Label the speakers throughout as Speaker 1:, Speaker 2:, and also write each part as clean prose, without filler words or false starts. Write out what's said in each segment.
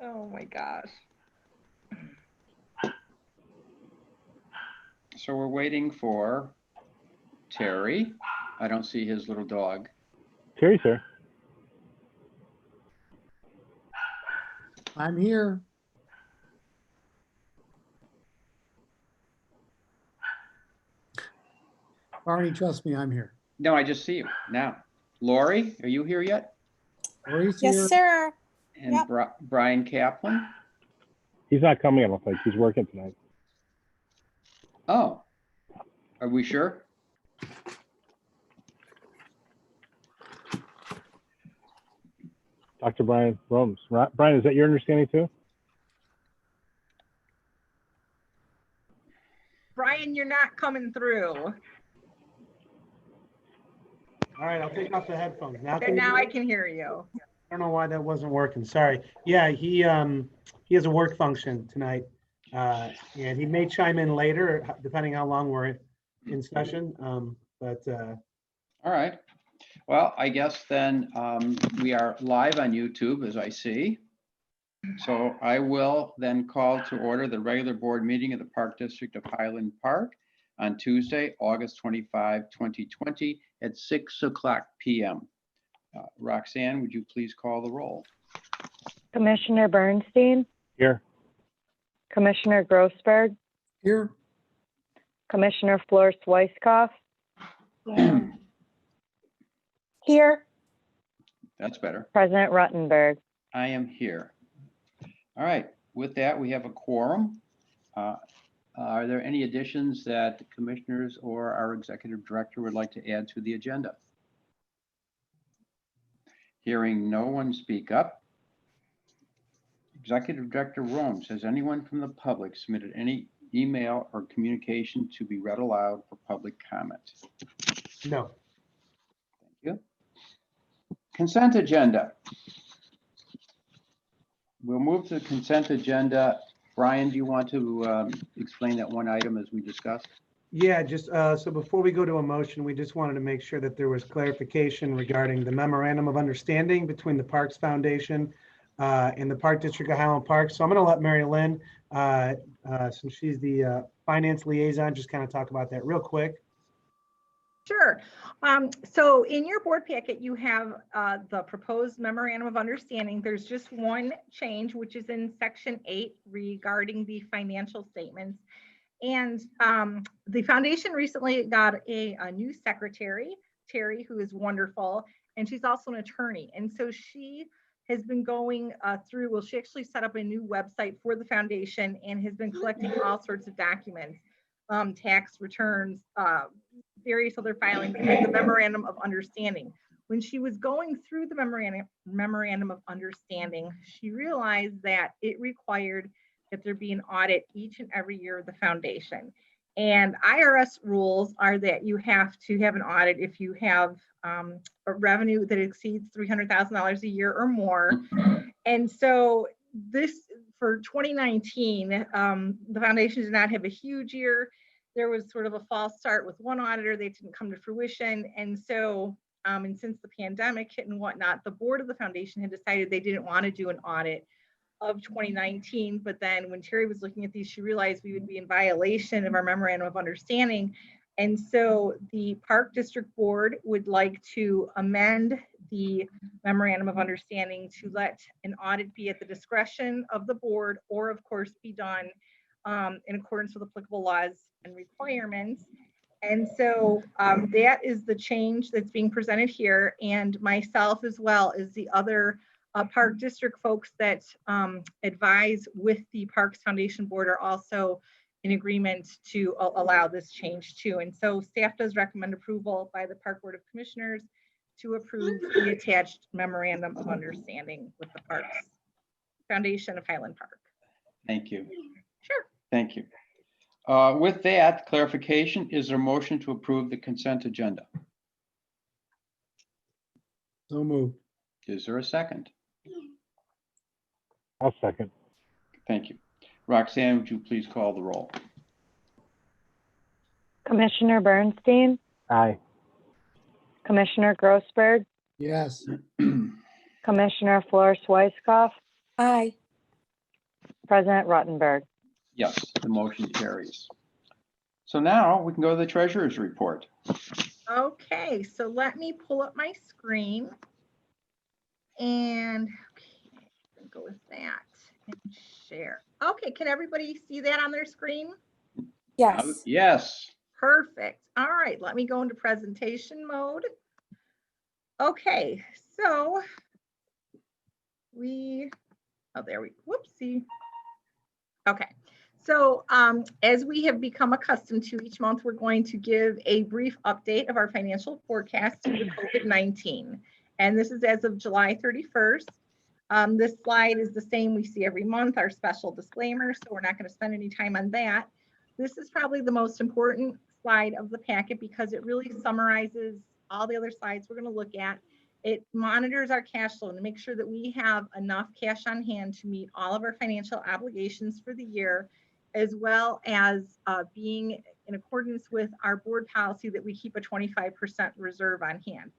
Speaker 1: Oh my gosh.
Speaker 2: So we're waiting for Terry. I don't see his little dog.
Speaker 3: Terry's here.
Speaker 4: I'm here. Barney, trust me, I'm here.
Speaker 2: No, I just see you now. Lori, are you here yet?
Speaker 4: Lori's here.
Speaker 5: Yes, sir.
Speaker 2: And
Speaker 5: Yep.
Speaker 2: Brian Kaplan?
Speaker 3: He's not coming, I don't think. He's working tonight.
Speaker 2: Oh, are we sure?
Speaker 3: Dr. Brian Romes. Brian, is that your understanding too?
Speaker 1: Brian, you're not coming through.
Speaker 6: All right, I'll take off the headphones. Now,
Speaker 1: And now I can hear you.
Speaker 6: I don't know why that wasn't working. Sorry. Yeah, he has a work function tonight. And he may chime in later, depending how long we're in session.
Speaker 2: All right. Well, I guess then we are live on YouTube, as I see. So I will then call to order the regular board meeting of the Park District of Highland Park on Tuesday, August 25, 2020 at 6:00 p.m. Roxanne, would you please call the roll?
Speaker 7: Commissioner Bernstein,
Speaker 3: Here.
Speaker 7: Commissioner Grossberg,
Speaker 4: Here.
Speaker 7: Commissioner Flor Swicekoff,
Speaker 5: Here.
Speaker 2: That's better.
Speaker 7: President Ruttenberg.
Speaker 2: I am here. All right, with that, we have a quorum. Are there any additions that the commissioners or our executive director would like to add to the agenda? Hearing no one speak up. Executive Director Romes, has anyone from the public submitted any email or communication to be read aloud for public comment?
Speaker 6: No.
Speaker 2: Thank you. Consent agenda. We'll move to the consent agenda. Brian, do you want to explain that one item as we discussed?
Speaker 6: Yeah, just so before we go to a motion, we just wanted to make sure that there was clarification regarding the memorandum of understanding between the Parks Foundation and the Park District of Highland Park. So I'm going to let Mary Lynn, since she's the finance liaison, just kind of talk about that real quick.
Speaker 1: Sure. So in your board packet, you have the proposed memorandum of understanding. There's just one change, which is in section 8 regarding the financial statements. And the foundation recently got a new secretary, Terry, who is wonderful, and she's also an attorney. And so she has been going through, well, she actually set up a new website for the foundation and has been collecting all sorts of documents, tax returns, various other filings, and the memorandum of understanding. When she was going through the memorandum of understanding, she realized that it required that there be an audit each and every year of the foundation. And IRS rules are that you have to have an audit if you have a revenue that exceeds $300,000 a year or more. And so this, for 2019, the foundation did not have a huge year. There was sort of a false start with one auditor. They didn't come to fruition. And so, and since the pandemic hit and whatnot, the board of the foundation had decided they didn't want to do an audit of 2019. But then when Terry was looking at these, she realized we would be in violation of our memorandum of understanding. And so the Park District Board would like to amend the memorandum of understanding to let an audit be at the discretion of the board, or of course be done in accordance with applicable laws and requirements. And so that is the change that's being presented here. And myself, as well as the other Park District folks that advise with the Parks Foundation Board, are also in agreement to allow this change too. And so staff does recommend approval by the Park Board of Commissioners to approve the attached memorandum of understanding with the Parks Foundation of Highland Park.
Speaker 2: Thank you.
Speaker 1: Sure.
Speaker 2: Thank you. With that clarification, is there a motion to approve the consent agenda?
Speaker 4: So moved.
Speaker 2: Is there a second?
Speaker 3: I'll second.
Speaker 2: Thank you. Roxanne, would you please call the roll?
Speaker 7: Commissioner Bernstein,
Speaker 3: Aye.
Speaker 7: Commissioner Grossberg,
Speaker 4: Yes.
Speaker 7: Commissioner Flor Swicekoff,
Speaker 5: Aye.
Speaker 7: President Ruttenberg.
Speaker 2: Yes, the motion carries. So now we can go to the treasurer's report.
Speaker 1: Okay, so let me pull up my screen. And okay, go with that and share. Okay, can everybody see that on their screen?
Speaker 5: Yes.
Speaker 2: Yes.
Speaker 1: Perfect. All right, let me go into presentation mode. Okay, so whoopsie. Okay, so as we have become accustomed to, each month we're going to give a brief update of our financial forecast due to COVID-19. And this is as of July 31st. This slide is the same we see every month, our special disclaimer, so we're not going to spend any time on that. This is probably the most important slide of the packet because it really summarizes all the other slides we're going to look at. It monitors our cash flow to make sure that we have enough cash on hand to meet all of our financial obligations for the year, as well as being in accordance with our board policy that we keep a 25% reserve on hand.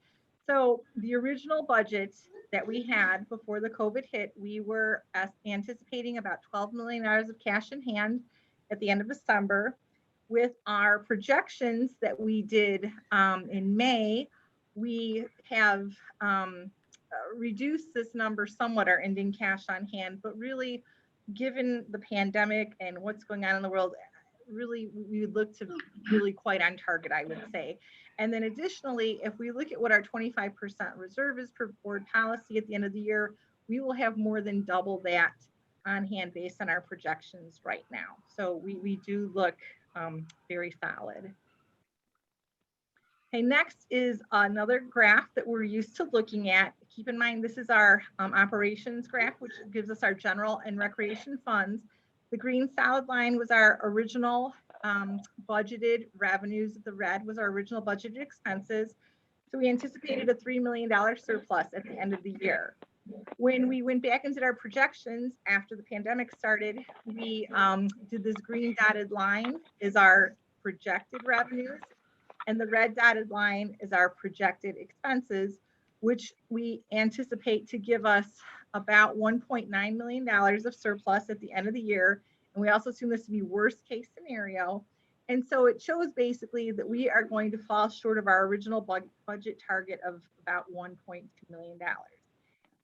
Speaker 1: So the original budget that we had before the COVID hit, we were anticipating about $12 million of cash in hand at the end of December. With our projections that we did in May, we have reduced this number somewhat, our ending cash on hand, but really, given the pandemic and what's going on in the world, really, we look to really quite on target, I would say. And then additionally, if we look at what our 25% reserve is per board policy at the end of the year, we will have more than double that on hand based on our projections right now. So we do look very solid. Okay, next is another graph that we're used to looking at. Keep in mind, this is our operations graph, which gives us our general and recreation funds. The green solid line was our original budgeted revenues. The red was our original budgeted expenses. So we anticipated a $3 million surplus at the end of the year. When we went back and did our projections after the pandemic started, we did this green dotted line is our projected revenues, and the red dotted line is our projected expenses, which we anticipate to give us about $1.9 million of surplus at the end of the year. And we also assume this to be worst case scenario. And so it shows basically that we are going to fall short of our original budget target of about $1.2 million.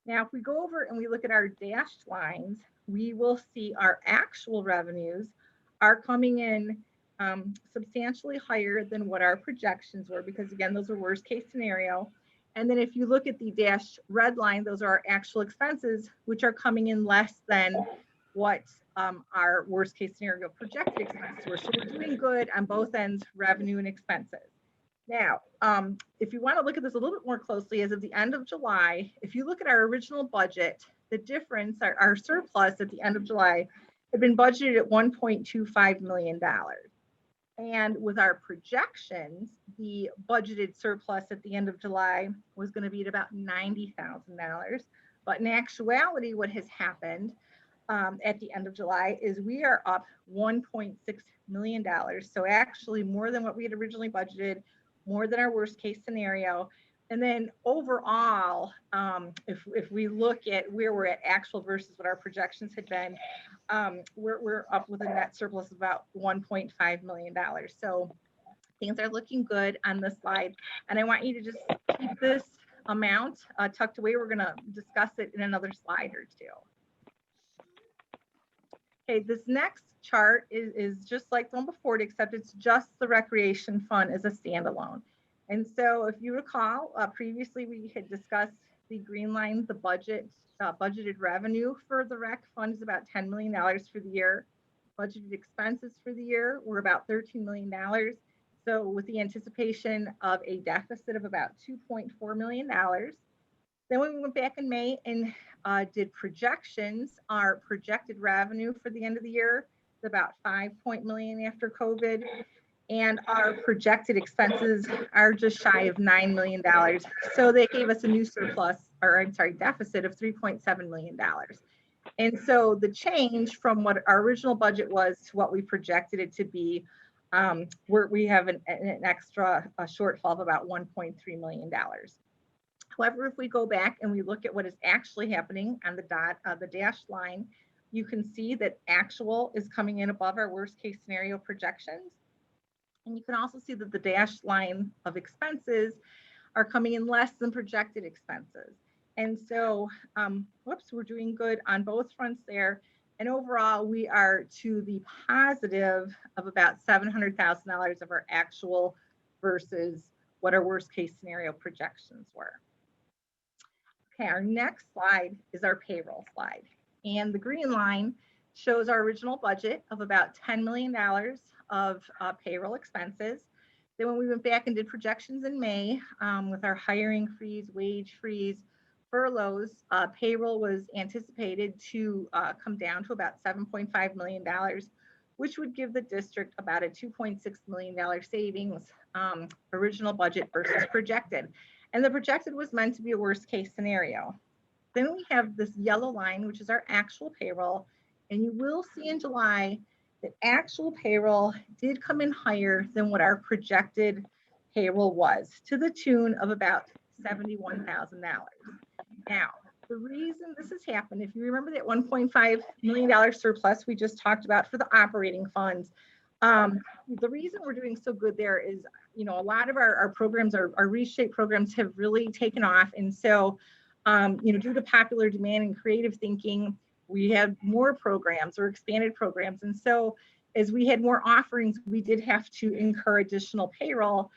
Speaker 1: Now, if we go over and we look at our dashed lines, we will see our actual revenues are coming in substantially higher than what our projections were, because again, those are worst case scenario. And then if you look at the dashed red line, those are our actual expenses, which are coming in less than what our worst case scenario projected expenses were. So we're doing good on both ends, revenue and expenses. Now, if you want to look at this a little bit more closely, as of the end of July, if you look at our original budget, the difference, our surplus at the end of July had been budgeted at $1.25 million. And with our projections, the budgeted surplus at the end of July was going to be at about $90,000. But in actuality, what has happened at the end of July is we are up $1.6 million. So actually more than what we had originally budgeted, more than our worst case scenario. And then overall, if we look at where we're at actual versus what our projections had been, we're up with a net surplus of about $1.5 million. So things are looking good on this slide. And I want you to just keep this amount tucked away. We're going to discuss it in another slide or two. Okay, this next chart is just like the one before it, except it's just the recreation fund as a standalone. And so if you recall, previously we had discussed the green line, the budgeted revenue for the rec fund is about $10 million for the year. Budgeted expenses for the year were about $13 million. So with the anticipation of a deficit of about $2.4 million. Then when we went back in May and did projections, our projected revenue for the end of the year is about $5 million after COVID. And our projected expenses are just shy of $9 million. So they gave us a new surplus, or I'm sorry, deficit of $3.7 million. And so the change from what our original budget was to what we projected it to be, we have an extra shortfall of about $1.3 million. However, if we go back and we look at what is actually happening on the dashed line, you can see that actual is coming in above our worst case scenario projections. And you can also see that the dashed line of expenses are coming in less than projected expenses. And so, we're doing good on both fronts there. And overall, we are to the positive of about $700,000 of our actual versus what our worst case scenario projections were. Okay, our next slide is our payroll slide. And the green line shows our original budget of about $10 million of payroll expenses. Then when we went back and did projections in May with our hiring freeze, wage freeze, furloughs, payroll was anticipated to come down to about $7.5 million, which would give the district about a $2.6 million savings original budget versus projected. And the projected was meant to be a worst case scenario. Then we have this yellow line, which is our actual payroll. And you will see in July that actual payroll did come in higher than what our projected payroll was, to the tune of about $71,000. Now, the reason this has happened, if you remember that $1.5 million surplus we just talked about for the operating funds, the reason we're doing so good there is, a lot of our programs, our reshape programs have really taken off. And so, due to popular demand and creative thinking, we had more programs or expanded programs. And so as we had more offerings, we did have to incur additional payroll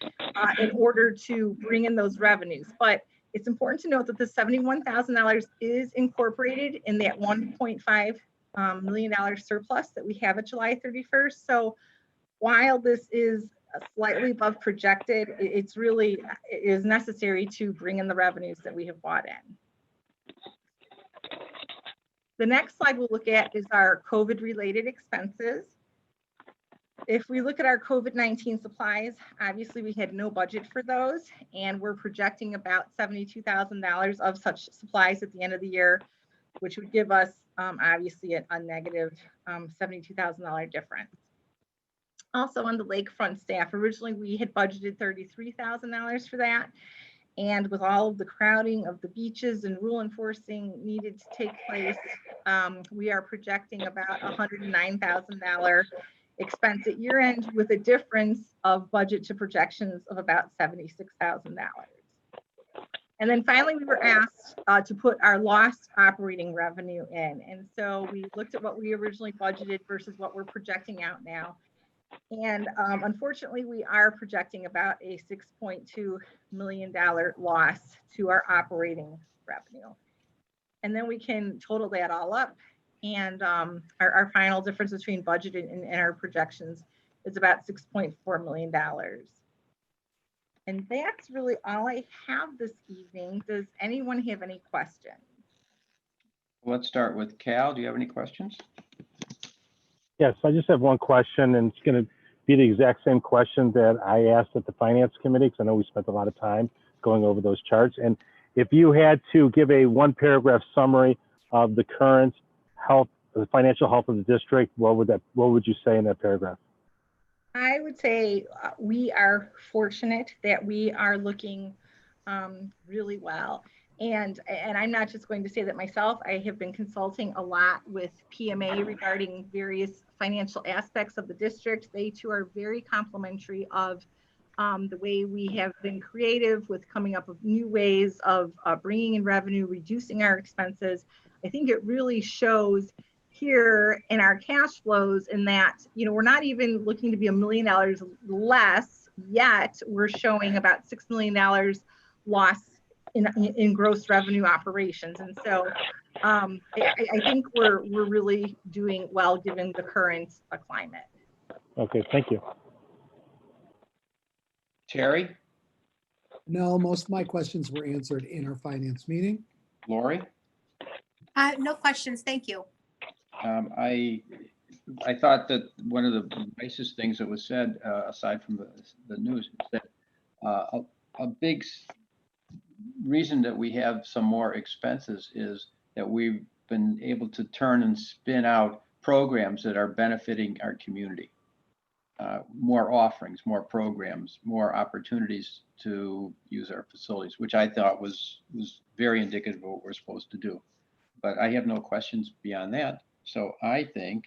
Speaker 1: in order to bring in those revenues. But it's important to note that the $71,000 is incorporated in that $1.5 million surplus that we have at July 31st. So while this is slightly above projected, it is necessary to bring in the revenues that we have brought in. The next slide we'll look at is our COVID-related expenses. If we look at our COVID-19 supplies, obviously we had no budget for those, and we're projecting about $72,000 of such supplies at the end of the year, which would give us obviously a negative $72,000 difference. Also on the lakefront staff, originally we had budgeted $33,000 for that. And with all of the crowding of the beaches and rule enforcing needed to take place, we are projecting about $109,000 expense at year end, with a difference of budget to projections of about $76,000. And then finally, we were asked to put our lost operating revenue in. And so we looked at what we originally budgeted versus what we're projecting out now. And unfortunately, we are projecting about a $6.2 million loss to our operating revenue. And then we can total that all up. And our final difference between budget and our projections is about $6.4 million. And that's really all I have this evening. Does anyone have any questions?
Speaker 2: Let's start with Cal. Do you have any questions?
Speaker 3: Yes, I just have one question, and it's going to be the exact same question that I asked at the Finance Committee, because I know we spent a lot of time going over those charts. And if you had to give a one-paragraph summary of the current health, the financial health of the district, what would you say in that paragraph?
Speaker 1: I would say we are fortunate that we are looking really well. And I'm not just going to say that myself. I have been consulting a lot with PMA regarding various financial aspects of the district. They too are very complimentary of the way we have been creative with coming up with new ways of bringing in revenue, reducing our expenses. I think it really shows here in our cash flows in that, we're not even looking to be $1 million less, yet we're showing about $6 million loss in gross revenue operations. And so I think we're really doing well given the current climate.
Speaker 3: Okay, thank you.
Speaker 2: Terry?
Speaker 4: No, most of my questions were answered in our finance meeting.
Speaker 2: Lori?
Speaker 8: No questions, thank you.
Speaker 2: I thought that one of the nicest things that was said, aside from the news, is that a big reason that we have some more expenses is that we've been able to turn and spin out programs that are benefiting our community. more offerings, more programs, more opportunities to use our facilities, which I thought was very indicative of what we're supposed to do. But I have no questions beyond that. So I think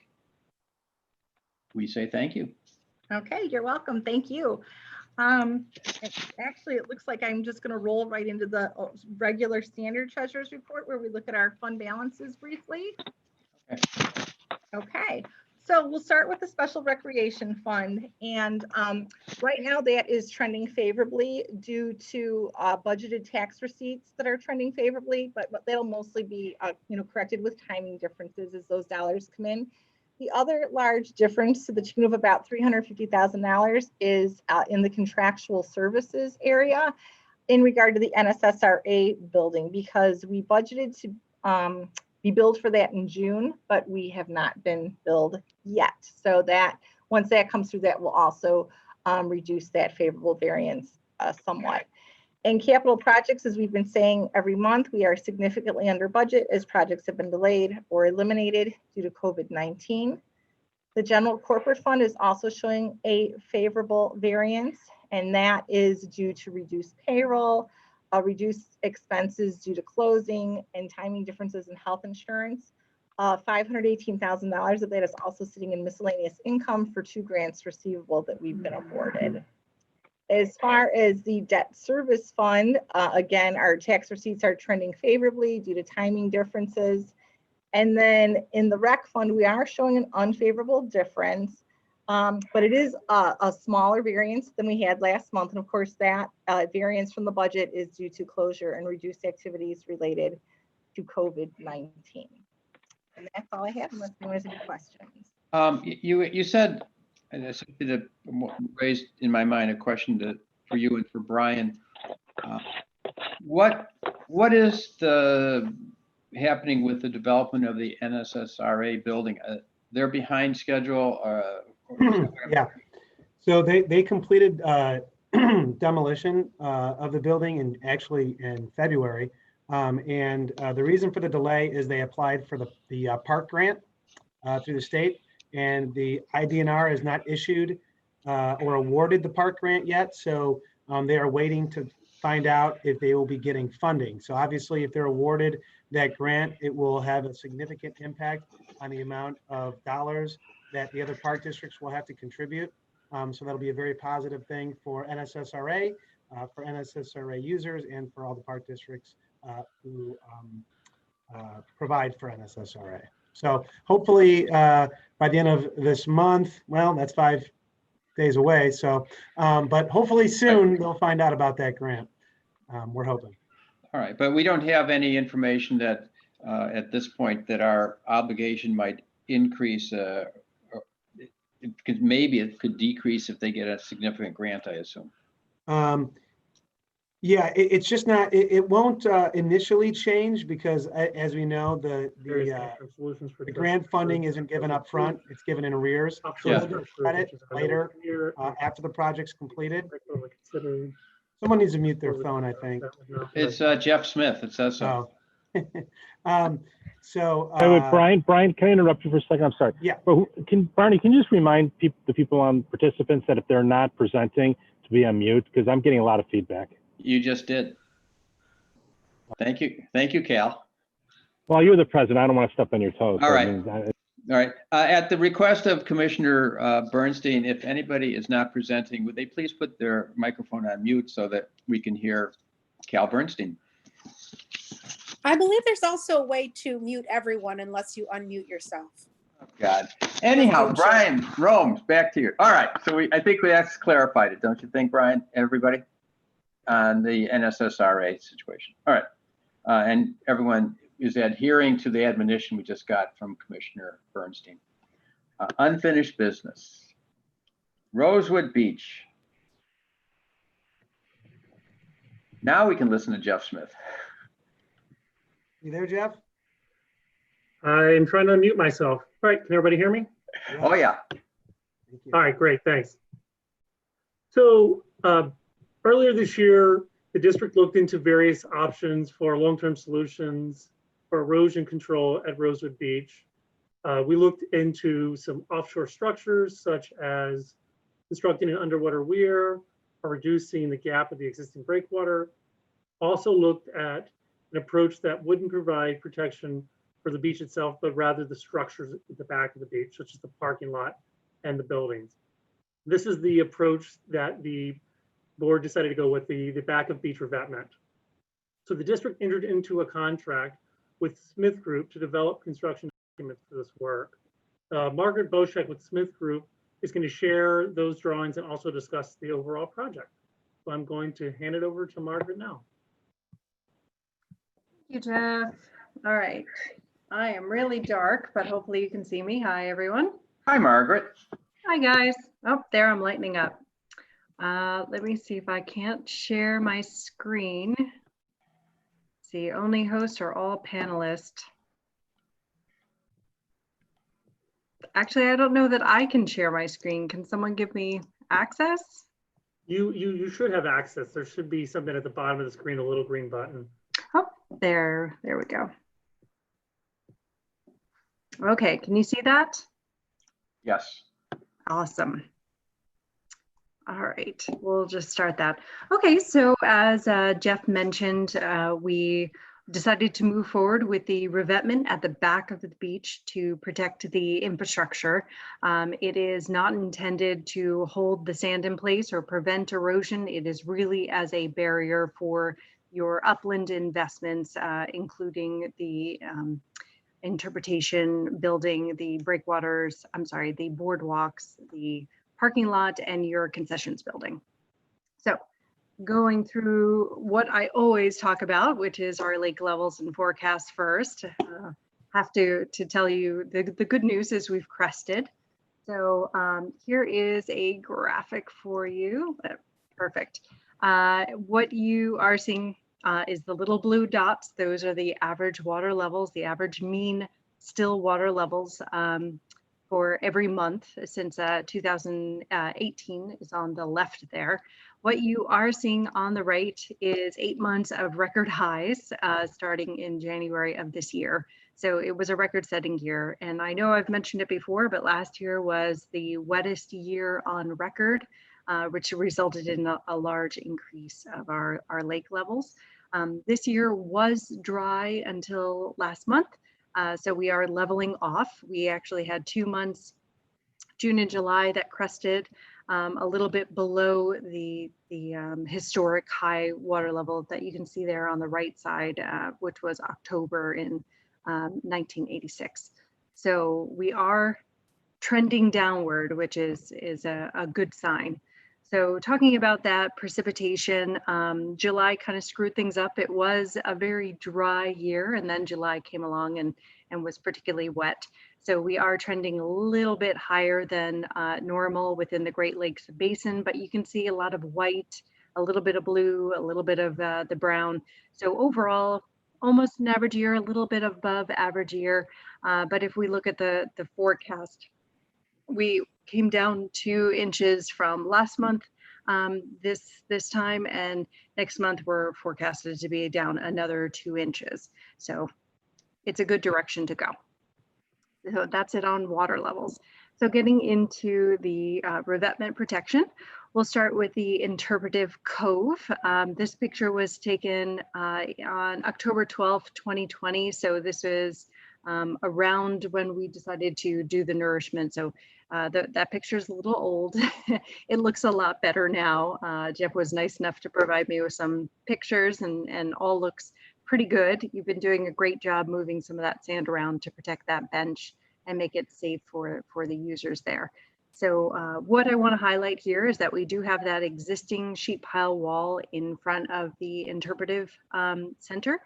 Speaker 2: we say thank you.
Speaker 1: Okay, you're welcome. Thank you. Actually, it looks like I'm just going to roll right into the regular standard treasurer's report where we look at our fund balances briefly. Okay, so we'll start with the special recreation fund. And right now that is trending favorably due to budgeted tax receipts that are trending favorably, but they'll mostly be corrected with timing differences as those dollars come in. The other large difference to the tune of about $350,000 is in the contractual services area in regard to the NSSRA building, because we budgeted to be billed for that in June, but we have not been billed yet. So that once that comes through, that will also reduce that favorable variance somewhat. In capital projects, as we've been saying every month, we are significantly under budget as projects have been delayed or eliminated due to COVID-19. The general corporate fund is also showing a favorable variance, and that is due to reduced payroll, reduced expenses due to closing, and timing differences in health insurance. $518,000 of that is also sitting in miscellaneous income for 2 grants receivable that we've been awarded. As far as the debt service fund, again, our tax receipts are trending favorably due to timing differences. And then in the rec fund, we are showing an unfavorable difference, but it is a smaller variance than we had last month. And of course, that variance from the budget is due to closure and reduced activities related to COVID-19. And that's all I have, unless anyone has any questions.
Speaker 2: You said, and that's something that raised in my mind a question for you and for Brian. What is happening with the development of the NSSRA building? They're behind schedule.
Speaker 6: Yeah. So they completed demolition of the building in February. And the reason for the delay is they applied for the park grant through the state, and the IDNR has not issued or awarded the park grant yet. So they are waiting to find out if they will be getting funding. So obviously, if they're awarded that grant, it will have a significant impact on the amount of dollars that the other park districts will have to contribute. So that'll be a very positive thing for NSSRA, for NSSRA users, and for all the park districts who provide for NSSRA. So hopefully by the end of this month, well, that's 5 days away. So, but hopefully soon they'll find out about that grant. We're hoping.
Speaker 2: All right, but we don't have any information that at this point that our obligation might increase, because maybe it could decrease if they get a significant grant, I assume.
Speaker 6: Yeah, it's just not, it won't initially change because as we know, the grant funding isn't given up front, it's given in arrears. So
Speaker 2: Yeah.
Speaker 6: they'll get credit later after the project's completed. Someone needs to mute their phone, I think.
Speaker 2: It's Jeff Smith, it says so.
Speaker 6: So.
Speaker 3: Wait, Brian, can I interrupt you for a second? I'm sorry.
Speaker 6: Yeah.
Speaker 3: But Barney, can you just remind the people on participants that if they're not presenting to be on mute, because I'm getting a lot of feedback.
Speaker 2: You just did. Thank you, Cal.
Speaker 3: Well, you're the president. I don't want to step on your toes.
Speaker 2: All
Speaker 3: so
Speaker 2: right.
Speaker 3: I
Speaker 2: All right. At the request of Commissioner Bernstein, if anybody is not presenting, would they please put their microphone on mute so that we can hear Cal Bernstein?
Speaker 8: I believe there's also a way to mute everyone unless you unmute yourself.
Speaker 2: Oh, God. Anyhow, Brian Romes, back to you. All right. So I think that's clarified it, don't you think, Brian? Everybody on the NSSRA situation. All right. And everyone is adhering to the admonition we just got from Commissioner Bernstein. Unfinished business. Rosewood Beach. Now we can listen to Jeff Smith.
Speaker 6: You there, Jeff?
Speaker 9: I'm trying to unmute myself. All right, can everybody hear me?
Speaker 2: Oh, yeah.
Speaker 6: Thank you.
Speaker 9: All right, great, thanks. So earlier this year, the district looked into various options for long-term solutions for erosion control at Rosewood Beach. We looked into some offshore structures such as constructing an underwater weir, or reducing the gap of the existing breakwater. Also looked at an approach that wouldn't provide protection for the beach itself, but rather the structures at the back of the beach, such as the parking lot and the buildings. This is the approach that the board decided to go with, the back of beach revetment. So the district entered into a contract with Smith Group to develop construction documents for this work. Margaret Boschek with Smith Group is going to share those drawings and also discuss the overall project. So I'm going to hand it over to Margaret now.
Speaker 10: Thank you, Jeff. All right. I am really dark, but hopefully you can see me. Hi, everyone.
Speaker 2: Hi, Margaret.
Speaker 10: Hi, guys. Oh, there, I'm lightening up. Let me see if I can't share my screen. See, only hosts or all panelists. Actually, I don't know that I can share my screen. Can someone give me access?
Speaker 9: You should have access. There should be something at the bottom of the screen, a little green button.
Speaker 10: Oh, there we go. Okay, can you see that?
Speaker 2: Yes.
Speaker 10: Awesome. All right, we'll just start that. Okay, so as Jeff mentioned, we decided to move forward with the revetment at the back of the beach to protect the infrastructure. It is not intended to hold the sand in place or prevent erosion. It is really as a barrier for your upland investments, including the interpretation, building, the breakwaters, the boardwalks, the parking lot, and your concessions building. So going through what I always talk about, which is our lake levels and forecasts first. Have to tell you the good news is we've crested. So here is a graphic for you. Perfect. What you are seeing is the little blue dots. Those are the average water levels, the average mean still water levels for every month since 2018 is on the left there. What you are seeing on the right is 8 months of record highs starting in January of this year. So it was a record-setting year. And I know I've mentioned it before, but last year was the wettest year on record, which resulted in a large increase of our lake levels. This year was dry until last month. So we are leveling off. We actually had 2 months, June and July, that crested a little bit below the historic high water level that you can see there on the right side, which was October in 1986. So we are trending downward, which is a good sign. So talking about that precipitation, July kind of screwed things up. It was a very dry year, and then July came along and was particularly wet. So we are trending a little bit higher than normal within the Great Lakes Basin, but you can see a lot of white, a little bit of blue, a little bit of the brown. So overall, almost an average year, a little bit above average year. But if we look at the forecast, we came down 2 inches from last month this time, and next month we're forecasted to be down another 2 inches. So it's a good direction to go. So that's it on water levels. So getting into the revetment protection, we'll start with the interpretive cove. This picture was taken on October 12th, 2020. So this is around when we decided to do the nourishment. So that picture is a little old. It looks a lot better now. Jeff was nice enough to provide me with some pictures, and all looks pretty good. You've been doing a great job moving some of that sand around to protect that bench and make it safe for the users there. So what I want to highlight here is that we do have that existing sheet pile wall in front of the interpretive center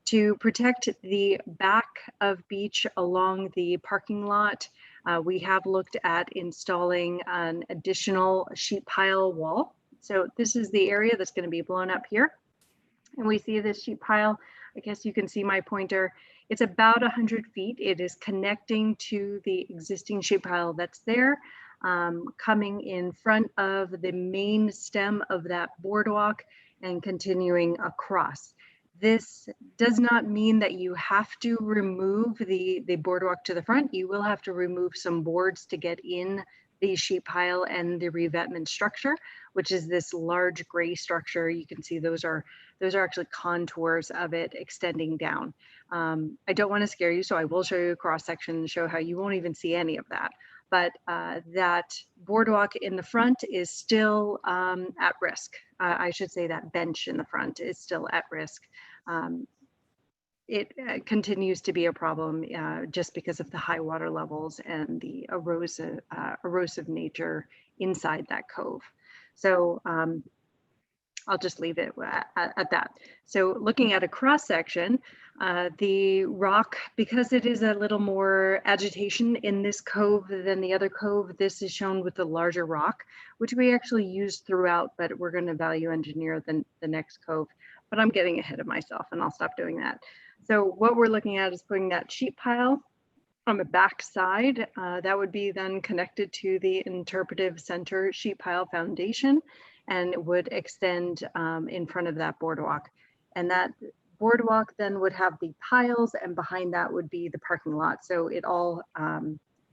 Speaker 10: to protect the back of beach along the parking lot. We have looked at installing an additional sheet pile wall. So this is the area that's going to be blown up here. And we see this sheet pile. I guess you can see my pointer. It's about 100 feet. It is connecting to the existing sheet pile that's there, coming in front of the main stem of that boardwalk and continuing across. This does not mean that you have to remove the boardwalk to the front. You will have to remove some boards to get in the sheet pile and the revetment structure, which is this large gray structure. You can see those are actually contours of it extending down. I don't want to scare you, so I will show you a cross section and show how you won't even see any of that. But that boardwalk in the front is still at risk. I should say that bench in the front is still at risk. It continues to be a problem just because of the high water levels and the erosive nature inside that cove. So I'll just leave it at that. So looking at a cross section, the rock, because it is a little more agitation in this cove than the other cove, this is shown with the larger rock, which we actually use throughout, but we're going to value engineer the next cove. But I'm getting ahead of myself and I'll stop doing that. So what we're looking at is putting that sheet pile on the back side. That would be then connected to the interpretive center sheet pile foundation, and it would extend in front of that boardwalk. And that boardwalk then would have the piles, and behind that would be the parking lot. So it all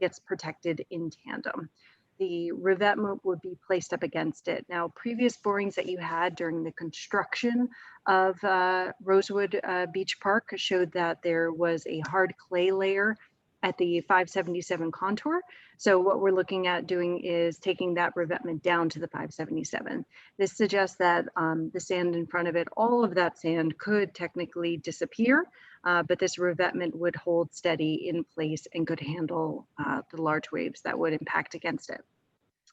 Speaker 10: gets protected in tandem. The revetment would be placed up against it. Now, previous borings that you had during the construction of Rosewood Beach Park showed that there was a hard clay layer at the 577 contour. So what we're looking at doing is taking that revetment down to the 577. This suggests that the sand in front of it, all of that sand could technically disappear, but this revetment would hold steady in place and could handle the large waves that would impact against it.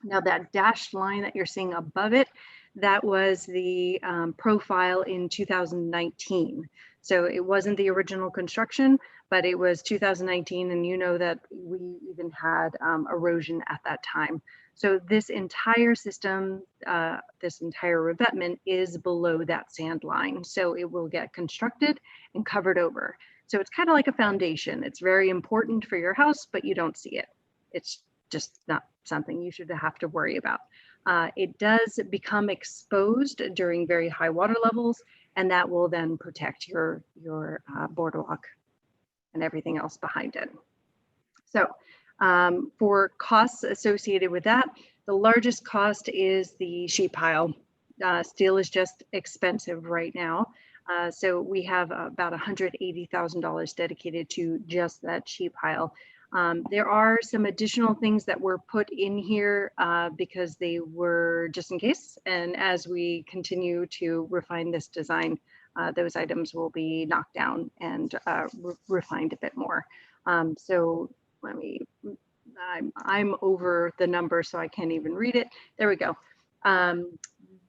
Speaker 10: Now that dashed line that you're seeing above it, that was the profile in 2019. So it wasn't the original construction, but it was 2019, and you know that we even had erosion at that time. So this entire system, this entire revetment is below that sand line. So it will get constructed and covered over. So it's kind of like a foundation. It's very important for your house, but you don't see it. It's just not something you should have to worry about. It does become exposed during very high water levels, and that will then protect your boardwalk and everything else behind it. So for costs associated with that, the largest cost is the sheet pile. Steel is just expensive right now. So we have about $180,000 dedicated to just that sheet pile. There are some additional things that were put in here because they were just in case. And as we continue to refine this design, those items will be knocked down and refined a bit more. So let me, I'm over the number, so I can't even read it. There we go.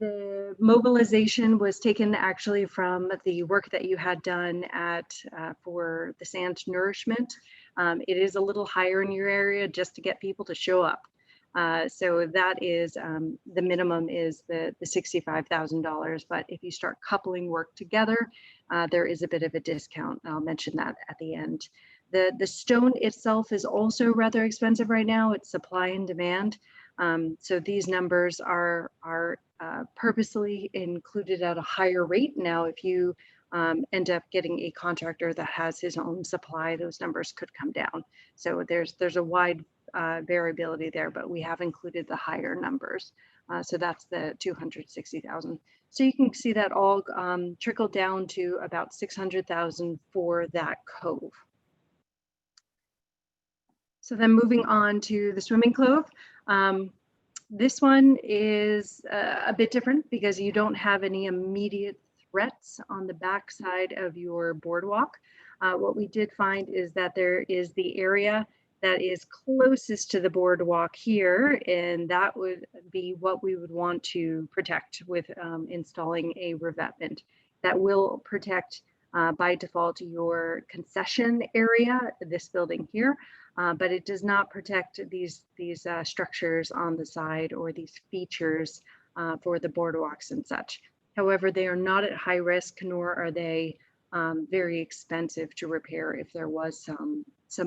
Speaker 10: The mobilization was taken actually from the work that you had done at for the sand nourishment. It is a little higher in your area just to get people to show up. So that is the minimum is the $65,000. But if you start coupling work together, there is a bit of a discount. I'll mention that at the end. The stone itself is also rather expensive right now. It's supply and demand. So these numbers are purposely included at a higher rate. Now, if you end up getting a contractor that has his own supply, those numbers could come down. So there's a wide variability there, but we have included the higher numbers. So that's the 260,000. So you can see that all trickle down to about 600,000 for that cove. So then moving on to the swimming cove. This one is a bit different because you don't have any immediate threats on the backside of your boardwalk. What we did find is that there is the area that is closest to the boardwalk here, and that would be what we would want to protect with installing a revetment. That will protect by default your concession area, this building here, but it does not protect these structures on the side or these features for the boardwalks and such. However, they are not at high risk, nor are they very expensive to repair if there was some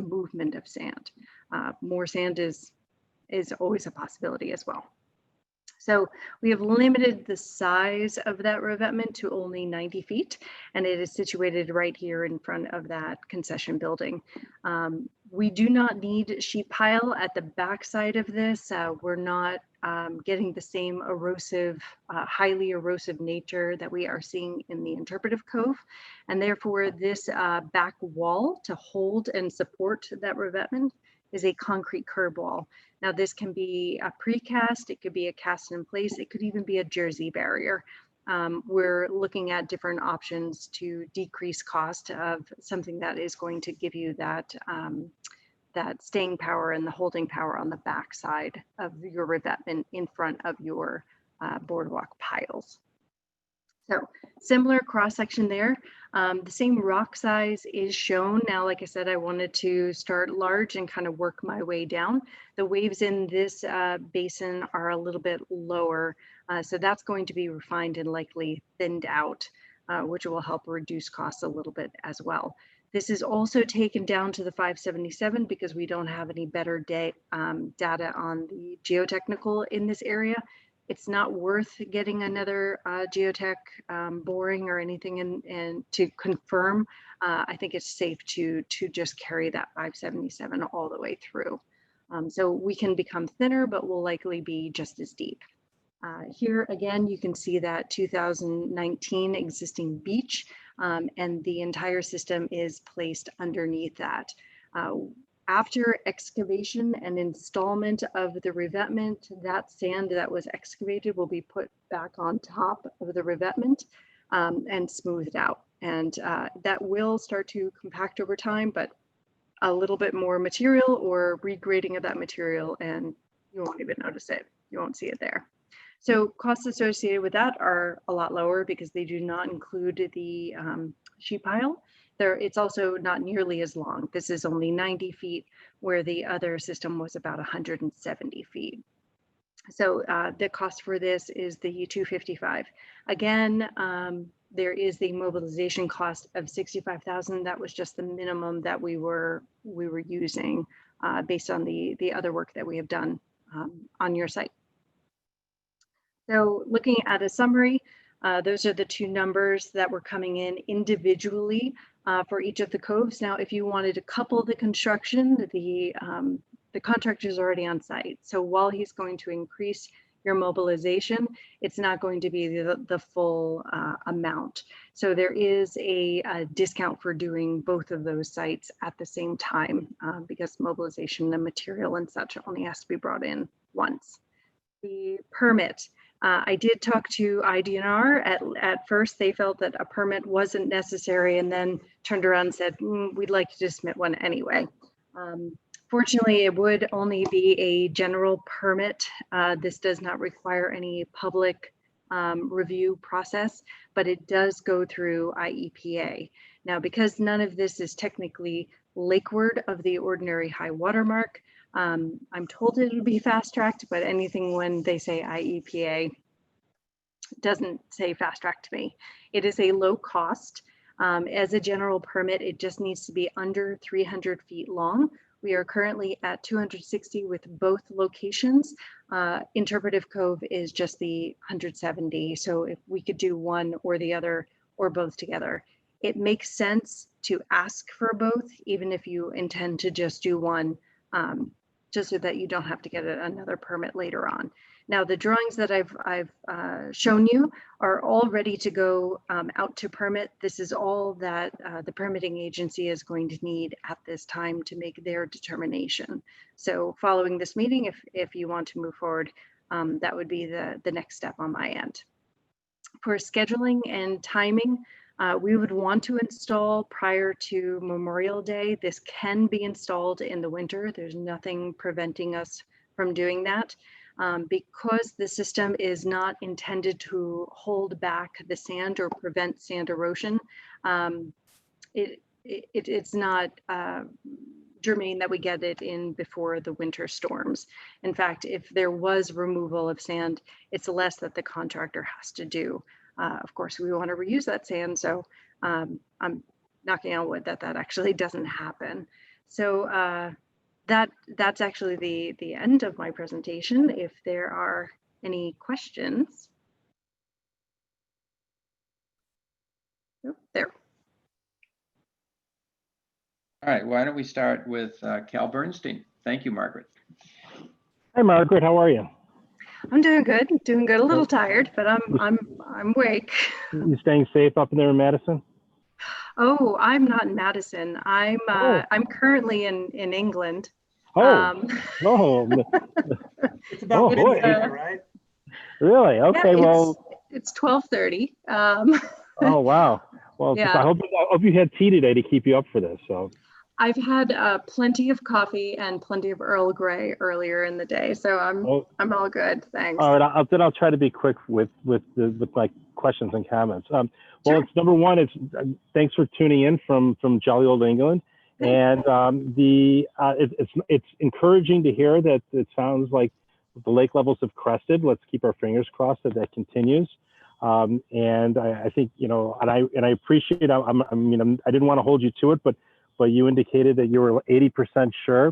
Speaker 10: movement of sand. More sand is always a possibility as well. So we have limited the size of that revetment to only 90 feet, and it is situated right here in front of that concession building. We do not need sheet pile at the backside of this. We're not getting the same erosive, highly erosive nature that we are seeing in the interpretive cove. And therefore this back wall to hold and support that revetment is a concrete curb wall. Now this can be a precast, it could be a cast in place, it could even be a jersey barrier. We're looking at different options to decrease cost of something that is going to give you that that staying power and the holding power on the back side of your revetment in front of your boardwalk piles. So similar cross section there. The same rock size is shown. Now, like I said, I wanted to start large and kind of work my way down. The waves in this basin are a little bit lower. So that's going to be refined and likely thinned out, which will help reduce costs a little bit as well. This is also taken down to the 577 because we don't have any better data on the geotechnical in this area. It's not worth getting another geotech boring or anything and to confirm. I think it's safe to just carry that 577 all the way through. So we can become thinner, but will likely be just as deep. Here again, you can see that 2019 existing beach and the entire system is placed underneath that. After excavation and installment of the revetment, that sand that was excavated will be put back on top of the revetment and smoothed out. And that will start to compact over time, but a little bit more material or regrading of that material and you won't even notice it. You won't see it there. So costs associated with that are a lot lower because they do not include the sheet pile. It's also not nearly as long. This is only 90 feet where the other system was about 170 feet. So the cost for this is the 255. Again, there is the mobilization cost of 65,000. That was just the minimum that we were using based on the other work that we have done on your site. So looking at a summary, those are the two numbers that were coming in individually for each of the coves. Now, if you wanted to couple the construction, the contractor is already on site. So while he's going to increase your mobilization, it's not going to be the full amount. So there is a discount for doing both of those sites at the same time because mobilization and material and such only has to be brought in once. The permit. I did talk to IDNR. At first, they felt that a permit wasn't necessary and then turned around and said, we'd like you to submit one anyway. Fortunately, it would only be a general permit. This does not require any public review process, but it does go through IEPA. Now, because none of this is technically lakeward of the ordinary high water mark, I'm told it would be fast tracked, but anything when they say IEPA doesn't say fast track to me. It is a low cost. As a general permit, it just needs to be under 300 feet long. We are currently at 260 with both locations. Interpretive Cove is just the 170. So if we could do one or the other or both together, it makes sense to ask for both, even if you intend to just do one. Just so that you don't have to get another permit later on. Now, the drawings that I've shown you are all ready to go out to permit. This is all that the permitting agency is going to need at this time to make their determination. So following this meeting, if you want to move forward, that would be the next step on my end. For scheduling and timing, we would want to install prior to Memorial Day. This can be installed in the winter. There's nothing preventing us from doing that. Because the system is not intended to hold back the sand or prevent sand erosion, it's not germane that we get it in before the winter storms. In fact, if there was removal of sand, it's less that the contractor has to do. Of course, we want to reuse that sand, so I'm knocking on wood that actually doesn't happen. So that's actually the end of my presentation. If there are any questions. Oh, there.
Speaker 2: All right, why don't we start with Cal Bernstein? Thank you, Margaret.
Speaker 3: Hi, Margaret. How are you?
Speaker 10: I'm doing good, a little tired, but I'm awake.
Speaker 3: You staying safe up in there in Madison?
Speaker 10: Oh, I'm not in Madison. I'm
Speaker 3: Oh.
Speaker 10: I'm currently in England.
Speaker 3: Oh, oh,
Speaker 6: It's about
Speaker 3: Oh, boy.
Speaker 6: midnight, right?
Speaker 3: really? Okay,
Speaker 10: yeah,
Speaker 3: well,
Speaker 10: it's 12:30.
Speaker 3: oh, wow. Well,
Speaker 10: Yeah.
Speaker 3: I hope you had tea today to keep you up for this. So,
Speaker 10: I've had plenty of coffee and plenty of Earl Grey earlier in the day, so
Speaker 3: oh,
Speaker 10: I'm all good. Thanks.
Speaker 3: all right. Then I'll try to be quick with my questions and comments. Well,
Speaker 10: Sure.
Speaker 3: it's number one. It's thanks for tuning in from jolly old England, and it's encouraging to hear that it sounds like the lake levels have crested. Let's keep our fingers crossed that continues. And I think and I appreciate. I didn't want to hold you to it, but you indicated that you were 80% sure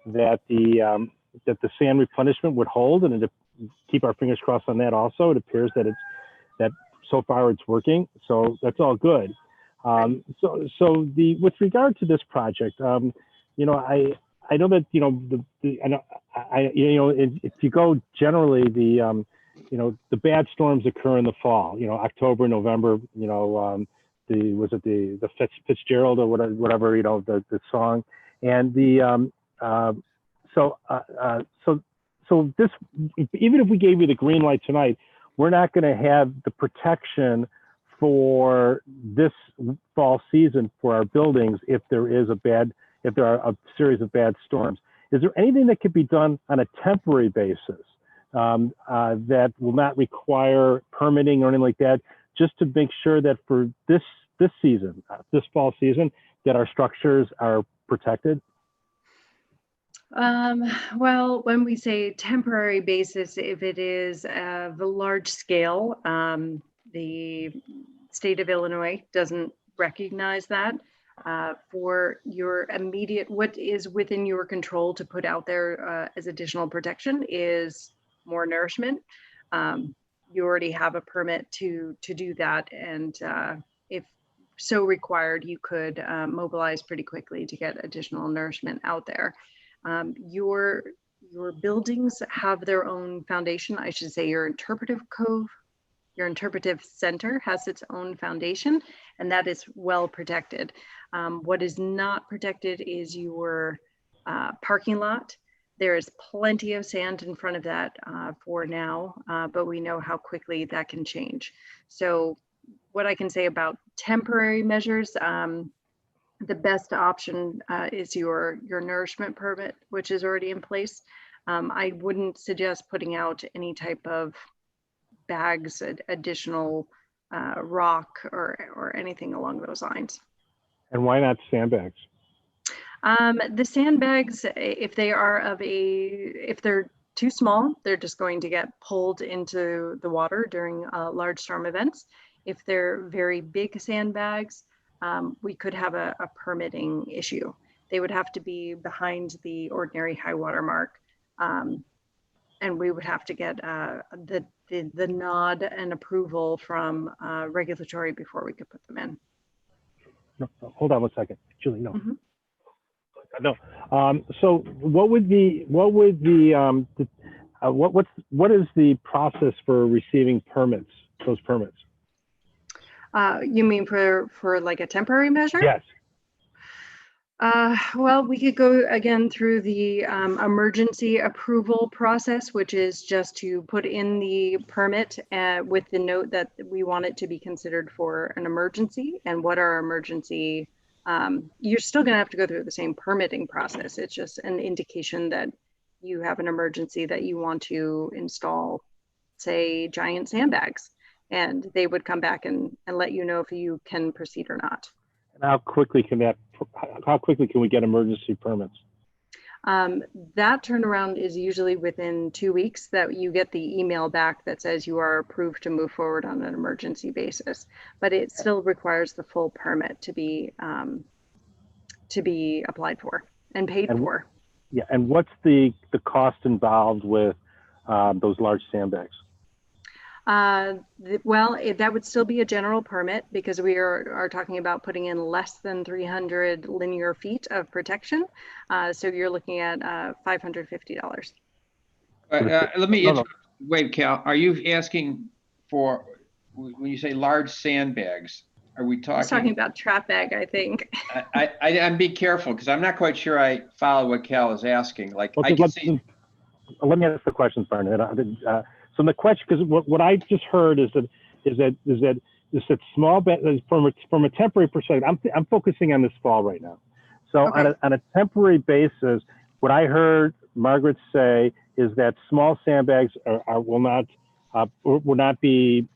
Speaker 3: that the sand replenishment would hold, and keep our fingers crossed on that. Also, it appears that so far it's working, so that's all good. So with regard to this project, I know that if you go generally the bad storms occur in the fall. October, November. The Fitzgerald or whatever the song, and so this, even if we gave you the green light tonight, we're not going to have the protection for this fall season for our buildings if there are a series of bad storms. Is there anything that could be done on a temporary basis that will not require permitting or anything like that, just to make sure that for this season, this fall season, that our structures are protected?
Speaker 10: Well, when we say temporary basis, if it is of a large scale, the state of Illinois doesn't recognize that. For your immediate, what is within your control to put out there as additional protection is more nourishment. You already have a permit to do that, and if so required, you could mobilize pretty quickly to get additional nourishment out there. Your buildings have their own foundation. I should say your interpretive center has its own foundation, and that is well protected. What is not protected is your parking lot. There is plenty of sand in front of that for now, but we know how quickly that can change. So what I can say about temporary measures, the best option is your nourishment permit, which is already in place. I wouldn't suggest putting out any type of bags, additional rock or anything along those lines.
Speaker 3: And why not sandbags?
Speaker 10: The sandbags, if they're too small, they're just going to get pulled into the water during large storm events. If they're very big sandbags, we could have a permitting issue. They would have to be behind the ordinary high water mark. And we would have to get the nod and approval from regulatory before we could put them in.
Speaker 3: No, hold on one second, Julie. No,
Speaker 10: Mhm.
Speaker 3: no. So what is the process for receiving permits? Those permits?
Speaker 10: You mean for like a temporary measure?
Speaker 3: Yes.
Speaker 10: Well, we could go again through the emergency approval process, which is just to put in the permit with the note that we want it to be considered for an emergency, and what our emergency, you're still going to have to go through the same permitting process. It's just an indication that you have an emergency, that you want to install, say, giant sandbags, and they would come back and let you know if you can proceed or not.
Speaker 3: And how quickly can we get emergency permits?
Speaker 10: That turnaround is usually within 2 weeks that you get the email back that says you are approved to move forward on an emergency basis, but it still requires the full permit to be applied for and paid for.
Speaker 3: Yeah, and what's the cost involved with those large sandbags?
Speaker 10: Well, that would still be a general permit because we are talking about putting in less than 300 linear feet of protection. So you're looking at $550.
Speaker 2: Let me,
Speaker 3: No, no.
Speaker 2: wait, Cal, are you asking for, when you say large sandbags, are we
Speaker 10: I was talking
Speaker 2: talking?
Speaker 10: about trap bag, I think.
Speaker 2: I'm be careful because I'm not quite sure I follow what Cal is asking. Like, I
Speaker 3: Okay,
Speaker 2: can see,
Speaker 3: let me ask the question, Bernard. So the question, because what I just heard is that small from a temporary perspective. I'm focusing on this fall right now. So
Speaker 10: Okay.
Speaker 3: on a temporary basis, what I heard Margaret say is that small sandbags will not be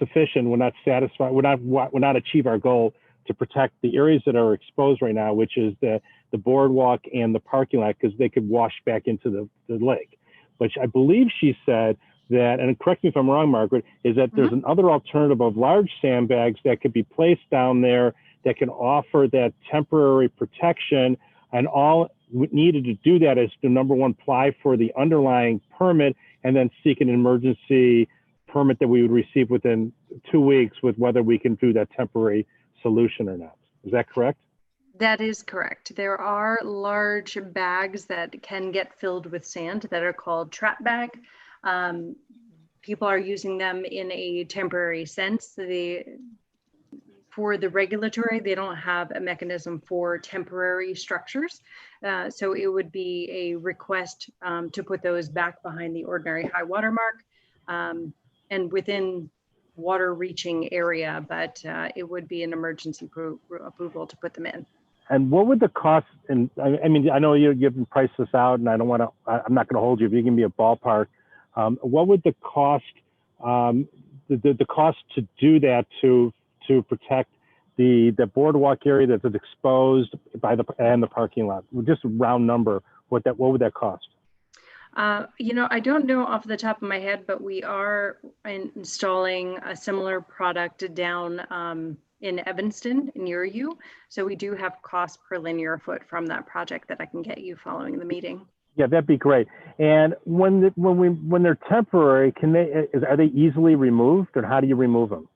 Speaker 3: sufficient, will not satisfy, will not achieve our goal to protect the areas that are exposed right now, which is the boardwalk and the parking lot, because they could wash back into the lake. But I believe she said that, and correct me if I'm wrong, Margaret, is that there's another alternative of large sandbags that could be placed down there that can offer that temporary protection. And all needed to do that is to, number one, apply for the underlying permit and then seek an emergency permit that we would receive within 2 weeks with whether we can do that temporary solution or not. Is that correct?
Speaker 10: That is correct. There are large bags that can get filled with sand that are called trap bag. People are using them in a temporary sense. For the regulatory, they don't have a mechanism for temporary structures. So it would be a request to put those back behind the ordinary high water mark and within water reaching area, but it would be an emergency approval to put them in.
Speaker 3: And what would the cost, and I mean, I know you haven't priced this out and I'm not going to hold you, but you can be a ballpark. What would the cost, the cost to do that to protect the boardwalk area that's exposed by the parking lot? Just a round number, what would that cost?
Speaker 10: You know, I don't know off the top of my head, but we are installing a similar product down in Evanston near you. So we do have cost per linear foot from that project that I can get you following the meeting.
Speaker 3: Yeah, that'd be great. And when they're temporary, are they easily removed, or how do you remove them?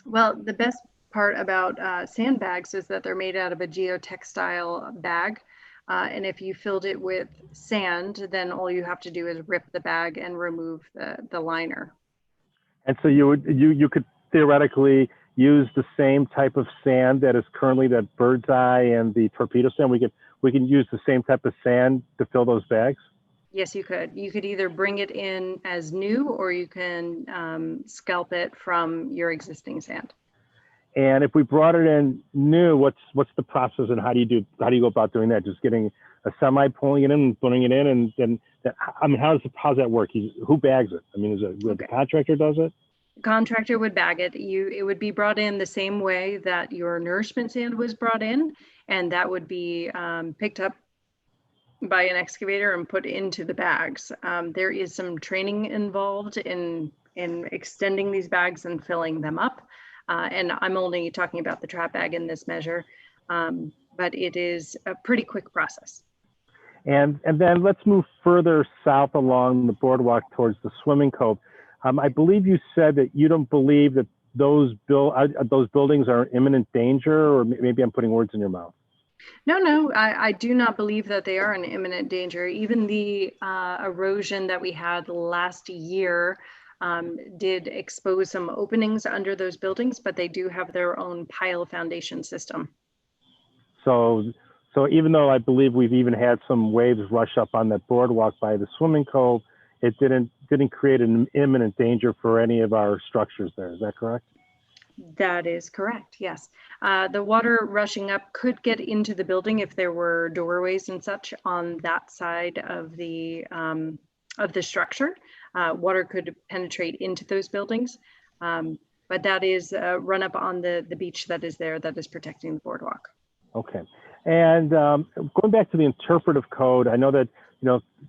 Speaker 10: Well, the best part about sandbags is that they're made out of a geotextile bag. And if you filled it with sand, then all you have to do is rip the bag and remove the liner.
Speaker 3: And so you could theoretically use the same type of sand that is currently that Bird's Eye and the torpedo sand. We can use the same type of sand to fill those bags.
Speaker 10: Yes, you could. You could either bring it in as new, or you can scalp it from your existing sand.
Speaker 3: And if we brought it in new, what's the process, and how do you go about doing that? Just getting a semi, pulling it in, and putting it in, and then I mean, how's that work? Who bags it? I mean, is it the contractor does it?
Speaker 10: The contractor would bag it. It would be brought in the same way that your nourishment sand was brought in, and that would be picked up by an excavator and put into the bags. There is some training involved in extending these bags and filling them up. And I'm only talking about the trap bag in this measure, but it is a pretty quick process.
Speaker 3: And then let's move further south along the boardwalk towards the swimming cove. I believe you said that you don't believe that those buildings are in imminent danger, or maybe I'm putting words in your mouth.
Speaker 10: No, I do not believe that they are in imminent danger. Even the erosion that we had last year did expose some openings under those buildings, but they do have their own pile foundation system.
Speaker 3: So even though I believe we've even had some waves rush up on that boardwalk by the swimming cove, it didn't create an imminent danger for any of our structures there. Is that correct?
Speaker 10: That is correct, yes. The water rushing up could get into the building if there were doorways and such on that side of the structure. Water could penetrate into those buildings, but that is run up on the beach that is there that is protecting the boardwalk.
Speaker 3: Okay. And going back to the interpretive code, I know that,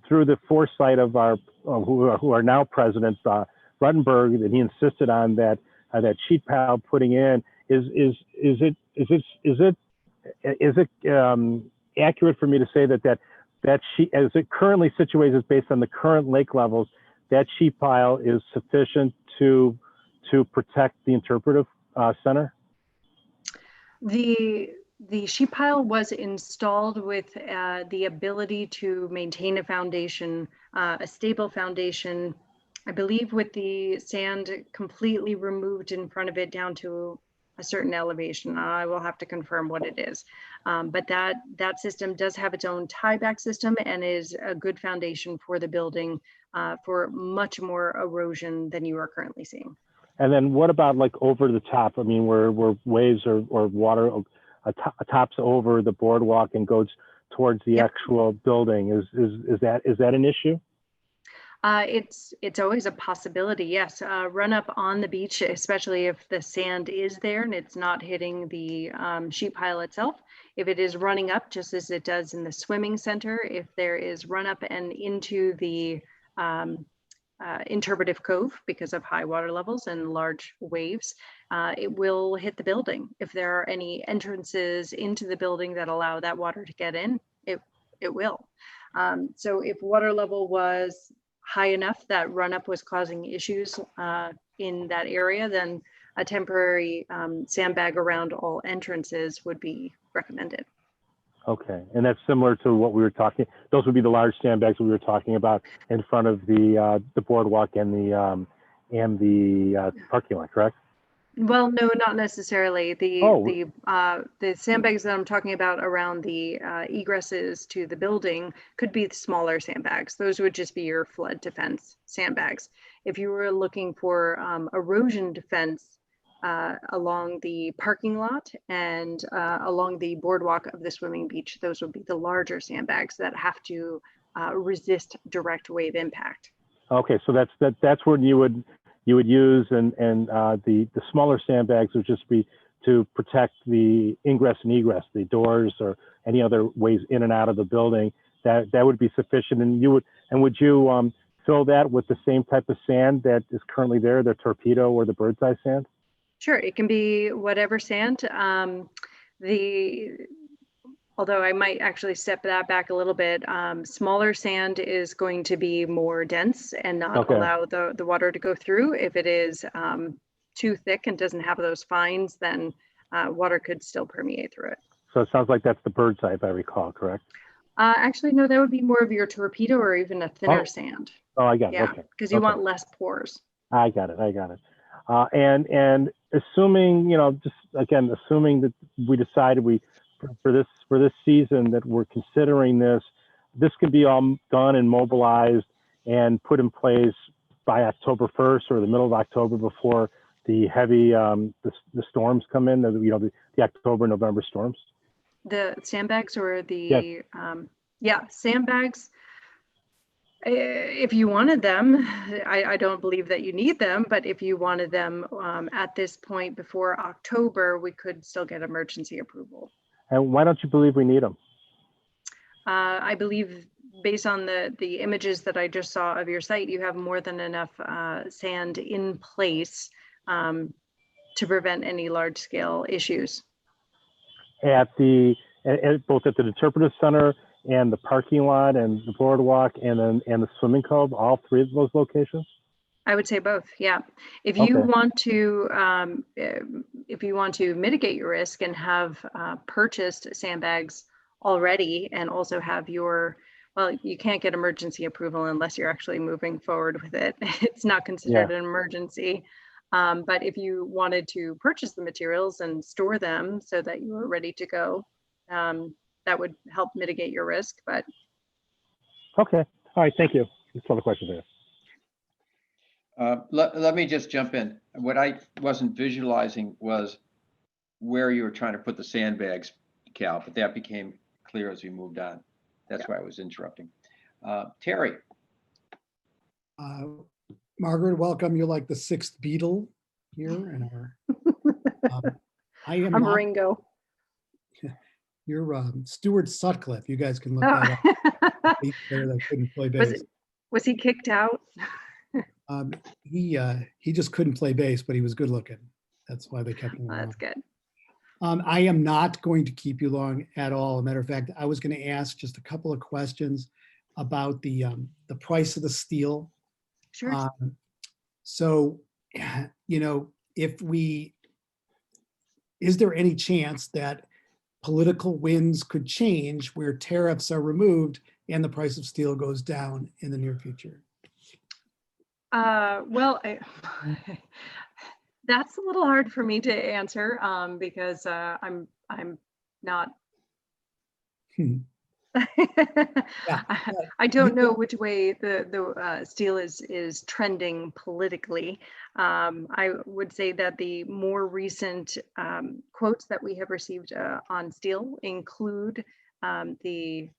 Speaker 3: through the foresight of our, who are now president, Ruttenberg, that he insisted on that sheet pile putting in. Is it accurate for me to say that sheet, as it currently situated, is based on the current lake levels, that sheet pile is sufficient to protect the interpretive center?
Speaker 10: The sheet pile was installed with the ability to maintain a foundation, a stable foundation, I believe with the sand completely removed in front of it down to a certain elevation. I will have to confirm what it is. But that system does have its own tieback system and is a good foundation for the building for much more erosion than you are currently seeing.
Speaker 3: And then what about like over the top? I mean, where waves or water tops over the boardwalk and goes towards the actual building? Is that an issue?
Speaker 10: It's always a possibility, yes. Run up on the beach, especially if the sand is there and it's not hitting the sheet pile itself. If it is running up, just as it does in the swimming center, if there is run up and into the interpretive cove because of high water levels and large waves, it will hit the building. If there are any entrances into the building that allow that water to get in, it will. So if water level was high enough that run up was causing issues in that area, then a temporary sandbag around all entrances would be recommended.
Speaker 3: Okay, and that's similar to what we were talking. Those would be the large sandbags we were talking about in front of the boardwalk and the parking lot, correct?
Speaker 10: Well, no, not necessarily. The sandbags that I'm talking about around the egresses to the building could be smaller sandbags. Those would just be your flood defense sandbags. If you were looking for erosion defense along the parking lot and along the boardwalk of the swimming beach, those would be the larger sandbags that have to resist direct wave impact.
Speaker 3: Okay, so that's what you would use, and the smaller sandbags would just be to protect the ingress and egress, the doors or any other ways in and out of the building. That would be sufficient. And would you fill that with the same type of sand that is currently there, the torpedo or the bird's eye sand?
Speaker 10: Sure, it can be whatever sand. Although I might actually step that back a little bit, smaller sand is going to be more dense and not allow the water to go through. If it is too thick and doesn't have those fines, then water could still permeate through it.
Speaker 3: So it sounds like that's the bird's eye, if I recall, correct?
Speaker 10: Actually, no, that would be more of your torpedo or even a thinner sand.
Speaker 3: Oh, I got it.
Speaker 10: Yeah,
Speaker 3: Okay.
Speaker 10: because you want less pores.
Speaker 3: I got it. And assuming, just again, assuming that we decided for this season that we're considering this can be all done and mobilized and put in place by October 1st or the middle of October before the heavy the storms come in, the October, November storms.
Speaker 10: The sandbags or the sandbags. If you wanted them, I don't believe that you need them, but if you wanted them at this point before October, we could still get emergency approval.
Speaker 3: And why don't you believe we need them?
Speaker 10: I believe based on the images that I just saw of your site, you have more than enough sand in place to prevent any large scale issues.
Speaker 3: Both at the interpretive center and the parking lot and the boardwalk and the swimming cove, all three of those locations?
Speaker 10: I would say both. Yeah. If you want to mitigate your risk and have purchased sandbags already and also have you can't get emergency approval unless you're actually moving forward with it. It's not considered an emergency. But if you wanted to purchase the materials and store them so that you are ready to go, that would help mitigate your risk. But
Speaker 3: okay. All right. Thank you. That's all the questions there.
Speaker 2: Let me just jump in. What I wasn't visualizing was where you were trying to put the sandbags, Cal, but that became clear as we moved on. That's why I was interrupting. Terry.
Speaker 4: Margaret, welcome. You're like the sixth Beatle here in our.
Speaker 10: I'm Ringo.
Speaker 4: You're Stuart Sutcliffe. You guys can look that up. There that couldn't play bass.
Speaker 10: Was he kicked out?
Speaker 4: He just couldn't play bass, but he was good looking. That's why they kept him around.
Speaker 10: That's good.
Speaker 4: I am not going to keep you long at all. As a matter of fact, I was going to ask just a couple of questions about the price of the steel.
Speaker 10: Sure.
Speaker 4: So, is there any chance that political winds could change where tariffs are removed and the price of steel goes down in the near future?
Speaker 10: Well, that's a little hard for me to answer because I'm not.
Speaker 4: Yeah.
Speaker 10: I don't know which way the steel is trending politically. I would say that the more recent quotes that we have received on steel include the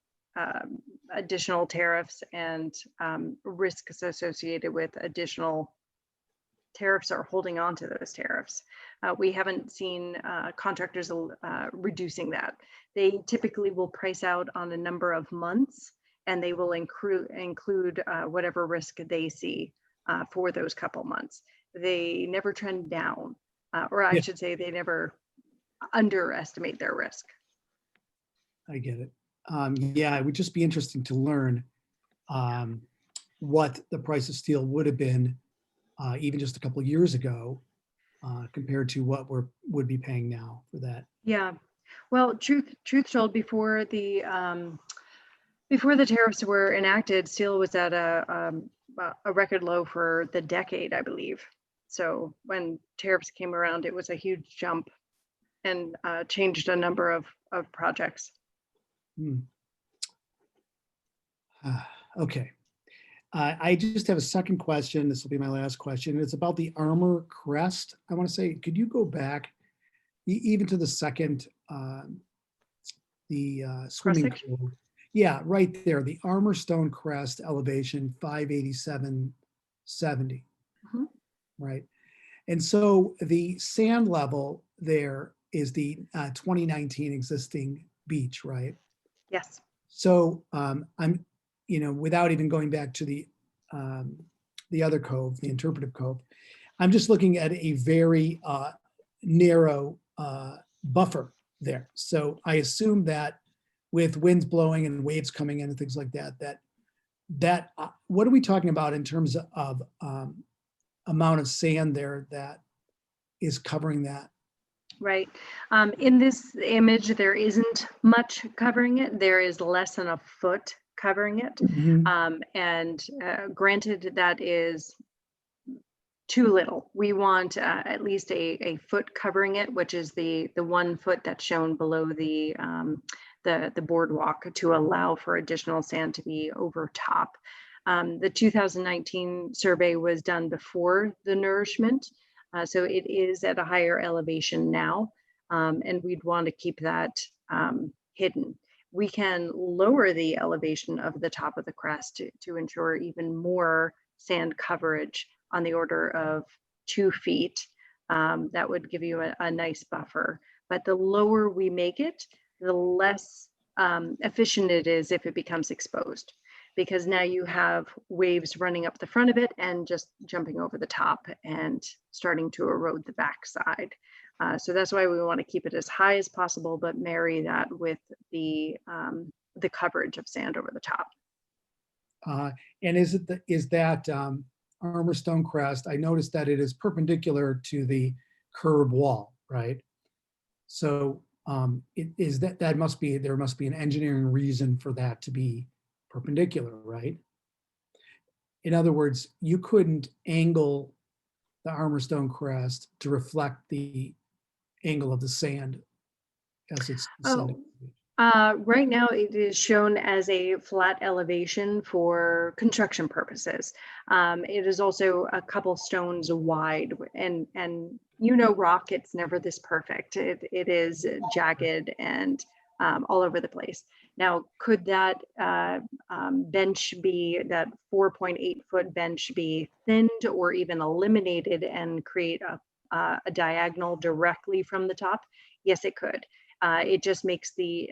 Speaker 10: additional tariffs and risks associated with additional tariffs or holding on to those tariffs. We haven't seen contractors reducing that. They typically will price out on a number of months, and they will include whatever risk they see for those couple months. They never trend down, or I should say they never underestimate their risk.
Speaker 4: I get it. Yeah, it would just be interesting to learn what the price of steel would have been even just a couple of years ago compared to what would be paying now for that.
Speaker 10: Yeah, well, truth told, before the tariffs were enacted, steel was at a record low for the decade, I believe. So when tariffs came around, it was a huge jump and changed a number of projects.
Speaker 4: Okay. I just have a second question. This will be my last question. It's about the Armor Crest. I want to say, could you go back even to the second, the swimming
Speaker 10: Cross-section?
Speaker 4: pool? Yeah, right there. The Armor Stone Crest elevation 587.70. Right. And so the sand level there is the 2019 existing beach, right?
Speaker 10: Yes.
Speaker 4: So I'm, without even going back to the other cove, the interpretive cove, I'm just looking at a very narrow buffer there. So I assume that with winds blowing and waves coming in and things like that, what are we talking about in terms of amount of sand there that is covering that?
Speaker 10: Right. In this image, there isn't much covering it. There is less than a foot covering it. And granted, that is too little. We want at least a foot covering it, which is the 1 foot that's shown below the boardwalk to allow for additional sand to be over top. The 2019 survey was done before the nourishment. So it is at a higher elevation now, and we'd want to keep that hidden. We can lower the elevation of the top of the crest to ensure even more sand coverage on the order of 2 feet. That would give you a nice buffer. But the lower we make it, the less efficient it is if it becomes exposed, because now you have waves running up the front of it and just jumping over the top and starting to erode the backside. So that's why we want to keep it as high as possible, but marry that with the coverage of sand over the top.
Speaker 4: And is that Armor Stone Crest? I noticed that it is perpendicular to the curb wall, right? So there must be an engineering reason for that to be perpendicular, right? In other words, you couldn't angle the Armor Stone Crest to reflect the angle of the sand as it's descending.
Speaker 10: Right now it is shown as a flat elevation for construction purposes. It is also a couple stones wide, and rock, it's never this perfect. It is jagged and all over the place. Now, could that bench be, that 4.8 foot bench be thinned or even eliminated and create a diagonal directly from the top? Yes, it could. It just makes the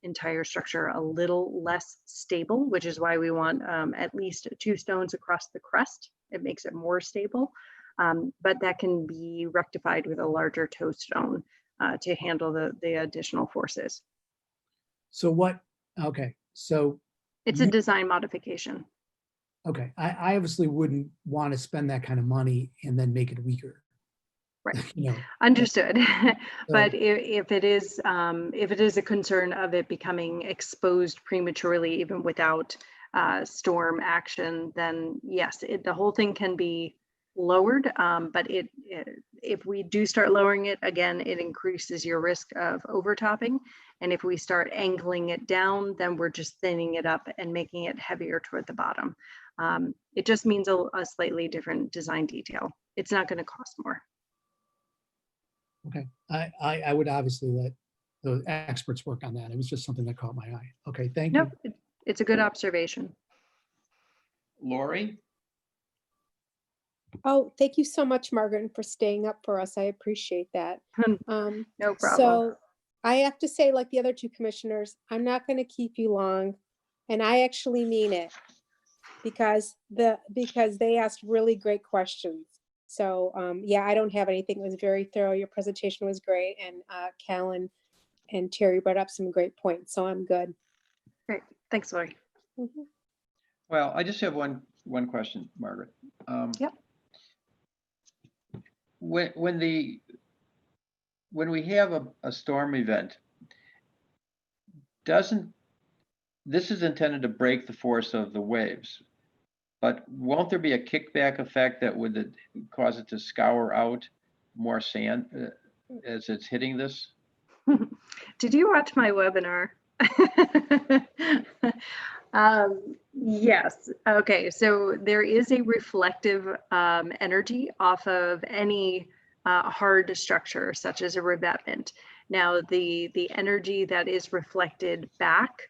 Speaker 10: entire structure a little less stable, which is why we want at least 2 stones across the crest. It makes it more stable, but that can be rectified with a larger toe stone to handle the additional forces.
Speaker 4: So what? Okay, so
Speaker 10: it's a design modification.
Speaker 4: Okay, I obviously wouldn't want to spend that kind of money and then make it weaker.
Speaker 10: Right.
Speaker 4: You know,
Speaker 10: Understood. But
Speaker 4: So-
Speaker 10: if it is a concern of it becoming exposed prematurely, even without storm action, then yes, the whole thing can be lowered. But if we do start lowering it again, it increases your risk of overtopping. And if we start angling it down, then we're just thinning it up and making it heavier toward the bottom. It just means a slightly different design detail. It's not going to cost more.
Speaker 4: Okay, I would obviously let the experts work on that. It was just something that caught my eye. Okay, thank you.
Speaker 10: Nope, it's a good observation.
Speaker 2: Lori?
Speaker 8: Oh, thank you so much, Margaret, for staying up for us. I appreciate that.
Speaker 10: No problem.
Speaker 8: So I have to say, like the other two commissioners, I'm not going to keep you long. And I actually mean it because they asked really great questions. So yeah, I don't have anything. It was very thorough. Your presentation was great. And Cal and Terry brought up some great points. So I'm good.
Speaker 10: Great. Thanks, Lori.
Speaker 8: Mhm.
Speaker 2: Well, I just have one question, Margaret.
Speaker 10: Yep.
Speaker 2: When we have a storm event, this is intended to break the force of the waves, but won't there be a kickback effect that would cause it to scour out more sand as it's hitting this?
Speaker 10: Did you watch my webinar? Yes. Okay. So there is a reflective energy off of any hard structure, such as a revetment. Now, the energy that is reflected back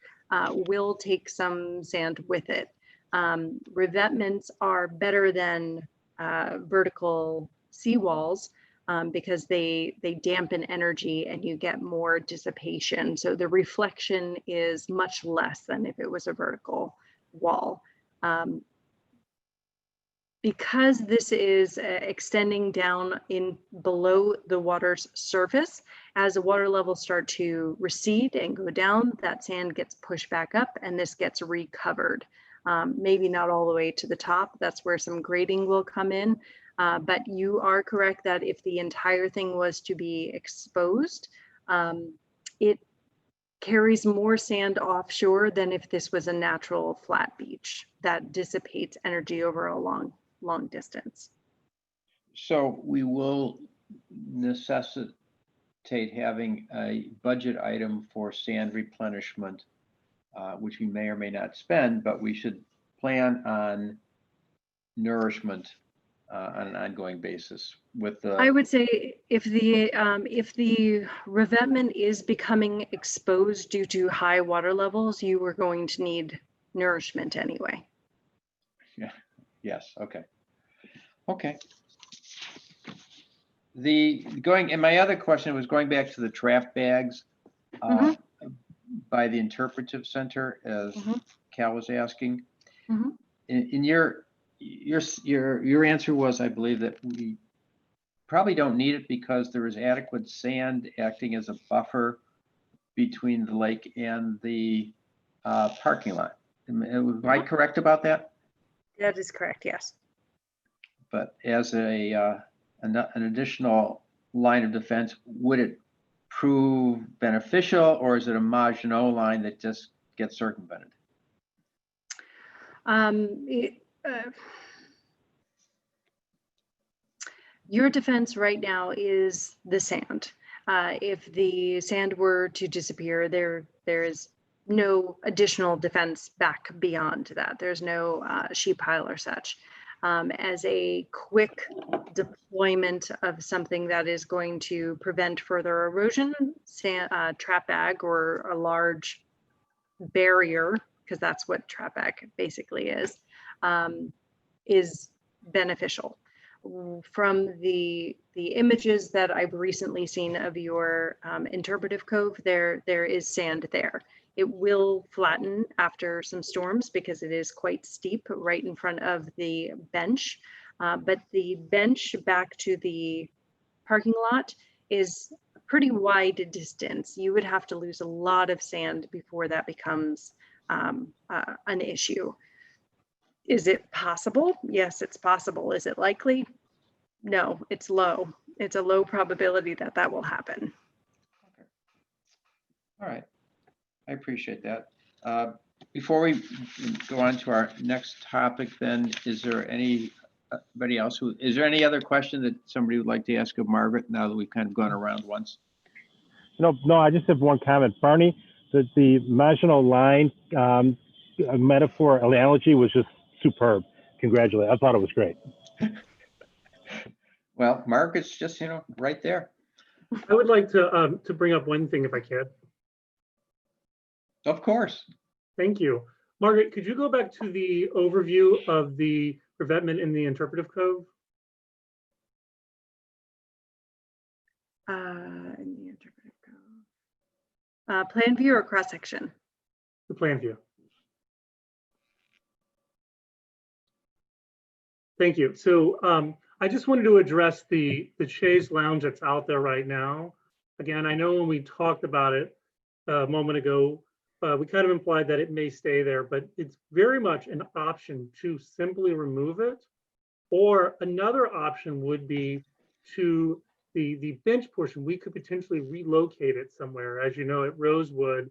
Speaker 10: will take some sand with it. Revetments are better than vertical seawalls because they dampen energy and you get more dissipation. So the reflection is much less than if it was a vertical wall. Because this is extending down in below the water's surface, as the water levels start to recede and go down, that sand gets pushed back up and this gets recovered. Maybe not all the way to the top. That's where some grading will come in. But you are correct that if the entire thing was to be exposed, it carries more sand offshore than if this was a natural flat beach that dissipates energy over a long distance.
Speaker 2: So we will necessitate having a budget item for sand replenishment, which we may or may not spend, but we should plan on nourishment on an ongoing basis with the.
Speaker 10: I would say if the revetment is becoming exposed due to high water levels, you are going to need nourishment anyway.
Speaker 2: Yeah. Yes. Okay. Okay. And my other question was going back to the draft bags by the interpretive center, as Cal was asking. In your answer was, I believe, that we probably don't need it because there is adequate sand acting as a buffer between the lake and the parking lot. Am I correct about that?
Speaker 10: That is correct, yes.
Speaker 2: But as an additional line of defense, would it prove beneficial, or is it a Maginot line that just gets circumvented?
Speaker 10: Your defense right now is the sand. If the sand were to disappear, there is no additional defense back beyond that. There's no sheet pile or such. As a quick deployment of something that is going to prevent further erosion, trap bag or a large barrier, because that's what trap bag basically is beneficial. From the images that I've recently seen of your interpretive cove, there is sand there. It will flatten after some storms because it is quite steep right in front of the bench. But the bench back to the parking lot is a pretty wide distance. You would have to lose a lot of sand before that becomes an issue. Is it possible? Yes, it's possible. Is it likely? No, it's low. It's a low probability that that will happen.
Speaker 2: All right. I appreciate that. Before we go on to our next topic, then, is there anybody else is there any other question that somebody would like to ask of Margaret now that we've kind of gone around once?
Speaker 3: No, I just have one comment. Barney, the Maginot Line metaphor analogy was just superb. Congratulations. I thought it was great.
Speaker 2: Well, Margaret's just, right there.
Speaker 9: I would like to bring up one thing if I can.
Speaker 2: Of course.
Speaker 9: Thank you. Margaret, could you go back to the overview of the revetment in the interpretive code?
Speaker 10: In the interpretive code. Plan view or cross section?
Speaker 9: The plan view. Thank you. So I just wanted to address the chaise lounge that's out there right now. Again, I know when we talked about it a moment ago, we kind of implied that it may stay there, but it's very much an option to simply remove it. Or another option would be to the bench portion, we could potentially relocate it somewhere. As you know, at Rosewood,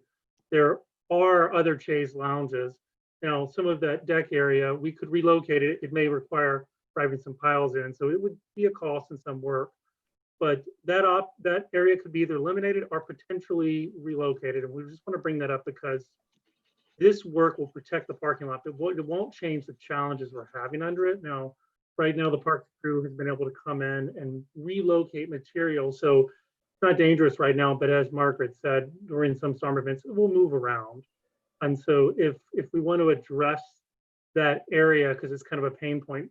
Speaker 9: there are other chaise lounges. Now, some of that deck area, we could relocate it. It may require driving some piles in, so it would be a cost and some work. But that area could be either eliminated or potentially relocated. And we just want to bring that up because this work will protect the parking lot. It won't change the challenges we're having under it. Now, right now, the park crew has been able to come in and relocate material. So it's not dangerous right now, but as Margaret said, during some storm events, it will move around. And so if we want to address that area, because it's kind of a pain point,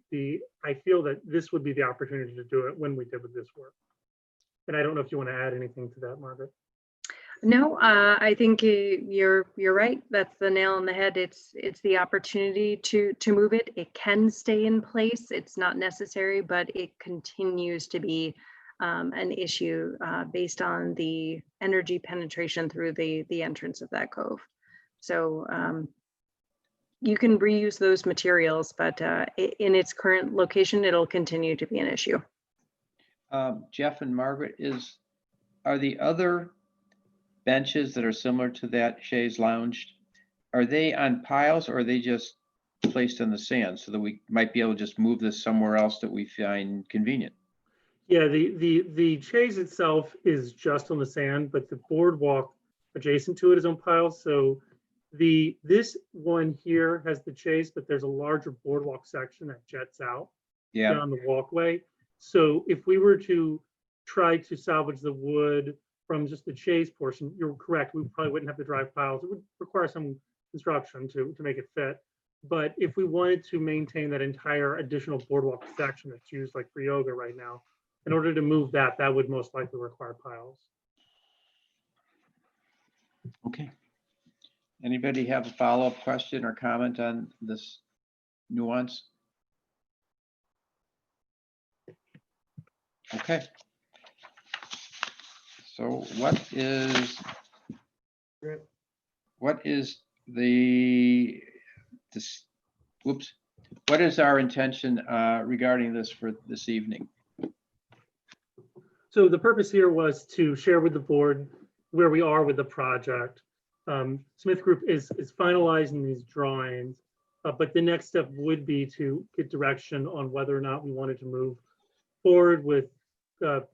Speaker 9: I feel that this would be the opportunity to do it when we did with this work. And I don't know if you want to add anything to that, Margaret.
Speaker 10: No, I think you're right. That's the nail on the head. It's the opportunity to move it. It can stay in place. It's not necessary, but it continues to be an issue based on the energy penetration through the entrance of that cove. So you can reuse those materials, but in its current location, it'll continue to be an issue.
Speaker 2: Jeff and Margaret, are the other benches that are similar to that chaise lounge, are they on piles or are they just placed in the sand so that we might be able to just move this somewhere else that we find convenient?
Speaker 9: Yeah, the chaise itself is just on the sand, but the boardwalk adjacent to it is on piles. So this one here has the chaise, but there's a larger boardwalk section that jets out down the walkway. So if we were to try to salvage the wood from just the chaise portion, you're correct, we probably wouldn't have to drive piles. It would require some construction to make it fit. But if we wanted to maintain that entire additional boardwalk section that's used like for yoga right now, in order to move that would most likely require piles.
Speaker 2: Okay. Anybody have a follow-up question or comment on this nuance? Okay. So what is our intention regarding this for this evening?
Speaker 9: So the purpose here was to share with the board where we are with the project. Smith Group is finalizing these drawings, but the next step would be to get direction on whether or not we wanted to move forward with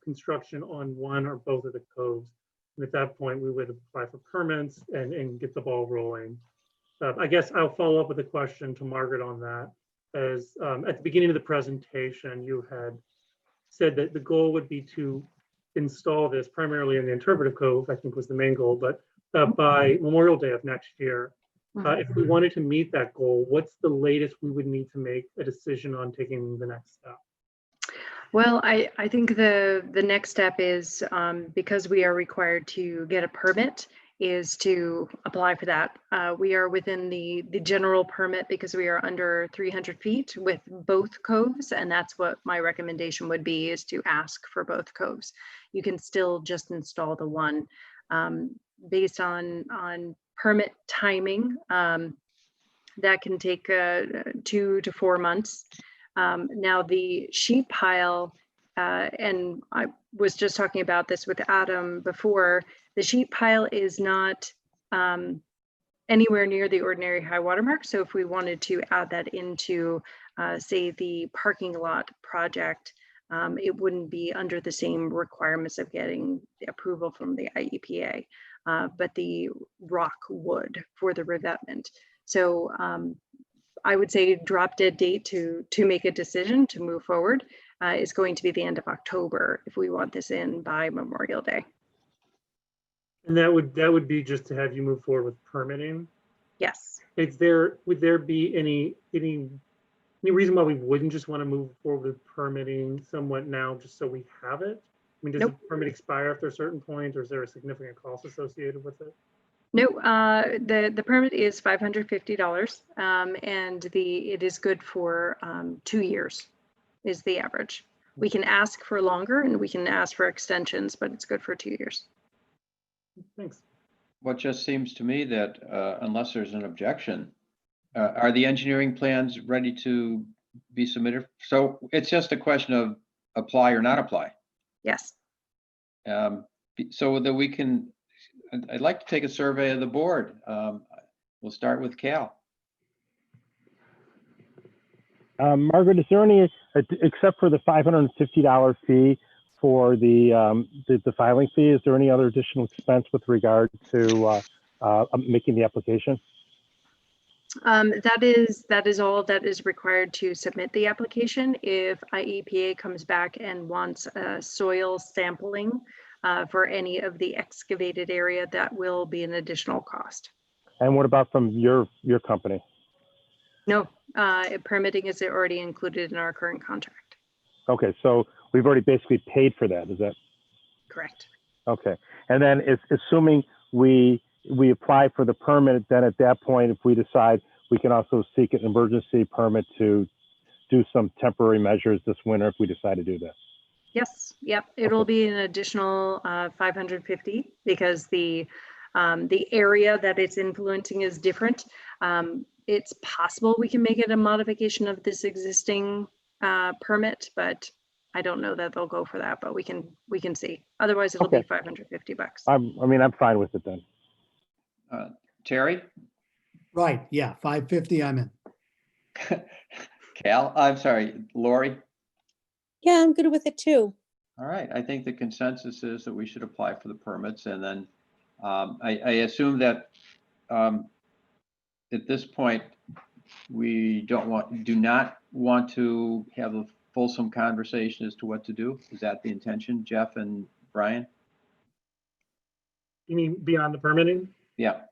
Speaker 9: construction on one or both of the coves. And at that point, we would apply for permits and get the ball rolling. I guess I'll follow up with a question to Margaret on that. As at the beginning of the presentation, you had said that the goal would be to install this primarily in the interpretive cove, I think was the main goal, but by Memorial Day of next year. If we wanted to meet that goal, what's the latest we would need to make a decision on taking the next step?
Speaker 10: Well, I think the next step is, because we are required to get a permit, is to apply for that. We are within the general permit because we are under 300 feet with both coves, and that's what my recommendation would be, is to ask for both coves. You can still just install the one. Based on permit timing, That can take 2 to 4 months. Now the sheet pile, and I was just talking about this with Adam before, the sheet pile is not anywhere near the ordinary high water mark. So if we wanted to add that into, say, the parking lot project, it wouldn't be under the same requirements of getting the approval from the IEPA, but the rock would for the revetment. So I would say drop dead date to make a decision to move forward is going to be the end of October if we want this in by Memorial Day.
Speaker 9: And that would be just to have you move forward with permitting.
Speaker 10: Yes.
Speaker 9: Would there be any reason why we wouldn't just want to move forward with permitting somewhat now, just so we have it? I mean, does
Speaker 10: Nope.
Speaker 9: the permit expire after a certain point, or is there a significant cost associated with it?
Speaker 10: No, the permit is $550, and it is good for 2 years is the average. We can ask for longer and we can ask for extensions, but it's good for 2 years.
Speaker 9: Thanks.
Speaker 2: What just seems to me that unless there's an objection, are the engineering plans ready to be submitted? So it's just a question of apply or not apply.
Speaker 10: Yes.
Speaker 2: So that we can, I'd like to take a survey of the board. We'll start with Cal.
Speaker 3: Margaret, is there any, except for the $550 fee for the filing fee, is there any other additional expense with regard to making the application?
Speaker 10: That is all that is required to submit the application. If IEPA comes back and wants soil sampling for any of the excavated area, that will be an additional cost.
Speaker 3: And what about from your company?
Speaker 10: No, permitting is already included in our current contract.
Speaker 3: Okay, so we've already basically paid for that, is that?
Speaker 10: Correct.
Speaker 3: Okay, and then assuming we apply for the permit, then at that point, if we decide we can also seek an emergency permit to do some temporary measures this winter if we decide to do that.
Speaker 10: Yes, yep, it'll be an additional 550 because the area that it's influencing is different. It's possible we can make it a modification of this existing permit, but I don't know that they'll go for that, but we can see. Otherwise, it'll
Speaker 3: Okay.
Speaker 10: be $550.
Speaker 3: I'm fine with it then.
Speaker 2: Terry?
Speaker 4: Right, yeah, 550, I'm in.
Speaker 2: Cal, I'm sorry, Lori?
Speaker 8: Yeah, I'm good with it too.
Speaker 2: All right, I think the consensus is that we should apply for the permits, and then I assume that at this point, we do not want to have a fulsome conversation as to what to do. Is that the intention, Jeff and Brian?
Speaker 9: You mean beyond the permitting?
Speaker 2: Yeah.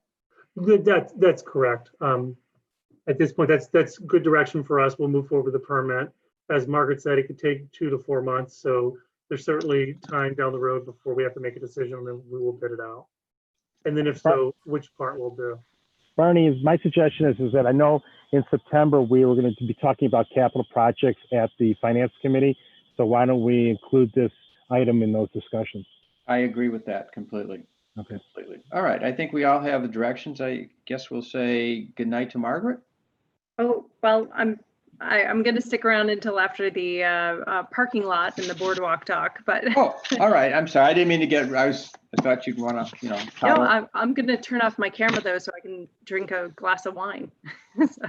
Speaker 9: That's correct. At this point, that's good direction for us. We'll move forward with the permit. As Margaret said, it could take 2 to 4 months. So there's certainly time down the road before we have to make a decision, and then we will bid it out. And then if so, which part we'll do.
Speaker 3: Barney, my suggestion is that I know in September we were going to be talking about capital projects at the Finance Committee. So why don't we include this item in those discussions?
Speaker 2: I agree with that completely.
Speaker 3: Okay.
Speaker 2: Completely. All right, I think we all have the directions. I guess we'll say goodnight to Margaret.
Speaker 10: Oh, well, I'm going to stick around until after the parking lot and the boardwalk talk, but
Speaker 2: Oh, all right. I'm sorry. I didn't mean to get, I thought you'd want to,
Speaker 10: no,
Speaker 2: toddle.
Speaker 10: I'm going to turn off my camera though, so I can drink a glass of wine. So,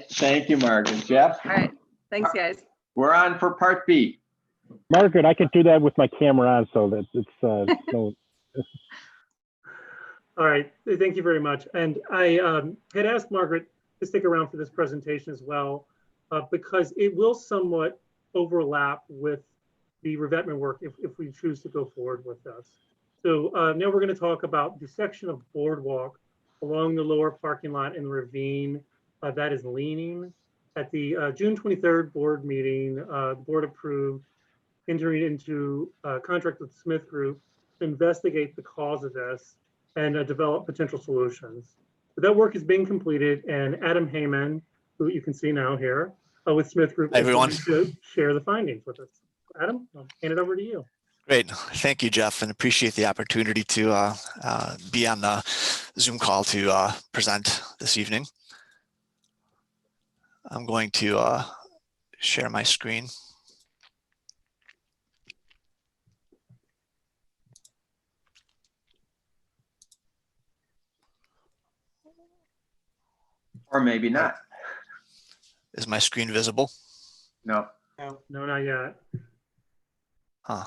Speaker 2: Thank you, Margaret. Jeff,
Speaker 10: all right. Thanks, guys.
Speaker 2: we're on for part B.
Speaker 3: Margaret, I can do that with my camera on, so that it's no.
Speaker 9: All right, thank you very much. And I had asked Margaret to stick around for this presentation as well, because it will somewhat overlap with the revetment work if we choose to go forward with this. So now we're going to talk about the section of boardwalk along the lower parking lot and ravine that is leaning. At the June 23rd board meeting, the board approved entering into a contract with Smith Group to investigate the cause of this and develop potential solutions. But that work is being completed, and Adam Heyman, who you can see now here with Smith Group, is going to share the findings with us. Adam, I'll hand it over to you.
Speaker 11: Great. Thank you, Jeff, and appreciate the opportunity to be on the Zoom call to present this evening. I'm going to share my screen.
Speaker 2: Or maybe not.
Speaker 11: Is my screen visible?
Speaker 2: No.
Speaker 6: No.
Speaker 9: No, not yet.
Speaker 11: Huh.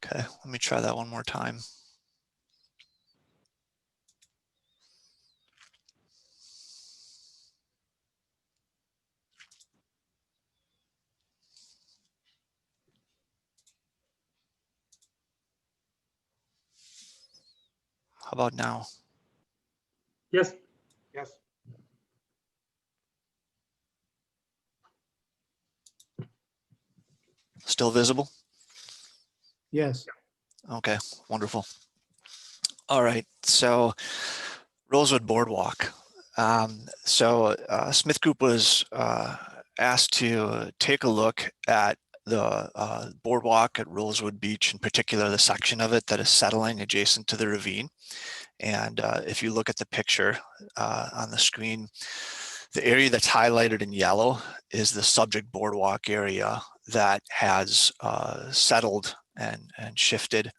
Speaker 11: Okay, let me try that one more time. How about now?
Speaker 9: Yes,
Speaker 6: Yes.
Speaker 11: Still visible?
Speaker 4: Yes.
Speaker 11: Okay, wonderful. All right, so Rosewood Boardwalk. Smith Group was asked to take a look at the boardwalk at Rosewood Beach, in particular, the section of it that is settling adjacent to the ravine. And if you look at the picture on the screen, the area that's highlighted in yellow is the subject boardwalk area that has settled and shifted.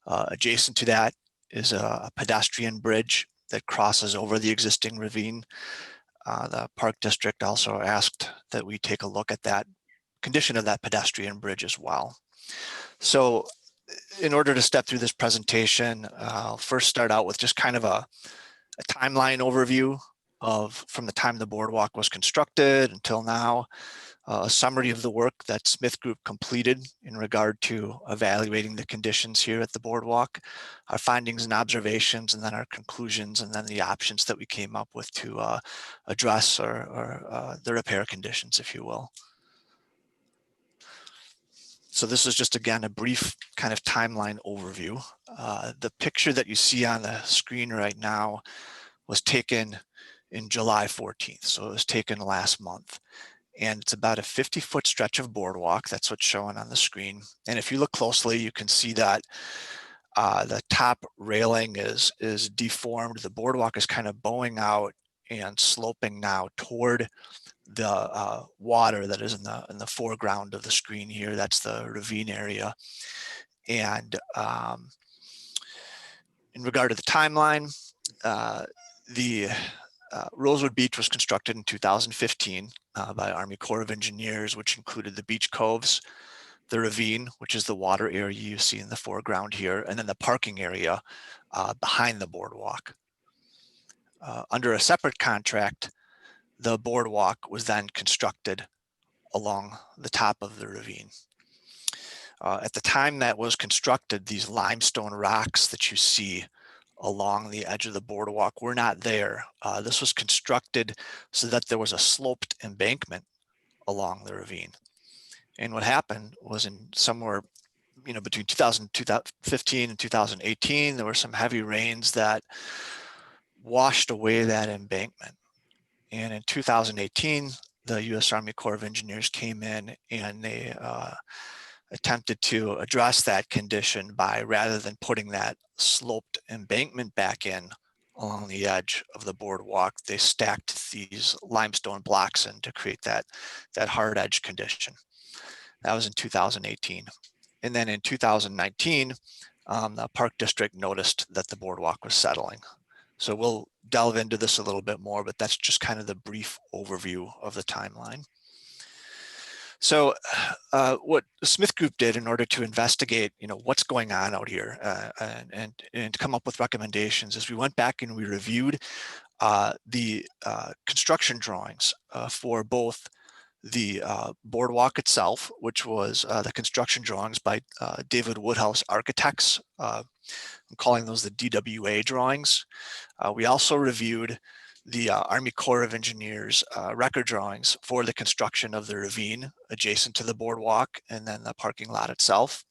Speaker 11: Adjacent to that is a pedestrian bridge that crosses over the existing ravine. The Park District also asked that we take a look at that condition of that pedestrian bridge as well. So in order to step through this presentation, I'll first start out with just kind of a timeline overview of from the time the boardwalk was constructed until now, a summary of the work that Smith Group completed in regard to evaluating the conditions here at the boardwalk, our findings and observations, and then our conclusions, and then the options that we came up with to address or the repair conditions, if you will. So this is just, again, a brief kind of timeline overview. The picture that you see on the screen right now was taken in July 14th. So it was taken last month. And it's about a 50-foot stretch of boardwalk. That's what's showing on the screen. And if you look closely, you can see that the top railing is deformed. The boardwalk is kind of bowing out and sloping now toward the water that is in the foreground of the screen here. That's the ravine area. And in regard to the timeline, Rosewood Beach was constructed in 2015 by Army Corps of Engineers, which included the beach coves, the ravine, which is the water area you see in the foreground here, and then the parking area behind the boardwalk. Under a separate contract, the boardwalk was then constructed along the top of the ravine. At the time that was constructed, these limestone rocks that you see along the edge of the boardwalk were not there. This was constructed so that there was a sloped embankment along the ravine. And what happened was in somewhere, between 2015 and 2018, there were some heavy rains that washed away that embankment. And in 2018, the U.S. Army Corps of Engineers came in and they attempted to address that condition by, rather than putting that sloped embankment back in along the edge of the boardwalk, they stacked these limestone blocks in to create that hard edge condition. That was in 2018. And then in 2019, the Park District noticed that the boardwalk was settling. So we'll delve into this a little bit more, but that's just kind of the brief overview of the timeline. So what the Smith Group did in order to investigate, what's going on out here and to come up with recommendations is we went back and we reviewed the construction drawings for both the boardwalk itself, which was the construction drawings by David Woodhouse Architects. I'm calling those the DWA drawings. We also reviewed the Army Corps of Engineers record drawings for the construction of the ravine adjacent to the boardwalk and then the parking lot itself.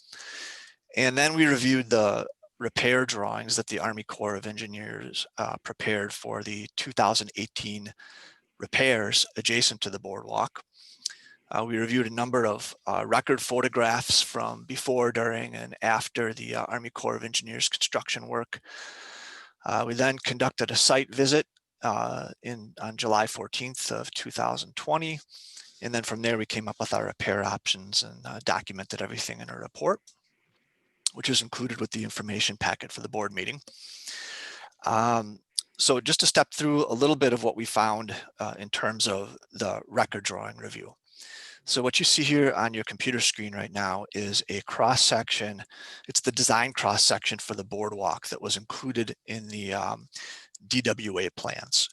Speaker 11: And then we reviewed the repair drawings that the Army Corps of Engineers prepared for the 2018 repairs adjacent to the boardwalk. We reviewed a number of record photographs from before, during, and after the Army Corps of Engineers construction work. We then conducted a site visit on July 14th of 2020. And then from there, we came up with our repair options and documented everything in a report, which is included with the information packet for the board meeting. So just to step through a little bit of what we found in terms of the record drawing review. So what you see here on your computer screen right now is a cross section. It's the design cross section for the boardwalk that was included in the DWA plans,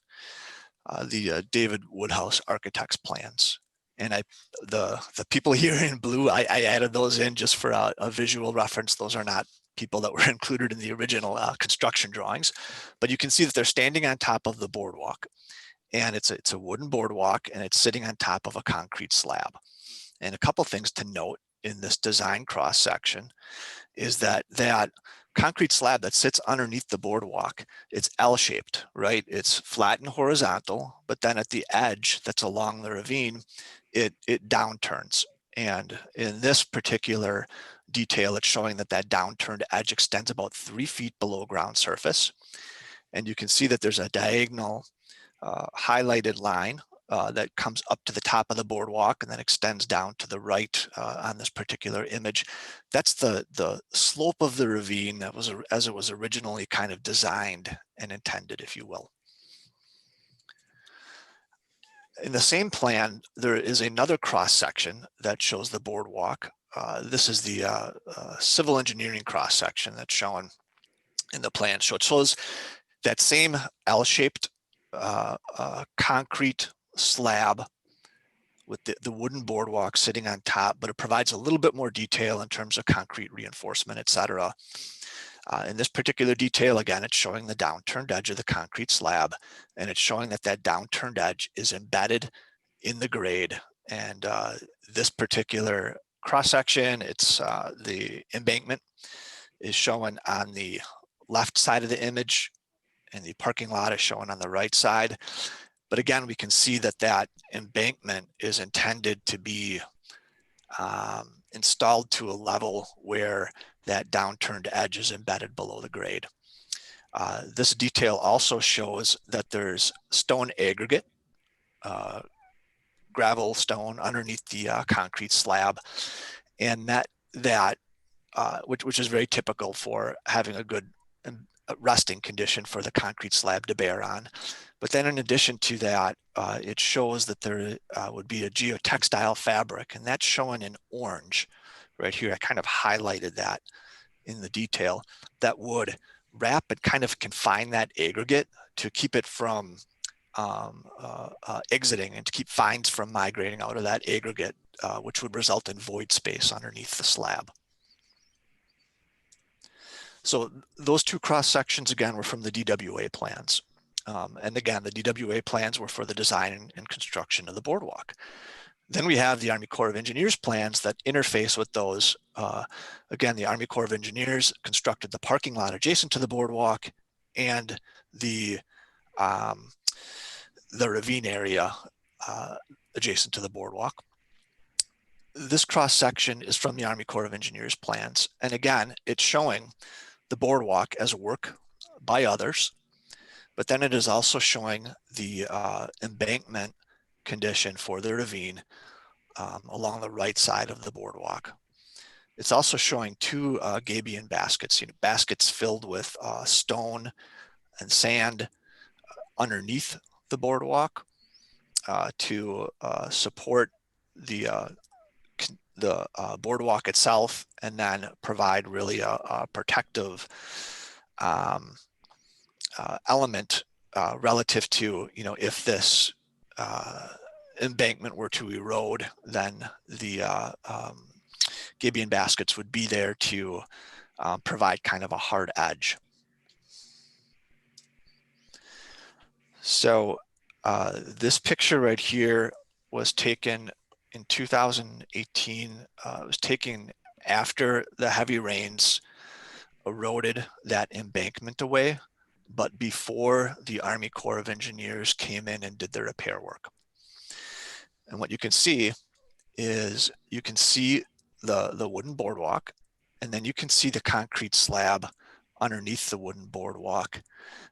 Speaker 11: the David Woodhouse Architects plans. And the people here in blue, I added those in just for a visual reference. Those are not people that were included in the original construction drawings, but you can see that they're standing on top of the boardwalk. And it's a wooden boardwalk, and it's sitting on top of a concrete slab. And a couple things to note in this design cross section is that concrete slab that sits underneath the boardwalk, it's L-shaped, right? It's flat and horizontal, but then at the edge that's along the ravine, it downturns. And in this particular detail, it's showing that downturned edge extends about 3 feet below ground surface. And you can see that there's a diagonal highlighted line that comes up to the top of the boardwalk and then extends down to the right on this particular image. That's the slope of the ravine that was as it was originally kind of designed and intended, if you will. In the same plan, there is another cross section that shows the boardwalk. This is the civil engineering cross section that's shown in the plan. So it shows that same L-shaped concrete slab with the wooden boardwalk sitting on top, but it provides a little bit more detail in terms of concrete reinforcement, etc. In this particular detail, again, it's showing the downturned edge of the concrete slab, and it's showing that downturned edge is embedded in the grade. And this particular cross-section, it's the embankment is shown on the left side of the image, and the parking lot is shown on the right side. But again, we can see that embankment is intended to be installed to a level where that downturned edge is embedded below the grade. This detail also shows that there's stone aggregate, gravel stone underneath the concrete slab, and which is very typical for having a good resting condition for the concrete slab to bear on. But then in addition to that, it shows that there would be a geotextile fabric, and that's shown in orange right here. I kind of highlighted that in the detail, that would wrap and kind of confine that aggregate to keep it from exiting and to keep fines from migrating out of that aggregate, which would result in void space underneath the slab. So those two cross sections, again, were from the DWA plans. And again, the DWA plans were for the design and construction of the boardwalk. Then we have the Army Corps of Engineers plans that interface with those. Again, the Army Corps of Engineers constructed the parking lot adjacent to the boardwalk and the ravine area adjacent to the boardwalk. This cross section is from the Army Corps of Engineers plans. And again, it's showing the boardwalk as work by others, but then it is also showing the embankment condition for the ravine along the right side of the boardwalk. It's also showing two gabion baskets, baskets filled with stone and sand underneath the boardwalk to support the boardwalk itself, and then provide really a protective element relative to, if this embankment were to erode, then the gabion baskets would be there to provide kind of a hard edge. So this picture right here was taken in 2018. It was taken after the heavy rains eroded that embankment away, but before the Army Corps of Engineers came in and did the repair work. And what you can see is the wooden boardwalk, and then you can see the concrete slab underneath the wooden boardwalk.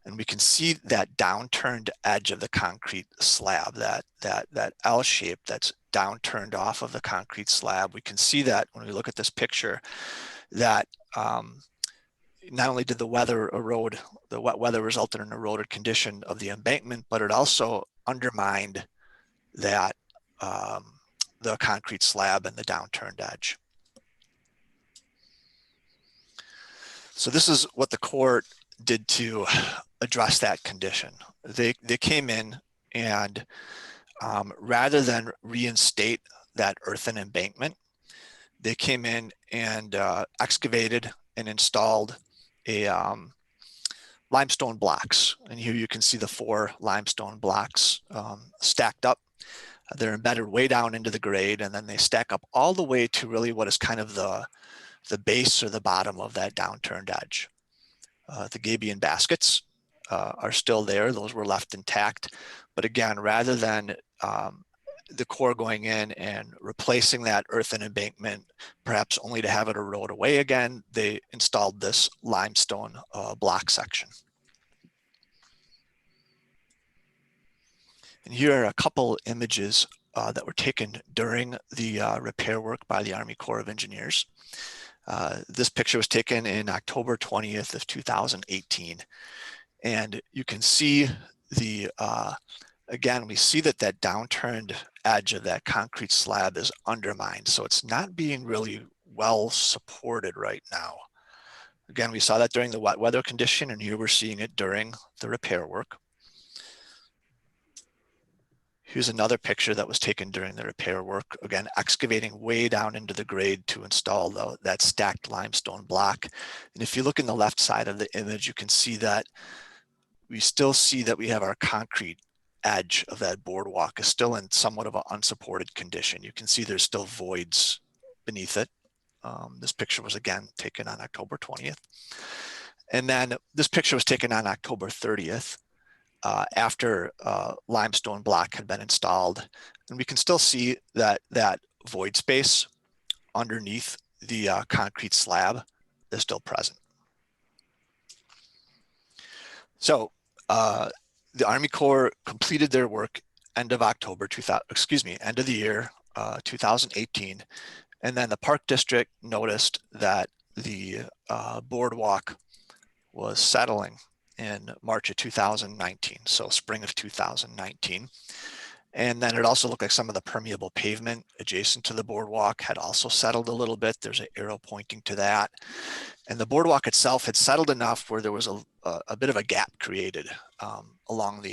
Speaker 11: And we can see that downturned edge of the concrete slab, that L shape that's downturned off of the concrete slab. We can see that when we look at this picture, that not only did the weather erode, the wet weather resulted in an eroded condition of the embankment, but it also undermined that the concrete slab and the downturned edge. So this is what the Corps did to address that condition. They came in and rather than reinstate that earthen embankment, they came in and excavated and installed a limestone blocks. And here you can see the 4 limestone blocks stacked up. They're embedded way down into the grade, and then they stack up all the way to really what is kind of the base or the bottom of that downturned edge. The gabion baskets are still there. Those were left intact. But again, rather than the Corps going in and replacing that earthen embankment, perhaps only to have it erode away again, they installed this limestone block section. And here are a couple images that were taken during the repair work by the Army Corps of Engineers. This picture was taken in October 20th of 2018. And you can see the, again, we see that that downturned edge of that concrete slab is undermined. So it's not being really well supported right now. Again, we saw that during the wet weather condition, and here we're seeing it during the repair work. Here's another picture that was taken during the repair work, again, excavating way down into the grade to install that stacked limestone block. And if you look in the left side of the image, you can see that we still see that we have our concrete edge of that boardwalk is still in somewhat of an unsupported condition. You can see there's still voids beneath it. This picture was again taken on October 20th. And then this picture was taken on October 30th. After limestone block had been installed, and we can still see that void space underneath the concrete slab is still present. So the Army Corps completed their work end of October, end of the year 2018, and then the Park District noticed that the boardwalk was settling in March of 2019, so spring of 2019. And then it also looked like some of the permeable pavement adjacent to the boardwalk had also settled a little bit. There's an arrow pointing to that. And the boardwalk itself had settled enough where there was a bit of a gap created along the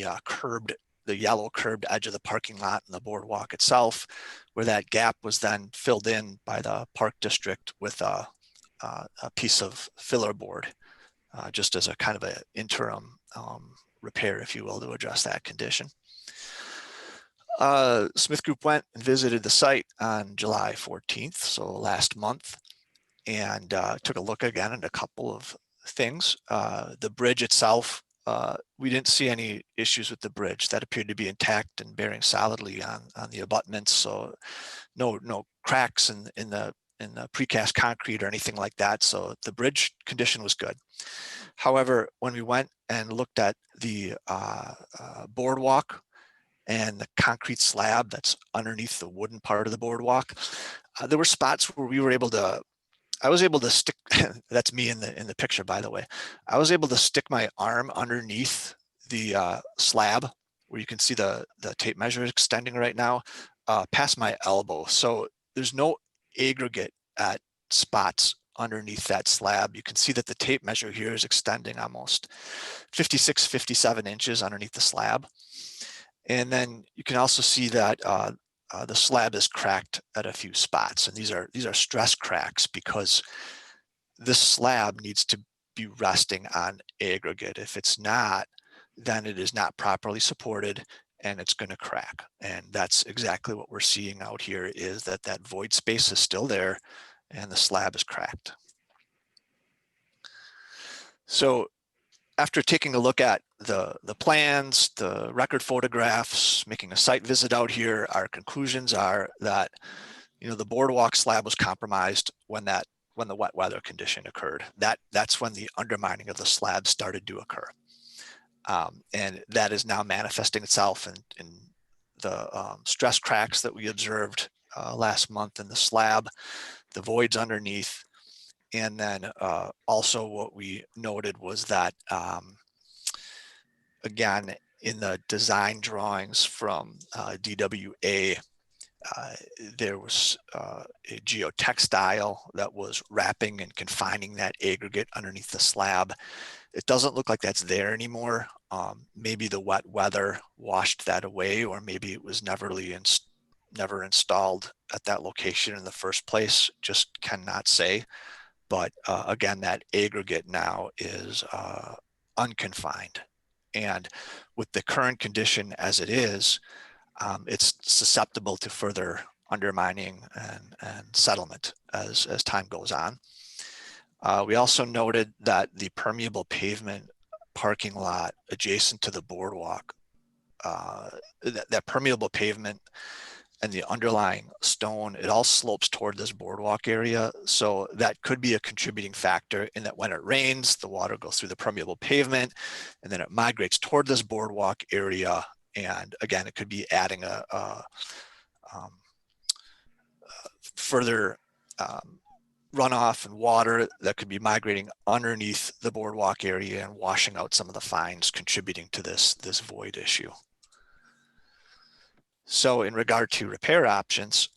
Speaker 11: yellow curved edge of the parking lot and the boardwalk itself, where that gap was then filled in by the Park District with a piece of filler board. Just as a kind of an interim repair, if you will, to address that condition. Smith Group went and visited the site on July 14th, so last month, and took a look again at a couple of things. The bridge itself, we didn't see any issues with the bridge. That appeared to be intact and bearing solidly on the abutments, so no cracks in the precast concrete or anything like that. So the bridge condition was good. However, when we went and looked at the boardwalk and the concrete slab that's underneath the wooden part of the boardwalk, there were spots where we were able to, I was able to stick, that's me in the picture, by the way. I was able to stick my arm underneath the slab where you can see the tape measure extending right now, past my elbow. So there's no aggregate at spots underneath that slab. You can see that the tape measure here is extending almost 56, 57 inches underneath the slab. And then you can also see that the slab is cracked at a few spots. And these are stress cracks because this slab needs to be resting on aggregate. If it's not, then it is not properly supported and it's going to crack. And that's exactly what we're seeing out here, is that void space is still there and the slab is cracked. So after taking a look at the plans, the record photographs, making a site visit out here, our conclusions are that, the boardwalk slab was compromised when that when the wet weather condition occurred. That's when the undermining of the slab started to occur. And that is now manifesting itself in the stress cracks that we observed last month in the slab, the voids underneath. And then also what we noted was that, again, in the design drawings from DWA, there was a geotextile that was wrapping and confining that aggregate underneath the slab. It doesn't look like that's there anymore. Maybe the wet weather washed that away, or maybe it was never installed at that location in the first place. Just cannot say. But again, that aggregate now is unconfined. And with the current condition as it is, it's susceptible to further undermining and settlement as time goes on. We also noted that the permeable pavement parking lot adjacent to the boardwalk, that permeable pavement and the underlying stone, it all slopes toward this boardwalk area. So that could be a contributing factor in that when it rains, the water goes through the permeable pavement and then it migrates toward this boardwalk area. And again, it could be adding a further runoff and water that could be migrating underneath the boardwalk area and washing out some of the fines, contributing to this void issue. So in regard to repair options,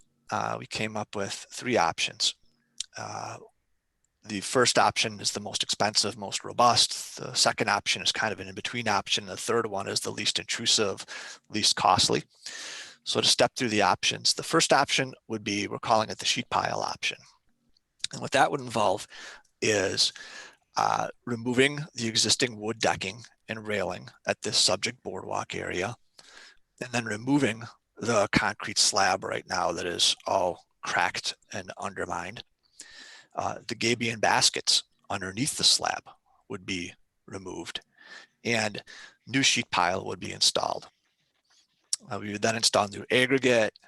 Speaker 11: we came up with 3 options. The first option is the most expensive, most robust. The second option is kind of an in-between option. The third one is the least intrusive, least costly. So to step through the options, the first option would be, we're calling it the sheet pile option. And what that would involve is removing the existing wood decking and railing at this subject boardwalk area, and then removing the concrete slab right now that is all cracked and undermined. The gabion baskets underneath the slab would be removed and new sheet pile would be installed. We would then install new aggregate,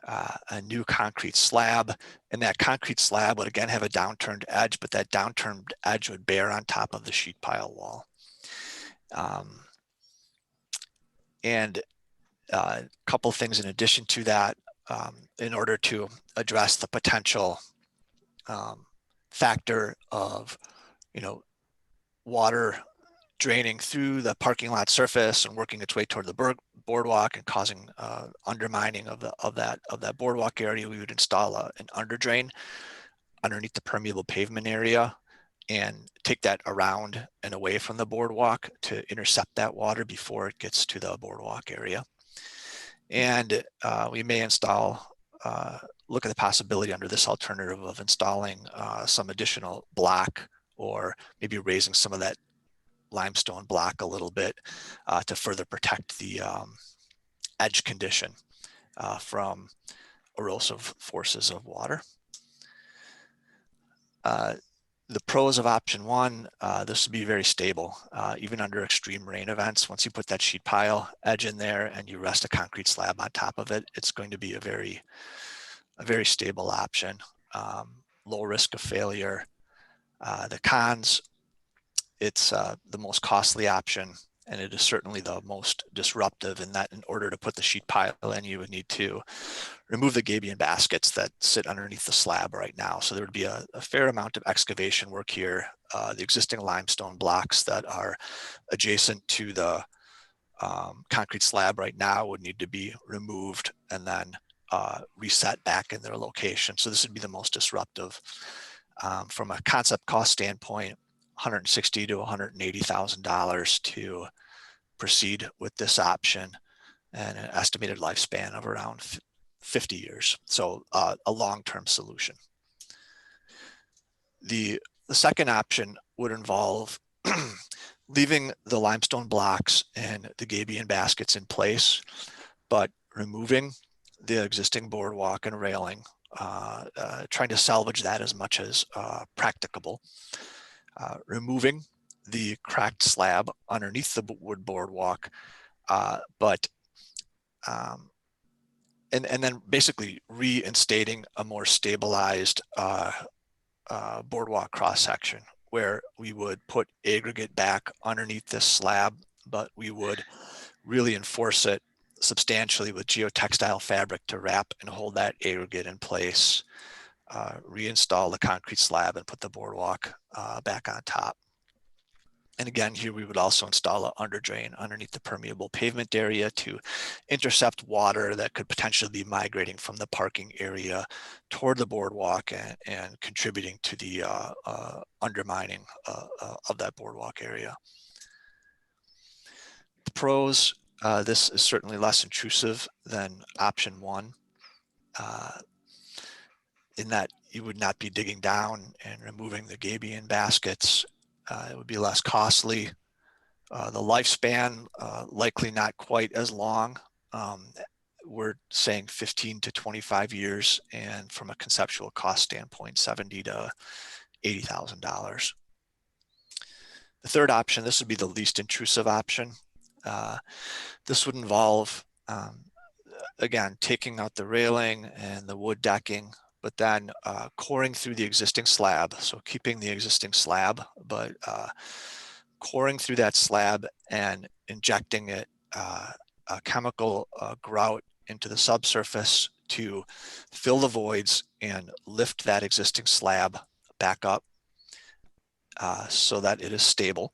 Speaker 11: a new concrete slab, and that concrete slab would again have a downturned edge, but that downturned edge would bear on top of the sheet pile wall. And a couple of things in addition to that, in order to address the potential factor of, water draining through the parking lot surface and working its way toward the boardwalk and causing undermining of that boardwalk area, we would install an under drain underneath the permeable pavement area and take that around and away from the boardwalk to intercept that water before it gets to the boardwalk area. And we may look at the possibility under this alternative of installing some additional block, or maybe raising some of that limestone block a little bit to further protect the edge condition from erosive forces of water. The pros of option 1, this would be very stable, even under extreme rain events. Once you put that sheet pile edge in there and you rest a concrete slab on top of it, it's going to be a very stable option, low risk of failure. The cons, it's the most costly option, and it is certainly the most disruptive in that in order to put the sheet pile in, you would need to remove the gabion baskets that sit underneath the slab right now. So there would be a fair amount of excavation work here. The existing limestone blocks that are adjacent to the concrete slab right now would need to be removed and then reset back in their location. So this would be the most disruptive. From a concept cost standpoint, $160,000 to $180,000 to proceed with this option, and an estimated lifespan of around 50 years. So a long-term solution. The second option would involve leaving the limestone blocks and the gabion baskets in place, but removing the existing boardwalk and railing, trying to salvage that as much as practicable. Removing the cracked slab underneath the wood boardwalk, and then basically reinstating a more stabilized boardwalk cross section where we would put aggregate back underneath this slab, but we would really enforce it substantially with geotextile fabric to wrap and hold that aggregate in place, reinstall the concrete slab and put the boardwalk back on top. And again, here we would also install an under drain underneath the permeable pavement area to intercept water that could potentially be migrating from the parking area toward the boardwalk and contributing to the undermining of that boardwalk area. The pros, this is certainly less intrusive than option one, in that you would not be digging down and removing the gabion baskets. It would be less costly. The lifespan, likely not quite as long. We're saying 15 to 25 years, and from a conceptual cost standpoint, $70,000 to $80,000. The third option, this would be the least intrusive option. This would involve, again, taking out the railing and the wood decking, but then coring through the existing slab. So keeping the existing slab, but coring through that slab and injecting it a chemical grout into the subsurface to fill the voids and lift that existing slab back up so that it is stable.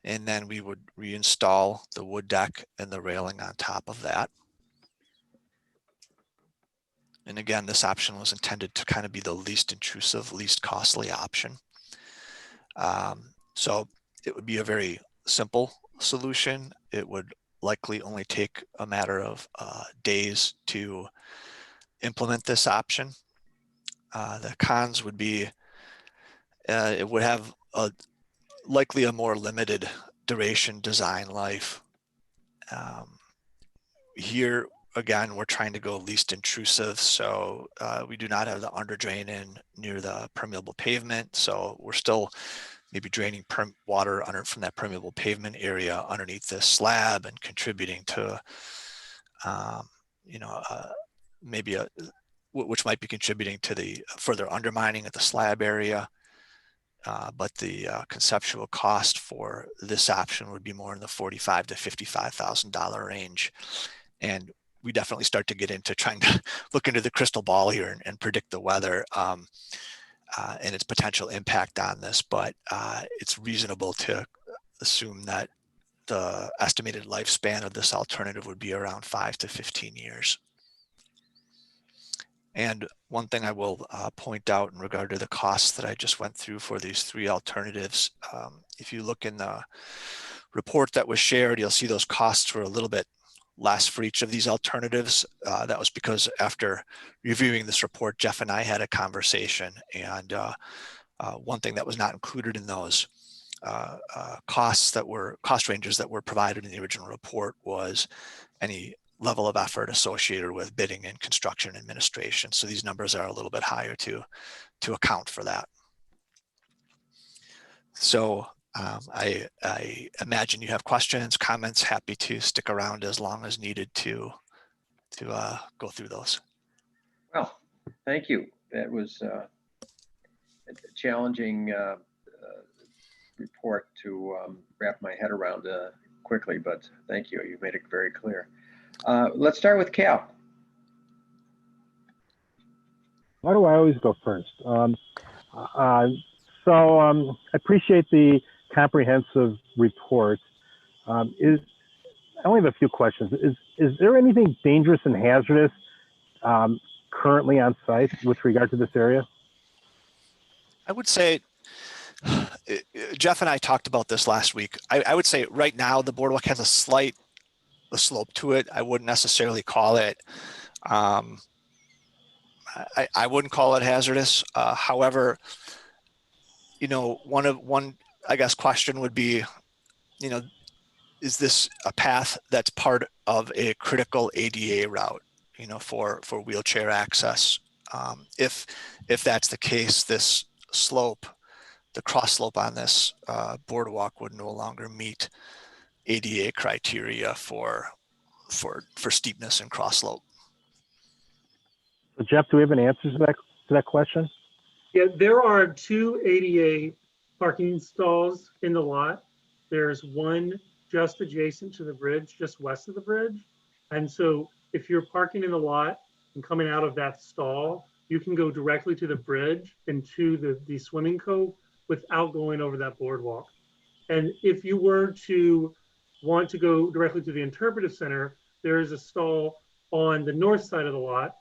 Speaker 11: And then we would reinstall the wood deck and the railing on top of that. And again, this option was intended to kind of be the least intrusive, least costly option. So it would be a very simple solution. It would likely only take a matter of days to implement this option. The cons would be, it would have likely a more limited duration design life. Here, again, we're trying to go least intrusive. So we do not have the under drain in near the permeable pavement. So we're still maybe draining water from that permeable pavement area underneath this slab and contributing to, maybe which might be contributing to the further undermining of the slab area. But the conceptual cost for this option would be more in the $45,000 to $55,000 range. And we definitely start to get into trying to look into the crystal ball here and predict the weather and its potential impact on this. But it's reasonable to assume that the estimated lifespan of this alternative would be around 5 to 15 years. And one thing I will point out in regard to the costs that I just went through for these three alternatives, if you look in the report that was shared, you'll see those costs were a little bit less for each of these alternatives. That was because after reviewing this report, Jeff and I had a conversation, and one thing that was not included in those cost ranges that were provided in the original report was any level of effort associated with bidding and construction administration. So these numbers are a little bit higher to account for that. So I imagine you have questions, comments, happy to stick around as long as needed to go through those.
Speaker 2: Well, thank you. That was a challenging report to wrap my head around quickly, but thank you. You made it very clear. Let's start with Cal.
Speaker 3: Why do I always go first? I appreciate the comprehensive report. I only have a few questions. Is there anything dangerous and hazardous currently on site with regard to this area?
Speaker 11: I would say, Jeff and I talked about this last week. I would say right now the boardwalk has a slight slope to it. I wouldn't necessarily call it, I wouldn't call it hazardous. However, one I guess question would be, is this a path that's part of a critical ADA route, for wheelchair access? If that's the case, this slope, the cross slope on this boardwalk would no longer meet ADA criteria for steepness and cross slope.
Speaker 3: So Jeff, do we have an answer to that question?
Speaker 9: Yeah, there are 2 ADA parking stalls in the lot. There's one just adjacent to the bridge, just west of the bridge. And so if you're parking in the lot and coming out of that stall, you can go directly to the bridge and to the swimming cove without going over that boardwalk. And if you were to want to go directly to the interpretive center, there is a stall on the north side of the lot,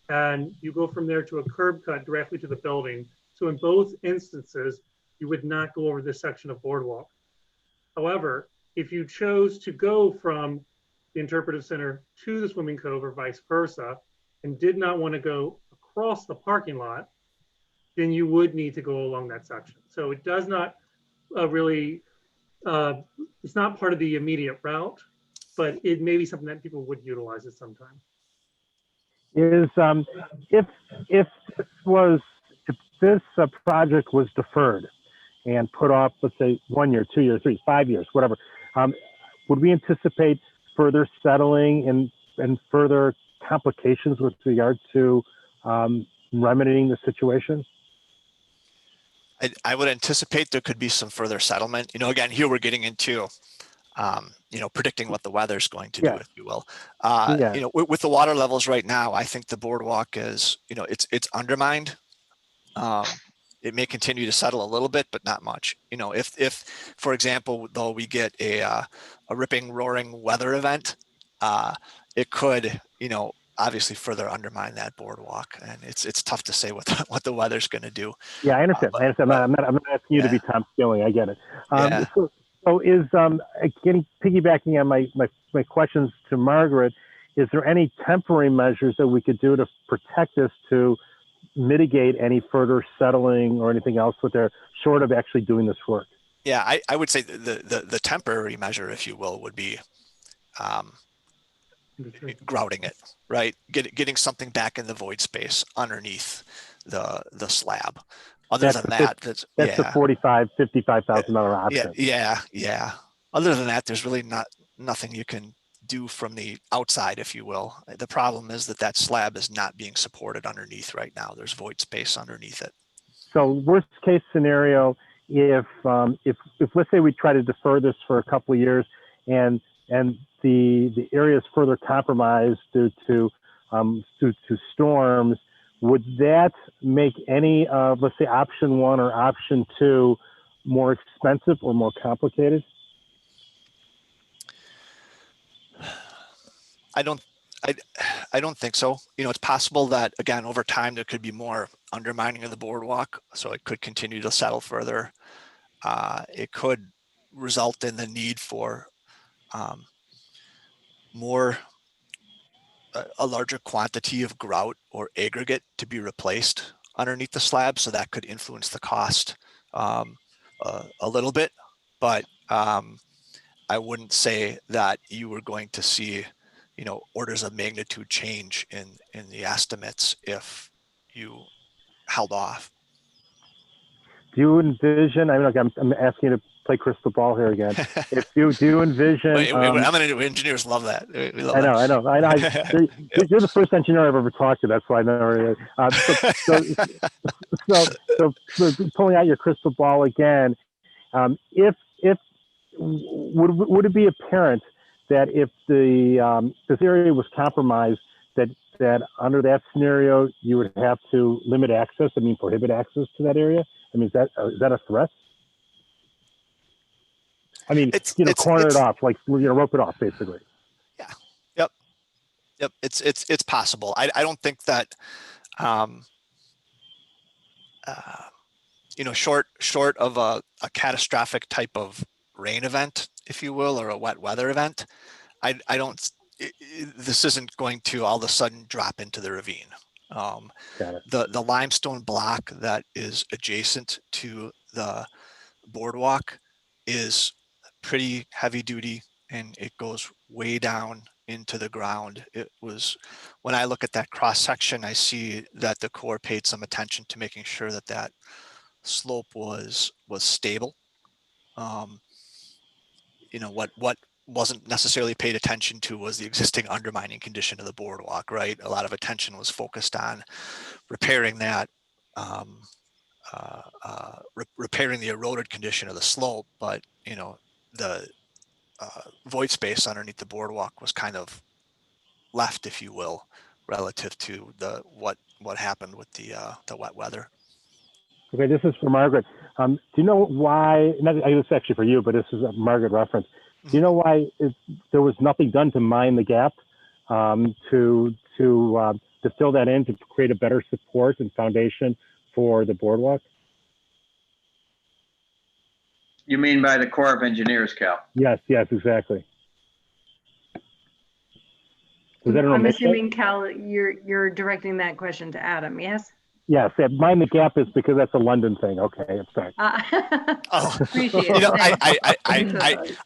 Speaker 9: and you go from there to a curb cut directly to the building. So in both instances, you would not go over this section of boardwalk. However, if you chose to go from the interpretive center to the swimming cove or vice versa, and did not want to go across the parking lot, then you would need to go along that section. So it does not really, it's not part of the immediate route, but it may be something that people would utilize at some time.
Speaker 3: Is if this project was deferred and put off, let's say 1 year, 2 years, 3, 5 years, whatever, would we anticipate further settling and further complications with regard to remedying the situation?
Speaker 11: I would anticipate there could be some further settlement. You know, again, here we're getting into, you know, predicting what the weather's going to do, if you will. You know, with the water levels right now, I think the boardwalk is, you know, it's undermined. It may continue to settle a little bit, but not much. You know, if for example, though, we get a ripping, roaring weather event, it could, you know, obviously further undermine that boardwalk, and it's tough to say what the weather's going to do.
Speaker 3: Yeah, I understand. I understand. I'm not asking you to be Tom Skilling. I get it. So is again, piggybacking on my questions to Margaret, is there any temporary measures that we could do to protect this, to mitigate any further settling or anything else with their, short of actually doing this work?
Speaker 11: Yeah, I would say the temporary measure, if you will, would be grouting it, right? Getting something back in the void space underneath the slab. Other than that, that's
Speaker 3: the $55,000 option.
Speaker 11: Yeah. Other than that, there's really nothing you can do from the outside, if you will. The problem is that slab is not being supported underneath right now. There's void space underneath it.
Speaker 3: So worst case scenario, if let's say we try to defer this for a couple of years, and the area is further compromised due to storms, would that make any of, let's say, option 1 or option 2 more expensive or more complicated?
Speaker 11: I don't think so. You know, it's possible that, again, over time, there could be more undermining of the boardwalk, so it could continue to settle further. It could result in the need for a larger quantity of grout or aggregate to be replaced underneath the slab, so that could influence the cost a little bit, but I wouldn't say that you were going to see, you know, orders of magnitude change in the estimates if you held off.
Speaker 3: Do you envision, I mean, I'm asking you to play crystal ball here again. If you do envision,
Speaker 11: engineers love that.
Speaker 3: I know. You're the first engineer I've ever talked to. That's why I never. So pulling out your crystal ball again, if would it be apparent that if this area was compromised, that under that scenario you would have to limit access? I mean, prohibit access to that area? I mean, is that a threat? I mean, corner it off, like, rope it off, basically.
Speaker 11: Yeah. Yep. It's possible. I don't think that, short of a catastrophic type of rain event, if you will, or a wet weather event, this isn't going to all of a sudden drop into the ravine. The limestone block that is adjacent to the boardwalk is pretty heavy duty, and it goes way down into the ground. It was, when I look at that cross section, I see that the Corps paid some attention to making sure that slope was stable. What wasn't necessarily paid attention to was the existing undermining condition of the boardwalk, right? A lot of attention was focused on repairing that repairing the eroded condition of the slope, but the void space underneath the boardwalk was kind of left, if you will, relative to what happened with the wet weather.
Speaker 3: Okay, this is for Margaret. Do you know why, it's actually for you, but this is a Margaret reference. Do you know why there was nothing done to mine the gap, to fill that in, to create a better support and foundation for the boardwalk?
Speaker 2: You mean by the Corps of Engineers, Cal?
Speaker 3: Yes, exactly. Was that an
Speaker 10: I'm
Speaker 3: omission?
Speaker 10: assuming, Cal, you're directing that question to Adam, yes?
Speaker 3: Yes, mine the gap is because that's a London thing. Okay, I'm sorry.
Speaker 11: Oh,
Speaker 10: Appreciate it.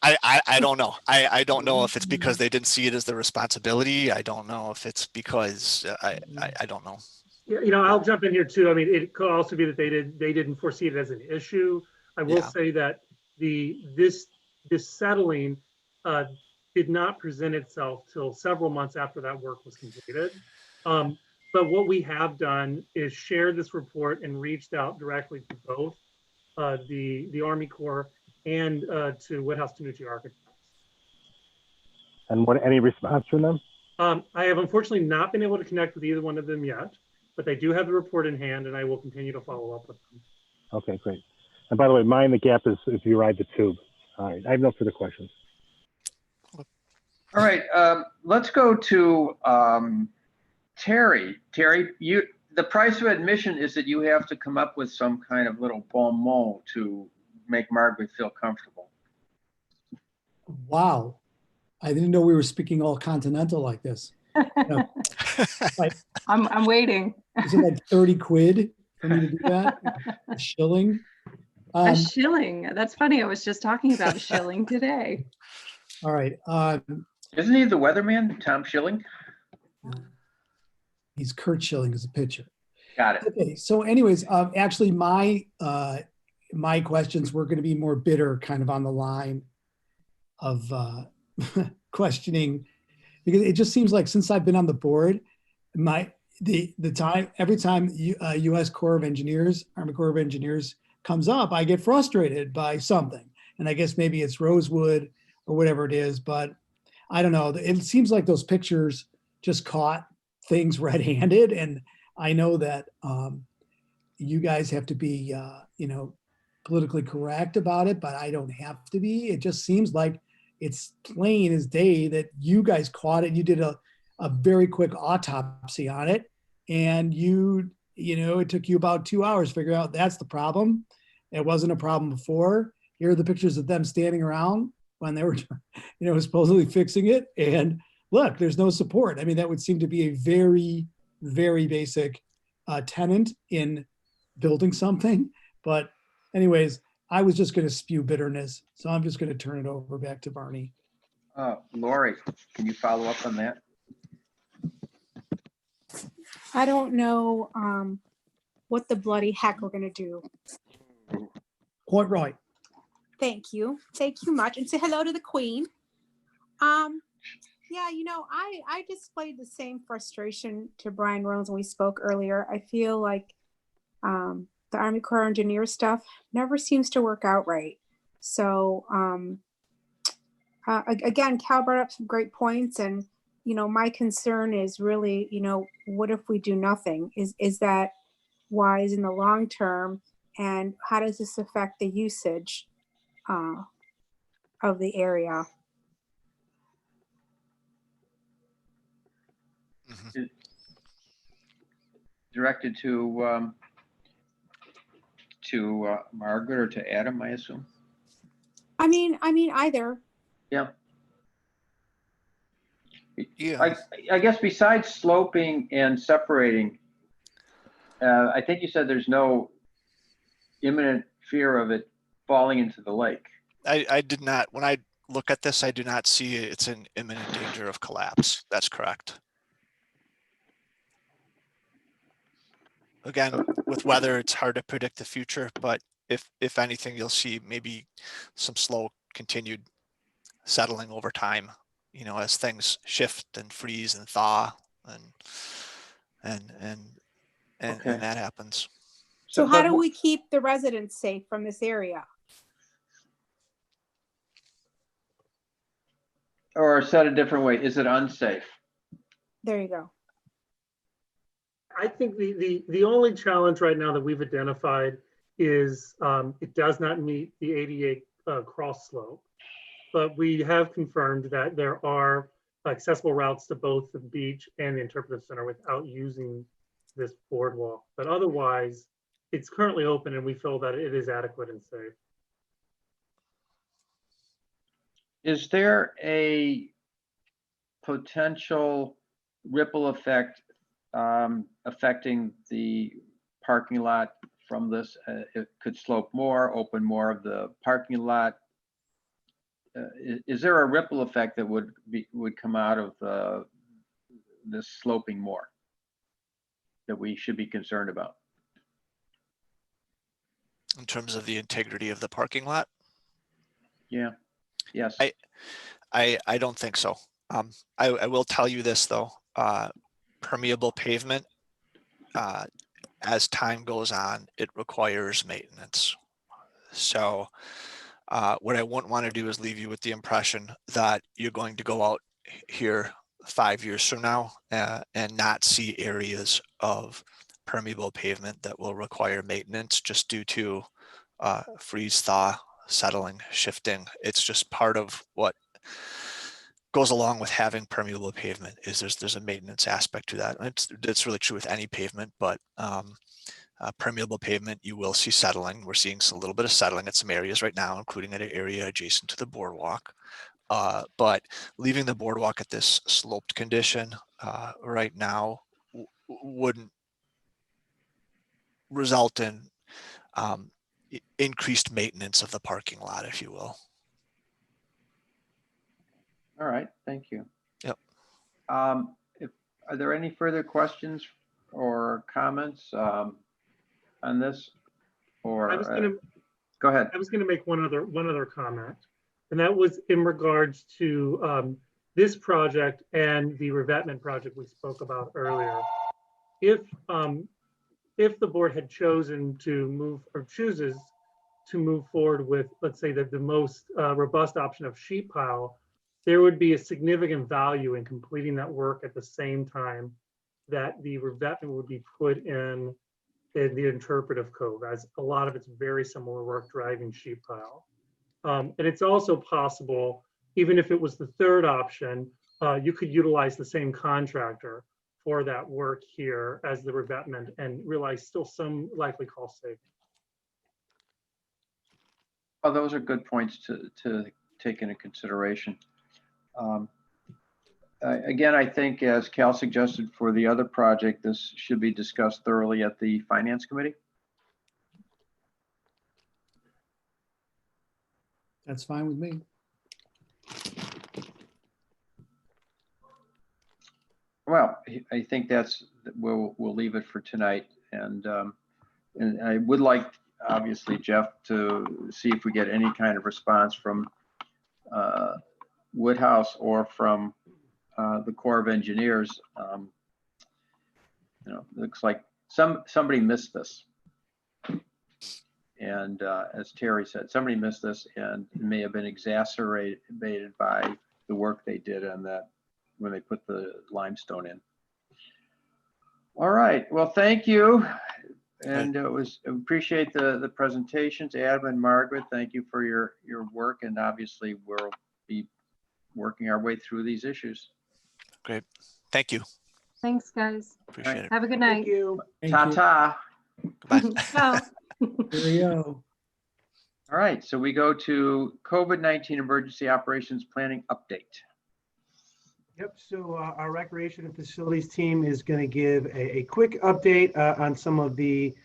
Speaker 11: I don't know. I don't know if it's because they didn't see it as their responsibility. I don't know if it's because I don't know.
Speaker 9: Yeah, I'll jump in here too. I mean, it could also be that they didn't foresee it as an issue. I will say that this settling did not present itself till several months after that work was completed. But what we have done is share this report and reached out directly to both the Army Corps and to Woodhouse Tanucci Architects.
Speaker 3: And any response from them?
Speaker 9: I have unfortunately not been able to connect with either one of them yet, but they do have the report in hand, and I will continue to follow up with them.
Speaker 3: Okay, great. And by the way, mine the gap is if you ride the tube. All right, I have no further questions.
Speaker 2: All right, let's go to Terry. Terry, the price of admission is that you have to come up with some kind of little bon mot to make Margaret feel comfortable.
Speaker 4: Wow. I didn't know we were speaking all continental like this.
Speaker 10: I'm waiting.
Speaker 4: Is it like 30 quid for me to do that? A shilling?
Speaker 10: A shilling. That's funny. I was just talking about a shilling today.
Speaker 4: All right.
Speaker 2: Isn't he the weatherman, Tom Schilling?
Speaker 4: He's Kurt Schilling as a pitcher.
Speaker 2: Got it.
Speaker 4: Okay. So anyways, actually my questions were going to be more bitter, kind of on the line of questioning, because it just seems like since I've been on the board, every time U.S. Corps of Engineers, Army Corps of Engineers comes up, I get frustrated by something. And I guess maybe it's Rosewood or whatever it is, but I don't know. It seems like those pictures just caught things red-handed. And I know that you guys have to be, politically correct about it, but I don't have to be. It just seems like it's plain as day that you guys caught it. You did a very quick autopsy on it. And it took you about 2 hours to figure out that's the problem. It wasn't a problem before. Here are the pictures of them standing around when they were, supposedly fixing it. And look, there's no support. I mean, that would seem to be a very, very basic tenet in building something. But anyways, I was just going to spew bitterness. So I'm just going to turn it over back to Barney.
Speaker 2: Lori, can you follow up on that?
Speaker 8: I don't know what the bloody heck we're gonna do.
Speaker 4: Quite right.
Speaker 8: Thank you much, and say hello to the Queen. Yeah, I displayed the same frustration to Brian Reynolds when we spoke earlier. I feel like the Army Corps engineer stuff never seems to work out right. So again, Cal brought up some great points, and my concern is really, what if we do nothing? Is that wise in the long term? And how does this affect the usage of the area?
Speaker 2: Mm-hmm. Directed to Margaret or to Adam, I assume.
Speaker 8: I mean either.
Speaker 2: Yeah.
Speaker 11: Yeah.
Speaker 2: I guess besides sloping and separating, I think you said there's no imminent fear of it falling into the lake.
Speaker 11: I did not, when I look at this, I do not see it's in imminent danger of collapse. That's correct. Again, with weather, it's hard to predict the future, but if anything, you'll see maybe some slow continued settling over time, as things shift and freeze and thaw and
Speaker 2: Okay.
Speaker 11: that happens.
Speaker 8: So how
Speaker 2: but
Speaker 8: do we keep the residents safe from this area?
Speaker 2: Or said a different way, is it unsafe?
Speaker 8: There you go.
Speaker 9: I think the only challenge right now that we've identified is it does not meet the ADA cross slope. But we have confirmed that there are accessible routes to both the beach and the interpretive center without using this boardwalk. But otherwise, it's currently open and we feel that it is adequate and safe.
Speaker 2: Is there a potential ripple effect affecting the parking lot from this? It could slope more, open more of the parking lot. Is there a ripple effect that would come out of this sloping more that we should be concerned about?
Speaker 11: In terms of the integrity of the parking lot?
Speaker 2: Yeah. Yes.
Speaker 11: I don't think so. I will tell you this though, permeable pavement, as time goes on, it requires maintenance. So what I wouldn't want to do is leave you with the impression that you're going to go out here 5 years from now and not see areas of permeable pavement that will require maintenance just due to freeze thaw, settling, shifting. It's just part of what goes along with having permeable pavement is there's a maintenance aspect to that. And it's really true with any pavement, but permeable pavement, you will see settling. We're seeing a little bit of settling at some areas right now, including at an area adjacent to the boardwalk. But leaving the boardwalk at this sloped condition right now wouldn't result in increased maintenance of the parking lot, if you will.
Speaker 2: All right. Thank you.
Speaker 11: Yep.
Speaker 2: Are there any further questions or comments on this? Or go ahead.
Speaker 9: I was going to make one other comment, and that was in regards to this project and the revetment project we spoke about earlier. If the board had chosen to move or chooses to move forward with, let's say, the most robust option of sheet pile, there would be a significant value in completing that work at the same time that the revetment would be put in the interpretive cove, as a lot of it's very similar work driving sheet pile. And it's also possible, even if it was the third option, you could utilize the same contractor for that work here as the revetment and realize still some likely cost savings.
Speaker 2: Oh, those are good points to take into consideration. Again, I think as Cal suggested for the other project, this should be discussed thoroughly at the Finance Committee.
Speaker 4: That's fine with me.
Speaker 2: Well, I think we'll leave it for tonight. And I would like, obviously, Jeff, to see if we get any kind of response from Woodhouse or from the Corps of Engineers. Looks like somebody missed this. And as Terry said, somebody missed this, and it may have been exacerbated by the work they did on that when they put the limestone in. All right, well, thank you. And appreciate the presentations. Adam and Margaret, thank you for your work. And obviously we'll be working our way through these issues.
Speaker 11: Great. Thank you.
Speaker 10: Thanks, guys.
Speaker 11: Appreciate it.
Speaker 10: Have a good
Speaker 6: Thank
Speaker 10: night.
Speaker 6: you.
Speaker 2: Ta-ta.
Speaker 11: Goodbye.
Speaker 10: Ciao.
Speaker 4: Cheerio.
Speaker 2: All right, so we go to COVID-19 emergency operations planning update.
Speaker 6: Yep, so our recreation and facilities team is going to give a quick update on some of the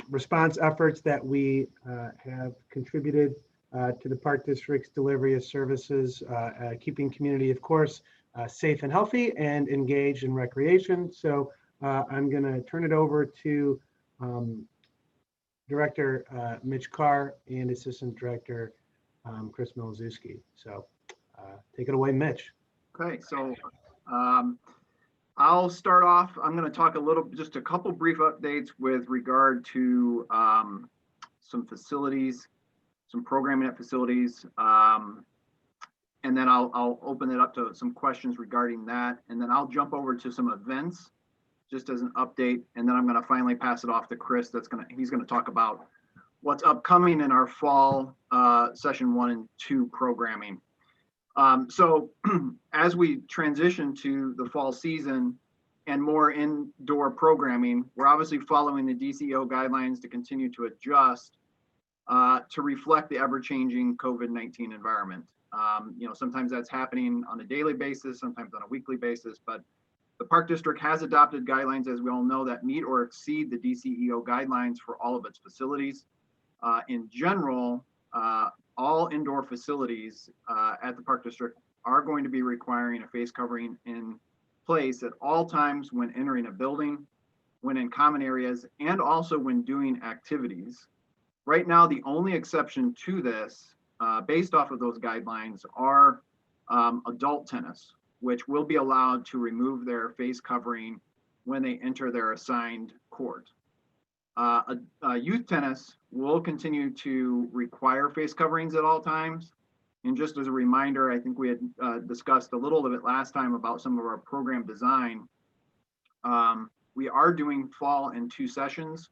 Speaker 6: response efforts that we have contributed to the Park District's delivery of services, keeping community, of course, safe and healthy and engaged in recreation. So I'm going to turn it over to Director Mitch Carr and Assistant Director Chris Milozewski. So take it away, Mitch.
Speaker 12: Okay, so I'll start off. I'm going to talk just a couple brief updates with regard to some facilities, some programming at facilities. And then I'll open it up to some questions regarding that. And then I'll jump over to some events just as an update. And then I'm going to finally pass it off to Chris. He's going to talk about what's upcoming in our fall session 1 and 2 programming. So as we transition to the fall season and more indoor programming, we're obviously following the DCEO guidelines to continue to adjust to reflect the ever-changing COVID-19 environment. Sometimes that's happening on a daily basis, sometimes on a weekly basis, but the Park District has adopted guidelines, as we all know, that meet or exceed the DCEO guidelines for all of its facilities. In general, all indoor facilities at the Park District are going to be requiring a face covering in place at all times when entering a building, when in common areas, and also when doing activities. Right now, the only exception to this, based off of those guidelines, are adult tennis, which will be allowed to remove their face covering when they enter their assigned court. Youth tennis will continue to require face coverings at all times. And just as a reminder, I think we had discussed a little of it last time about some of our program design. We are doing fall in 2 sessions,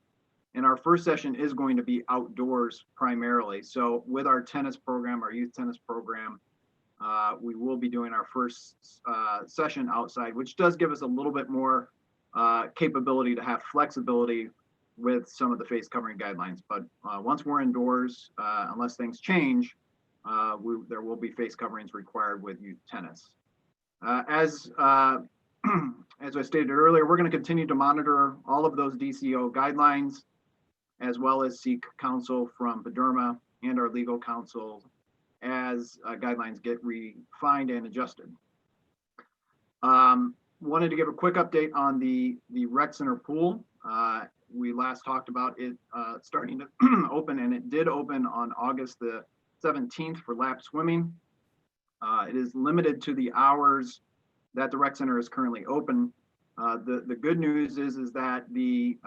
Speaker 12: and our first session is going to be outdoors primarily. So with our tennis program, our youth tennis program, we will be doing our first session outside, which does give us a little bit more capability to have flexibility with some of the face covering guidelines. But once we're indoors, unless things change, there will be face coverings required with youth tennis. As I stated earlier, we're going to continue to monitor all of those DCEO guidelines, as well as seek counsel from PDERMA and our legal counsel as guidelines get refined and adjusted. Wanted to give a quick update on the rec center pool. We last talked about it starting to open, and it did open on August the 17th for lap swimming. It is limited to the hours that the rec center is currently open. The good news is that the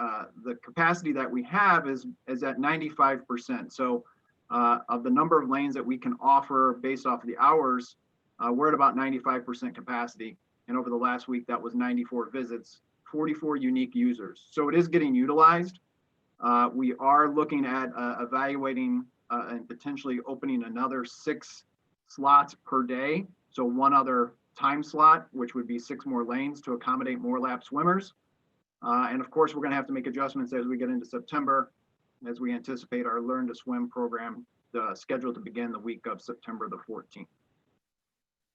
Speaker 12: capacity that we have is at 95%. So of the number of lanes that we can offer based off of the hours, we're at about 95% capacity. And over the last week, that was 94 visits, 44 unique users. So it is getting utilized. We are looking at evaluating and potentially opening another 6 slots per day. So 1 other time slot, which would be 6 more lanes to accommodate more lap swimmers. And of course, we're going to have to make adjustments as we get into September, as we anticipate our Learn to Swim program scheduled to begin the week of September the 14th.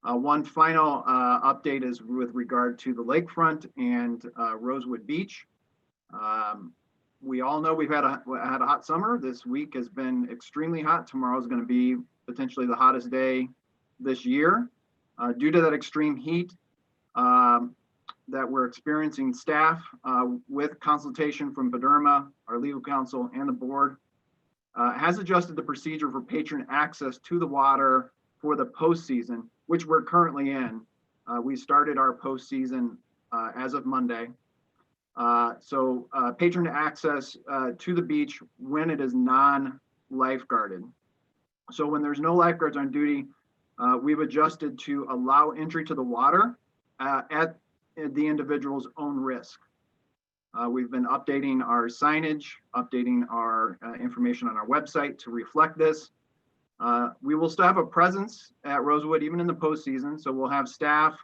Speaker 12: One final update is with regard to the lakefront and Rosewood Beach. We all know we've had a hot summer. This week has been extremely hot. Tomorrow is going to be potentially the hottest day this year. Due to that extreme heat that we're experiencing, staff with consultation from PDERMA, our legal counsel, and the board has adjusted the procedure for patron access to the water for the postseason, which we're currently in. We started our postseason as of Monday. So patron access to the beach when it is non-lifeguarded. So when there's no lifeguards on duty, we've adjusted to allow entry to the water at the individual's own risk. We've been updating our signage, updating our information on our website to reflect this. We will still have a presence at Rosewood even in the postseason, so we'll have staff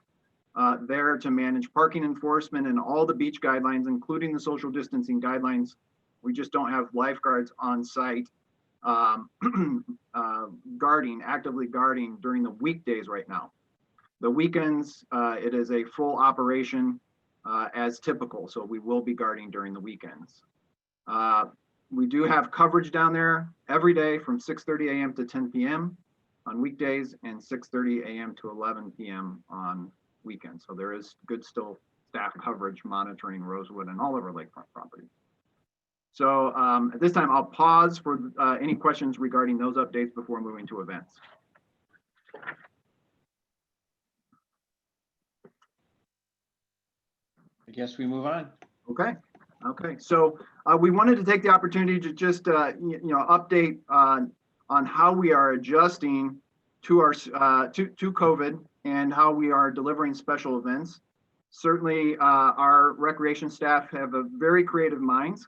Speaker 12: there to manage parking enforcement and all the beach guidelines, including the social distancing guidelines. We just don't have lifeguards on site actively guarding during the weekdays right now. The weekends, it is a full operation as typical, so we will be guarding during the weekends. We do have coverage down there every day from 6:30 a.m. to 10 p.m. on weekdays and 6:30 a.m. to 11 p.m. on weekends. So there is good still staff coverage monitoring Rosewood and all of our lakefront property. So at this time, I'll pause for any questions regarding those updates before moving to events.
Speaker 2: guess we move on.
Speaker 12: Okay, okay. So we wanted to take the opportunity to just, update on how we are adjusting to our, to COVID and how we are delivering special events. Certainly, our recreation staff have a very creative minds.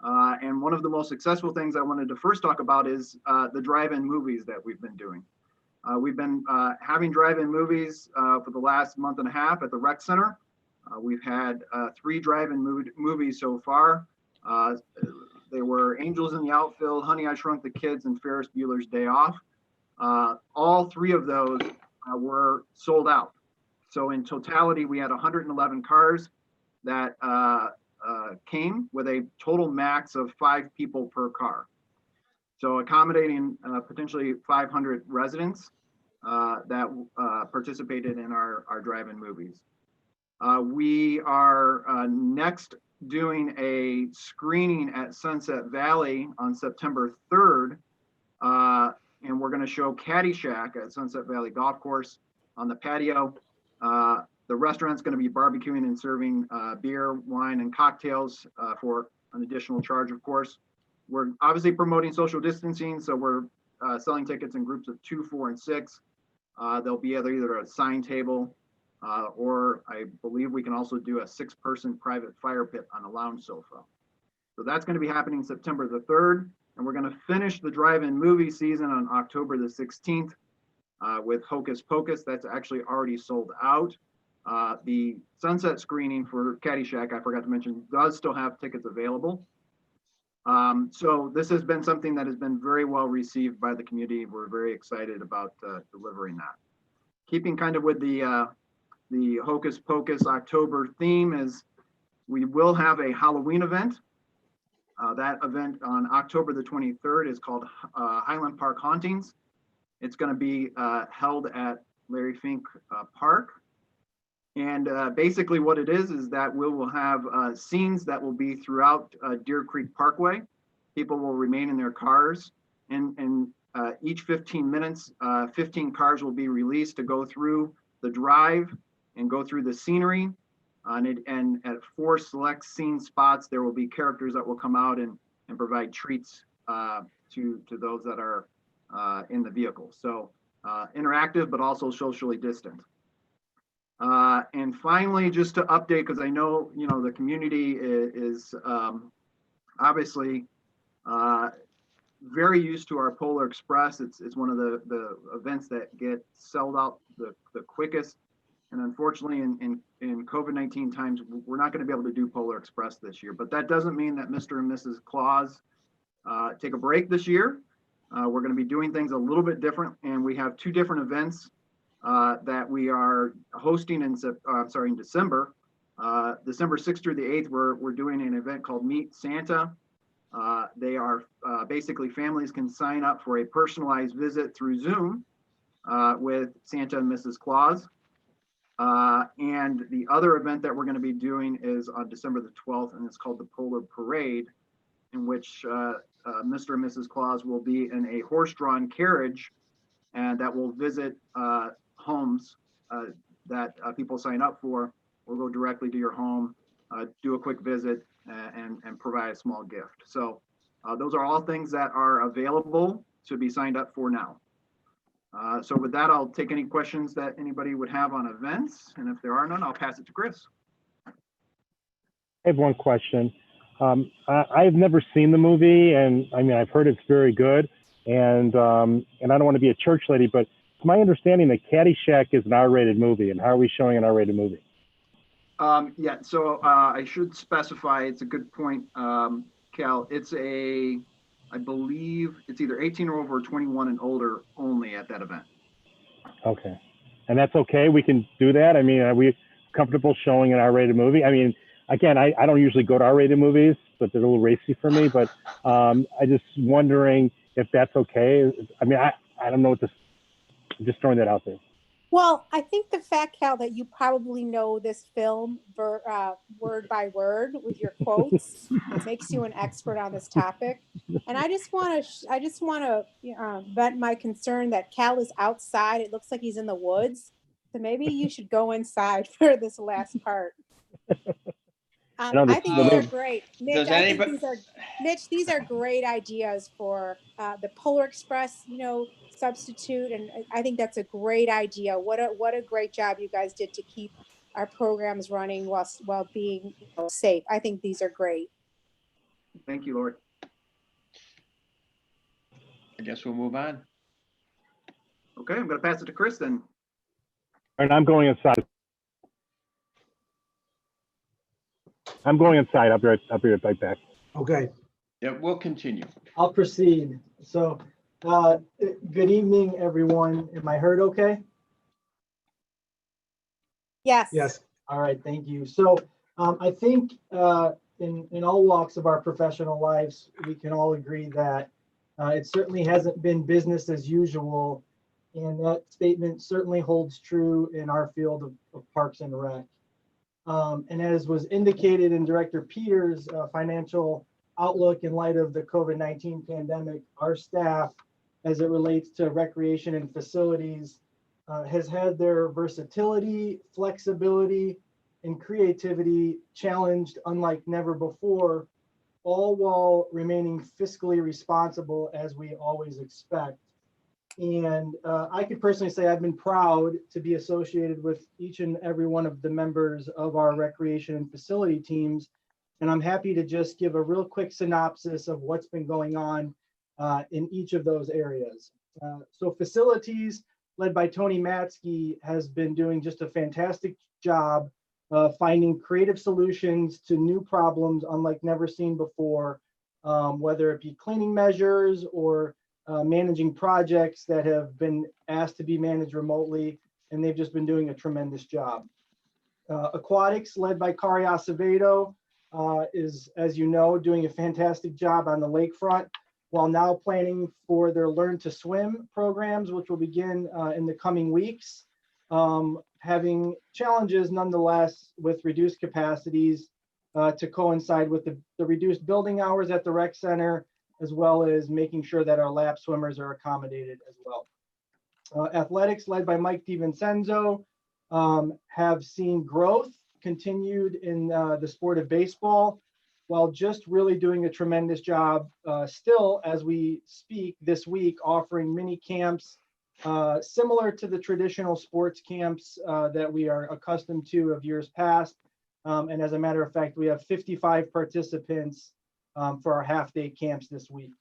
Speaker 12: And one of the most successful things I wanted to first talk about is the drive-in movies that we've been doing. We've been having drive-in movies for the last month and a half at the rec center. We've had 3 drive-in movies so far. They were Angels in the Outfield, Honey, I Shrunk the Kids, and Ferris Bueller's Day Off. All 3 of those were sold out. So in totality, we had 111 cars that came with a total max of 5 people per car. So accommodating potentially 500 residents that participated in our drive-in movies. We are next doing a screening at Sunset Valley on September 3rd. And we're going to show Caddyshack at Sunset Valley Golf Course on the patio. The restaurant's going to be barbecuing and serving beer, wine, and cocktails for an additional charge, of course. We're obviously promoting social distancing, so we're selling tickets in groups of 2, 4, and 6. There'll be either a sign table or I believe we can also do a 6-person private fire pit on a lounge sofa. So that's going to be happening September the 3rd. And we're going to finish the drive-in movie season on October the 16th with Hocus Pocus. That's actually already sold out. The sunset screening for Caddyshack, I forgot to mention, does still have tickets available. So this has been something that has been very well received by the community. We're very excited about delivering that. Keeping kind of with the Hocus Pocus October theme is we will have a Halloween event. That event on October the 23rd is called Highland Park Hauntings. It's going to be held at Larry Fink Park. And basically what it is that we will have scenes that will be throughout Deer Creek Parkway. People will remain in their cars, and each 15 minutes, 15 cars will be released to go through the drive and go through the scenery. And at 4 select scene spots, there will be characters that will come out and provide treats to those that are in the vehicle. So interactive, but also socially distant. And finally, just to update, because I know, the community is obviously very used to our Polar Express. It's one of the events that get sold out the quickest. And unfortunately, in COVID-19 times, we're not going to be able to do Polar Express this year. But that doesn't mean that Mr. and Mrs. Claus take a break this year. We're going to be doing things a little bit different. And we have 2 different events that we are hosting in December. December 6th through the 8th, we're doing an event called Meet Santa. They are basically families can sign up for a personalized visit through Zoom with Santa and Mrs. Claus. And the other event that we're going to be doing is on December the 12th, and it's called the Polar Parade, in which Mr. and Mrs. Claus will be in a horse-drawn carriage and that will visit homes that people sign up for. We'll go directly to your home, do a quick visit, and provide a small gift. So those are all things that are available to be signed up for now. So with that, I'll take any questions that anybody would have on events. And if there are none, I'll pass it to Chris.
Speaker 3: I have one question. I've never seen the movie, and I mean, I've heard it's very good. And I don't want to be a church lady, but it's my understanding that Caddyshack is an R-rated movie. And how are we showing an R-rated movie?
Speaker 12: Yeah, so I should specify, it's a good point, Cal. I believe it's either 18 or over, 21 and older only at that event.
Speaker 3: Okay. And that's okay? We can do that? I mean, are we comfortable showing an R-rated movie? I mean, again, I don't usually go to R-rated movies, but they're a little racy for me. But I just wondering if that's okay. I mean, I don't know what I'm just throwing that out there.
Speaker 8: Well, I think the fact, Cal, that you probably know this film word by word with your quotes makes you an expert on this topic. And I just want to vent my concern that Cal is outside. It looks like he's in the woods. So maybe you should go inside for this last part.
Speaker 3: know
Speaker 8: I think these are
Speaker 2: Um,
Speaker 8: great. Mitch,
Speaker 2: does
Speaker 8: I think
Speaker 2: anybody-
Speaker 8: Mitch, these are great ideas for the Polar Express, substitute. And I think that's a great idea. What a great job you guys did to keep our programs running while being safe. I think these are great.
Speaker 12: Thank you, Lori.
Speaker 2: I guess we'll move on.
Speaker 12: Okay, I'm going to pass it to Chris then.
Speaker 3: And I'm going inside. I'll be right back.
Speaker 6: Okay.
Speaker 2: Yeah, we'll continue.
Speaker 13: I'll proceed. So, good evening, everyone. Am I heard okay?
Speaker 8: Yes.
Speaker 6: Yes.
Speaker 13: All right, thank you. So, I think in all walks of our professional lives, we can all agree that it certainly hasn't been business as usual, and that statement certainly holds true in our field of Parks and Rec. And as was indicated in Director Peters' financial outlook in light of the COVID-19 pandemic, our staff, as it relates to recreation and facilities, has had their versatility, flexibility, and creativity challenged unlike never before, all while remaining fiscally responsible as we always expect. And I could personally say I've been proud to be associated with each and every one of the members of our recreation and facility teams. And I'm happy to just give a real quick synopsis of what's been going on in each of those areas. So facilities, led by Tony Matsky, has been doing just a fantastic job finding creative solutions to new problems unlike never seen before, whether it be cleaning measures or managing projects that have been asked to be managed remotely, and they've just been doing a tremendous job. Aquatics, led by Kari Acevedo, is, as you know, doing a fantastic job on the lakefront, while now planning for their Learn to Swim programs, which will begin in the coming weeks, having challenges nonetheless with reduced capacities to coincide with the reduced building hours at the rec center, as well as making sure that our lap swimmers are accommodated as well. Athletics, led by Mike DiVincenzo, have seen growth continued in the sport of baseball, while just really doing a tremendous job still as we speak this week, offering mini camps similar to the traditional sports camps that we are accustomed to of years past. And as a matter of fact, we have 55 participants for our half-day camps this week.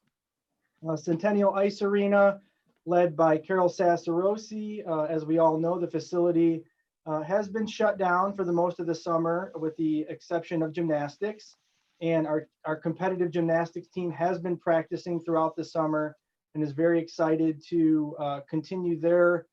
Speaker 13: Centennial Ice Arena, led by Carol Sassarosi. As we all know, the facility has been shut down for the most of the summer, with the exception of gymnastics. And our competitive gymnastics team has been practicing throughout the summer and is very excited to continue their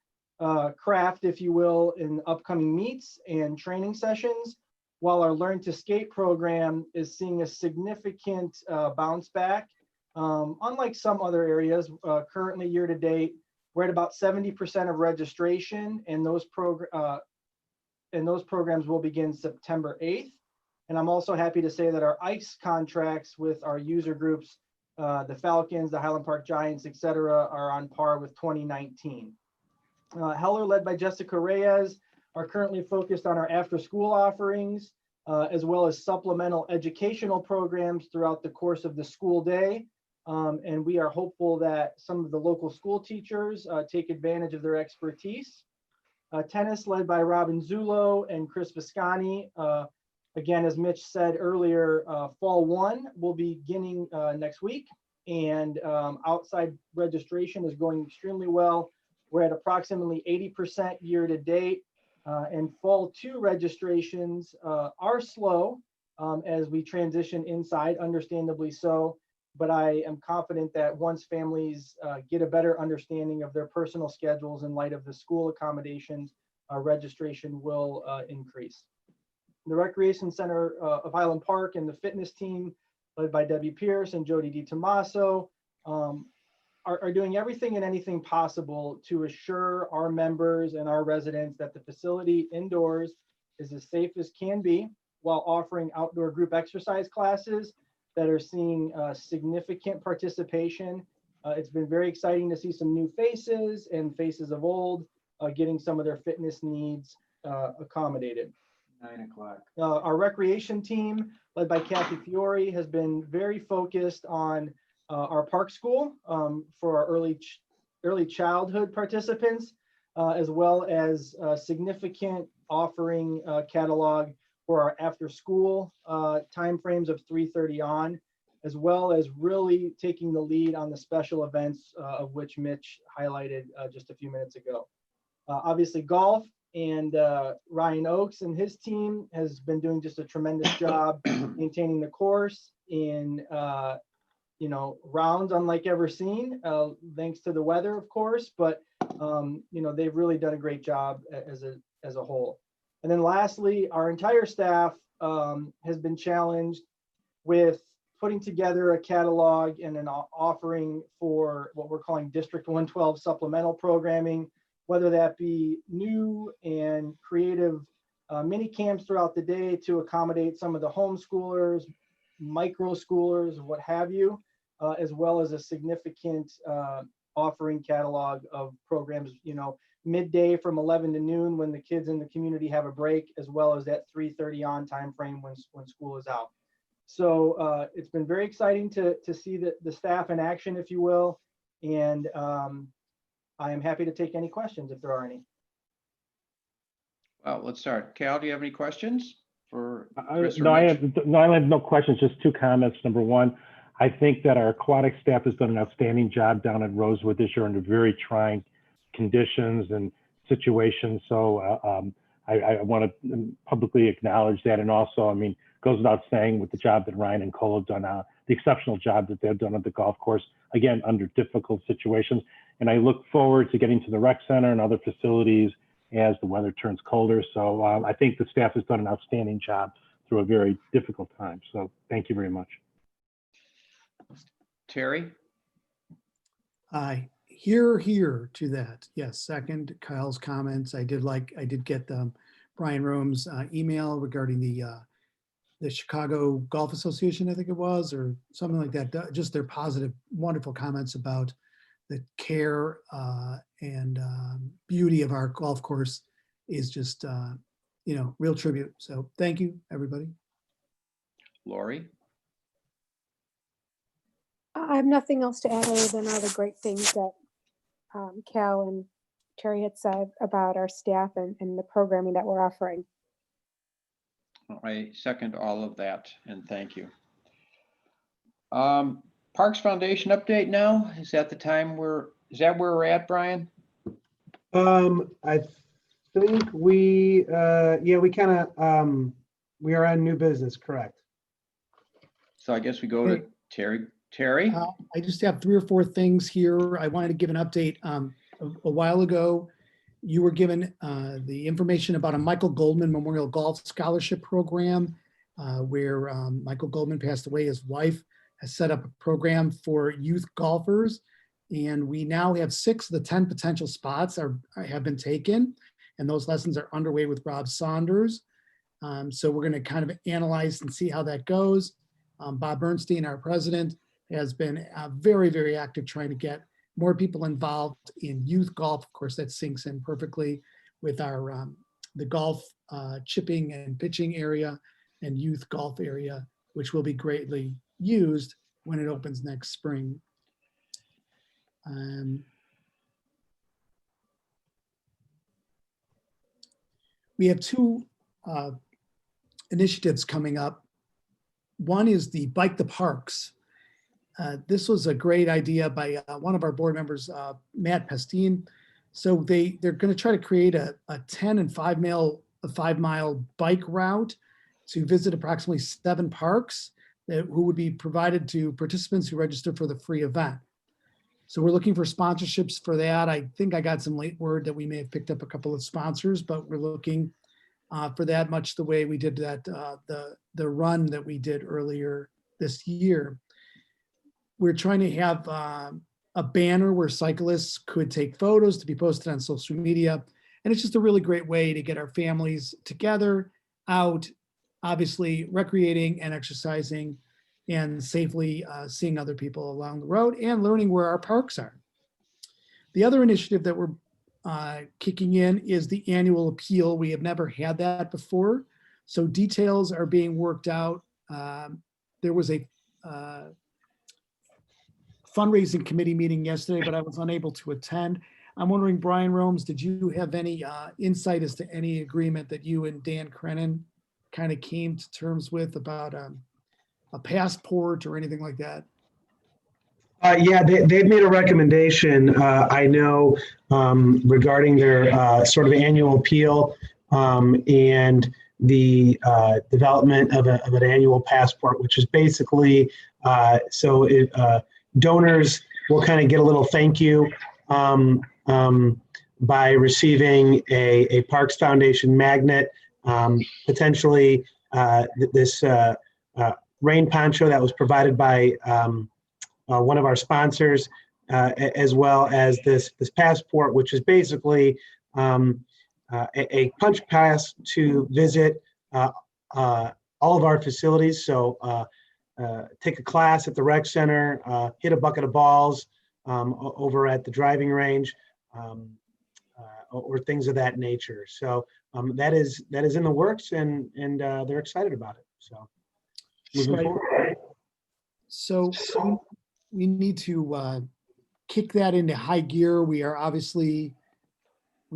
Speaker 13: craft, if you will, in upcoming meets and training sessions, while our Learn to Skate program is seeing a significant bounce back. Unlike some other areas, currently year to date, we're at about 70% of registration, and those programs will begin September 8th. And I'm also happy to say that our ice contracts with our user groups, the Falcons, the Highland Park Giants, et cetera, are on par with 2019. Heller, led by Jessica Reyes, are currently focused on our after-school offerings, as well as supplemental educational programs throughout the course of the school day. And we are hopeful that some of the local school teachers take advantage of their expertise. Tennis, led by Robin Zullo and Chris Viscani. Again, as Mitch said earlier, Fall 1 will be beginning next week, and outside registration is going extremely well. We're at approximately 80% year to date, and Fall 2 registrations are slow as we transition inside, understandably so. But I am confident that once families get a better understanding of their personal schedules in light of the school accommodations, our registration will increase. The Recreation Center of Highland Park and the fitness team, led by Debbie Pierce and Jody DiTomaso, are doing everything and anything possible to assure our members and our residents that the facility indoors is as safe as can be, while offering outdoor group exercise classes that are seeing significant participation. It's been very exciting to see some new faces and faces of old getting some of their fitness needs accommodated.
Speaker 2: 9 o'clock.
Speaker 13: Our recreation team, led by Kathy Fiore, has been very focused on our park school for our early childhood participants, as well as a significant offering catalog for our after-school timeframes of 3:30 on, as well as really taking the lead on the special events of which Mitch highlighted just a few minutes ago. Obviously, golf and Ryan Oakes and his team has been doing just a tremendous job maintaining the course in rounds unlike ever seen, thanks to the weather, of course, but they've really done a great job as a whole. And then lastly, our entire staff has been challenged with putting together a catalog and an offering for what we're calling District 112 supplemental programming, whether that be new and creative mini camps throughout the day to accommodate some of the homeschoolers, micro schoolers, what have you, as well as a significant offering catalog of programs, midday from 11 to noon when the kids in the community have a break, as well as that 3:30 on time frame when school is out. So it's been very exciting to see the staff in action, if you will, and I am happy to take any questions if there are any.
Speaker 2: Well, let's start. Cal, do you have any questions for
Speaker 3: I
Speaker 2: Chris or
Speaker 3: no, I
Speaker 2: Mitch?
Speaker 3: have no questions, just two comments. Number one, I think that our aquatic staff has done an outstanding job down at Rosewood this year under very trying conditions and situations. So I want to publicly acknowledge that. And also, I mean, goes without saying with the job that Ryan and Cole have done, the exceptional job that they've done at the golf course, again, under difficult situations. And I look forward to getting to the rec center and other facilities as the weather turns colder. So I think the staff has done an outstanding job through a very difficult time. So thank you very much.
Speaker 2: Terry?
Speaker 4: Here to that. Yes, second Kyle's comments. I did get Brian Rome's email regarding the Chicago Golf Association, I think it was, or something like that. Just their positive, wonderful comments about the care and beauty of our golf course is just, real tribute. So thank you, everybody.
Speaker 2: Lori?
Speaker 8: I have nothing else to add other than all the great things that Cal and Terry had said about our staff and the programming that we're offering.
Speaker 2: I second all of that and thank you. Parks Foundation update now? Is that the time is that where we're at, Brian?
Speaker 6: I think we are on new business, correct?
Speaker 2: So I guess we go to Terry. Terry?
Speaker 4: I just have 3 or 4 things here. I wanted to give an update. A while ago, you were given the information about a Michael Goldman Memorial Golf Scholarship Program, where Michael Goldman passed away. His wife has set up a program for youth golfers, and we now have 6 of the 10 potential spots have been taken, and those lessons are underway with Rob Saunders. So we're going to kind of analyze and see how that goes. Bob Bernstein, our president, has been very, very active trying to get more people involved in youth golf. Of course, that sinks in perfectly with our the golf chipping and pitching area and youth golf area, which will be greatly used when it opens next spring. We have 2 initiatives coming up. One is the Bike the Parks. This was a great idea by one of our board members, Matt Pastine. So they're going to try to create a 10 and 5 mile bike route to visit approximately 7 parks who would be provided to participants who register for the free event. So we're looking for sponsorships for that. I think I got some late word that we may have picked up a couple of sponsors, but we're looking for that, much the way we did that the run that we did earlier this year. We're trying to have a banner where cyclists could take photos to be posted on social media. And it's just a really great way to get our families together, out, obviously recreating and exercising and safely seeing other people along the road and learning where our parks are. The other initiative that we're kicking in is the annual appeal. We have never had that before. So details are being worked out. There was a fundraising committee meeting yesterday, but I was unable to attend. I'm wondering, Brian Romes, did you have any insight as to any agreement that you and Dan Crennan kind of came to terms with about a passport or anything like that?
Speaker 6: Yeah, they've made a recommendation, I know, regarding their sort of annual appeal and the development of an annual passport, which is basically, donors will kind of get a little thank you by receiving a Parks Foundation magnet, potentially this rain poncho that was provided by one of our sponsors, as well as this passport, which is basically a punch pass to visit all of our facilities. So take a class at the rec center, hit a bucket of balls over at the driving range, or things of that nature. So that is in the works, and they're excited about it. So moving forward.
Speaker 4: So we need to kick that into high gear. We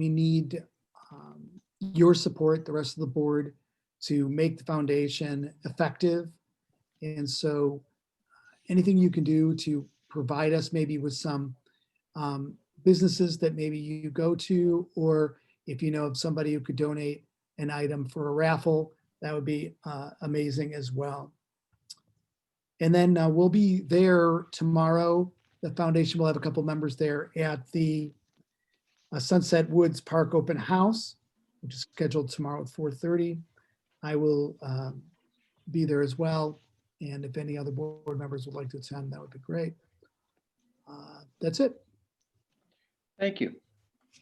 Speaker 4: need your support, the rest of the board, to make the foundation effective. And so anything you can do to provide us maybe with some businesses that maybe you go to, or if you know of somebody who could donate an item for a raffle, that would be amazing as well. And then we'll be there tomorrow. The foundation will have a couple members there at the Sunset Woods Park Open House, which is scheduled tomorrow at 4:30. I will be there as well. And if any other board members would like to attend, that would be great. That's it.
Speaker 2: Thank you.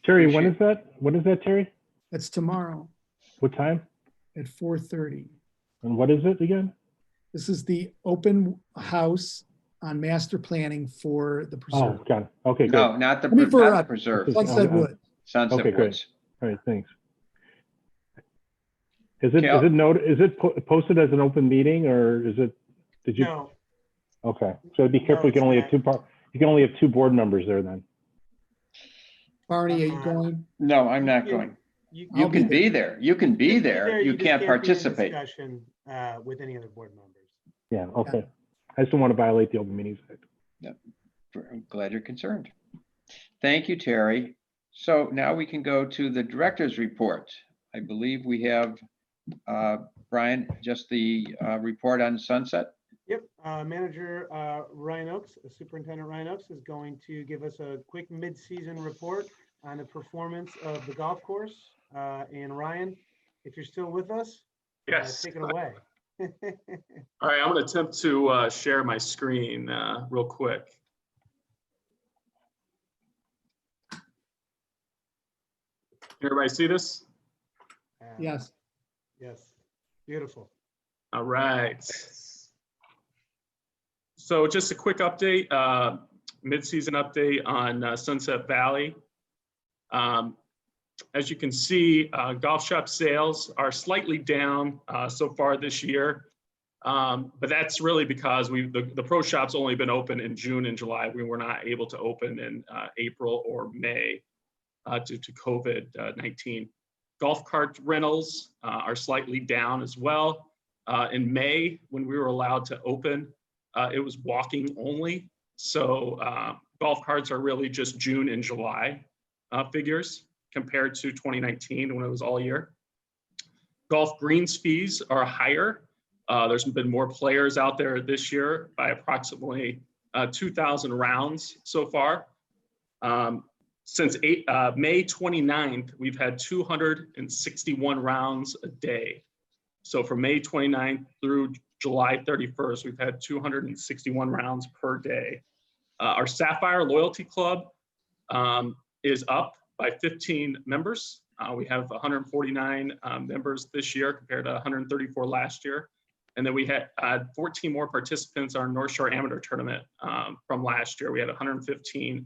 Speaker 3: Terry, when is that? When is that, Terry?
Speaker 4: That's tomorrow
Speaker 3: What time?
Speaker 4: at 4:30.
Speaker 3: And what is it again?
Speaker 4: This is the open house on master planning for the preserve.
Speaker 3: Oh, got it. Okay, good.
Speaker 2: No, not the
Speaker 4: I mean, for,
Speaker 2: not the preserve.
Speaker 4: Sunset Wood.
Speaker 2: Sunset
Speaker 3: Okay, great.
Speaker 2: Woods.
Speaker 3: All right, thanks. Is it posted as an open meeting, or is it, did you?
Speaker 6: No,
Speaker 3: Okay, so be careful, you can only have two board members there then.
Speaker 4: Barney, are you going?
Speaker 2: No, I'm not going.
Speaker 6: You
Speaker 2: You can be there. You can be there. You
Speaker 6: just
Speaker 2: can't
Speaker 6: be in
Speaker 2: participate.
Speaker 6: discussion with any other board members.
Speaker 3: Yeah, okay. I just don't want to violate the Open Meetings Act.
Speaker 2: I'm glad you're concerned. Thank you, Terry. So now we can go to the director's report. I believe we have, Brian, just the report on Sunset.
Speaker 6: Yep, Manager Ryan Oakes, Superintendent Ryan Oakes is going to give us a quick mid-season report on the performance of the golf course. And Ryan, if you're still with us,
Speaker 14: yes,
Speaker 6: take it away.
Speaker 14: All right, I'm going to attempt to share my screen real quick. Can everybody see this?
Speaker 4: Yes.
Speaker 6: Yes, beautiful.
Speaker 14: All right. So just a quick update, mid-season update on Sunset Valley. As you can see, golf shop sales are slightly down so far this year. But that's really because the pro shop's only been open in June and July. We were not able to open in April or May due to COVID-19. Golf cart rentals are slightly down as well. In May, when we were allowed to open, it was walking only. So golf carts are really just June and July figures compared to 2019 when it was all year. Golf greens fees are higher. There's been more players out there this year by approximately 2,000 rounds so far. Since May 29th, we've had 261 rounds a day. So from May 29th through July 31st, we've had 261 rounds per day. Our Sapphire Loyalty Club is up by 15 members. We have 149 members this year compared to 134 last year. And then we had 14 more participants in our North Shore Amateur Tournament from last year. We had 115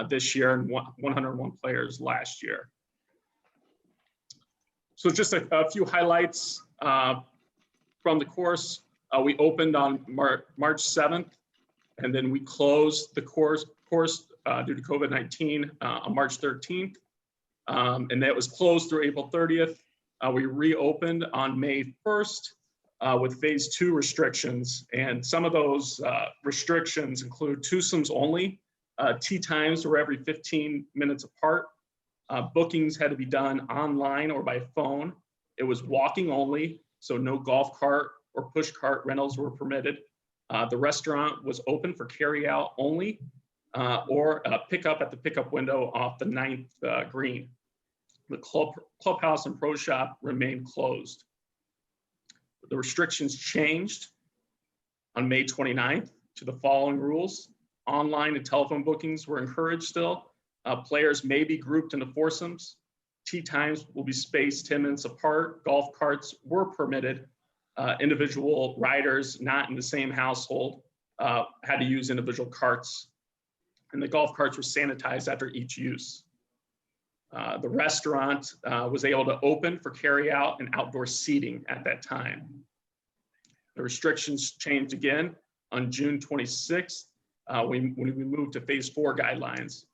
Speaker 14: this year and 101 players last year. So just a few highlights From the course, we opened on March 7th, and then we closed the course due to COVID-19 on March 13th. And that was closed through April 30th. We reopened on May 1st with phase 2 restrictions. And some of those restrictions include twosomes only. Tee times were every 15 minutes apart. Bookings had to be done online or by phone. It was walking only, so no golf cart or push cart rentals were permitted. The restaurant was open for carry out only or pickup at the pickup window off the 9th green. The clubhouse and pro shop remained closed. The restrictions changed on May 29th to the following rules. Online and telephone bookings were encouraged still. Players may be grouped into foursomes. Tee times will be spaced 10 minutes apart. Golf carts were permitted. Individual riders not in the same household had to use individual carts. And the golf carts were sanitized after each use. The restaurant was able to open for carry out and outdoor seating at that time. The restrictions changed again on June 26th when we moved to phase 4 guidelines.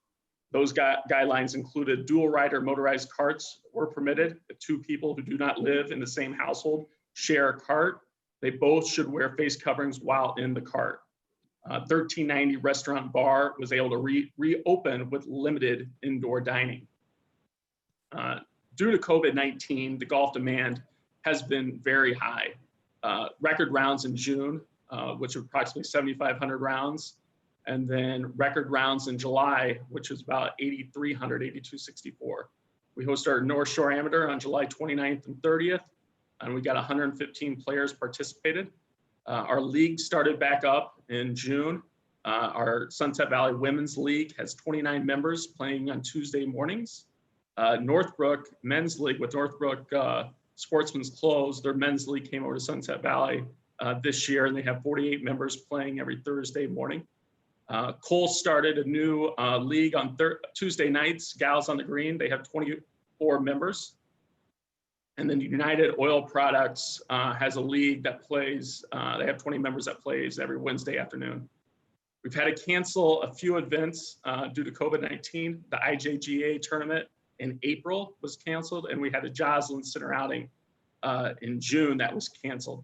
Speaker 14: Those guidelines included dual rider motorized carts were permitted. The 2 people who do not live in the same household share a cart. They both should wear face coverings while in the cart. 1390 Restaurant Bar was able to reopen with limited indoor dining. Due to COVID-19, the golf demand has been very high. Record rounds in June, which were approximately 7,500 rounds, and then record rounds in July, which was about 8,300, 8,264. We hosted our North Shore Amateur on July 29th and 30th, and we got 115 players participated. Our league started back up in June. Our Sunset Valley Women's League has 29 members playing on Tuesday mornings. Northbrook Men's League with Northbrook Sportsman's Clothes, their men's league came over to Sunset Valley this year, and they have 48 members playing every Thursday morning. Cole started a new league on Tuesday nights, Gals on the Green. They have 24 members. And then United Oil Products has a league that plays, they have 20 members that plays every Wednesday afternoon. We've had to cancel a few events due to COVID-19. The IJGA tournament in April was canceled, and we had a Joslyn Center outing in June that was canceled.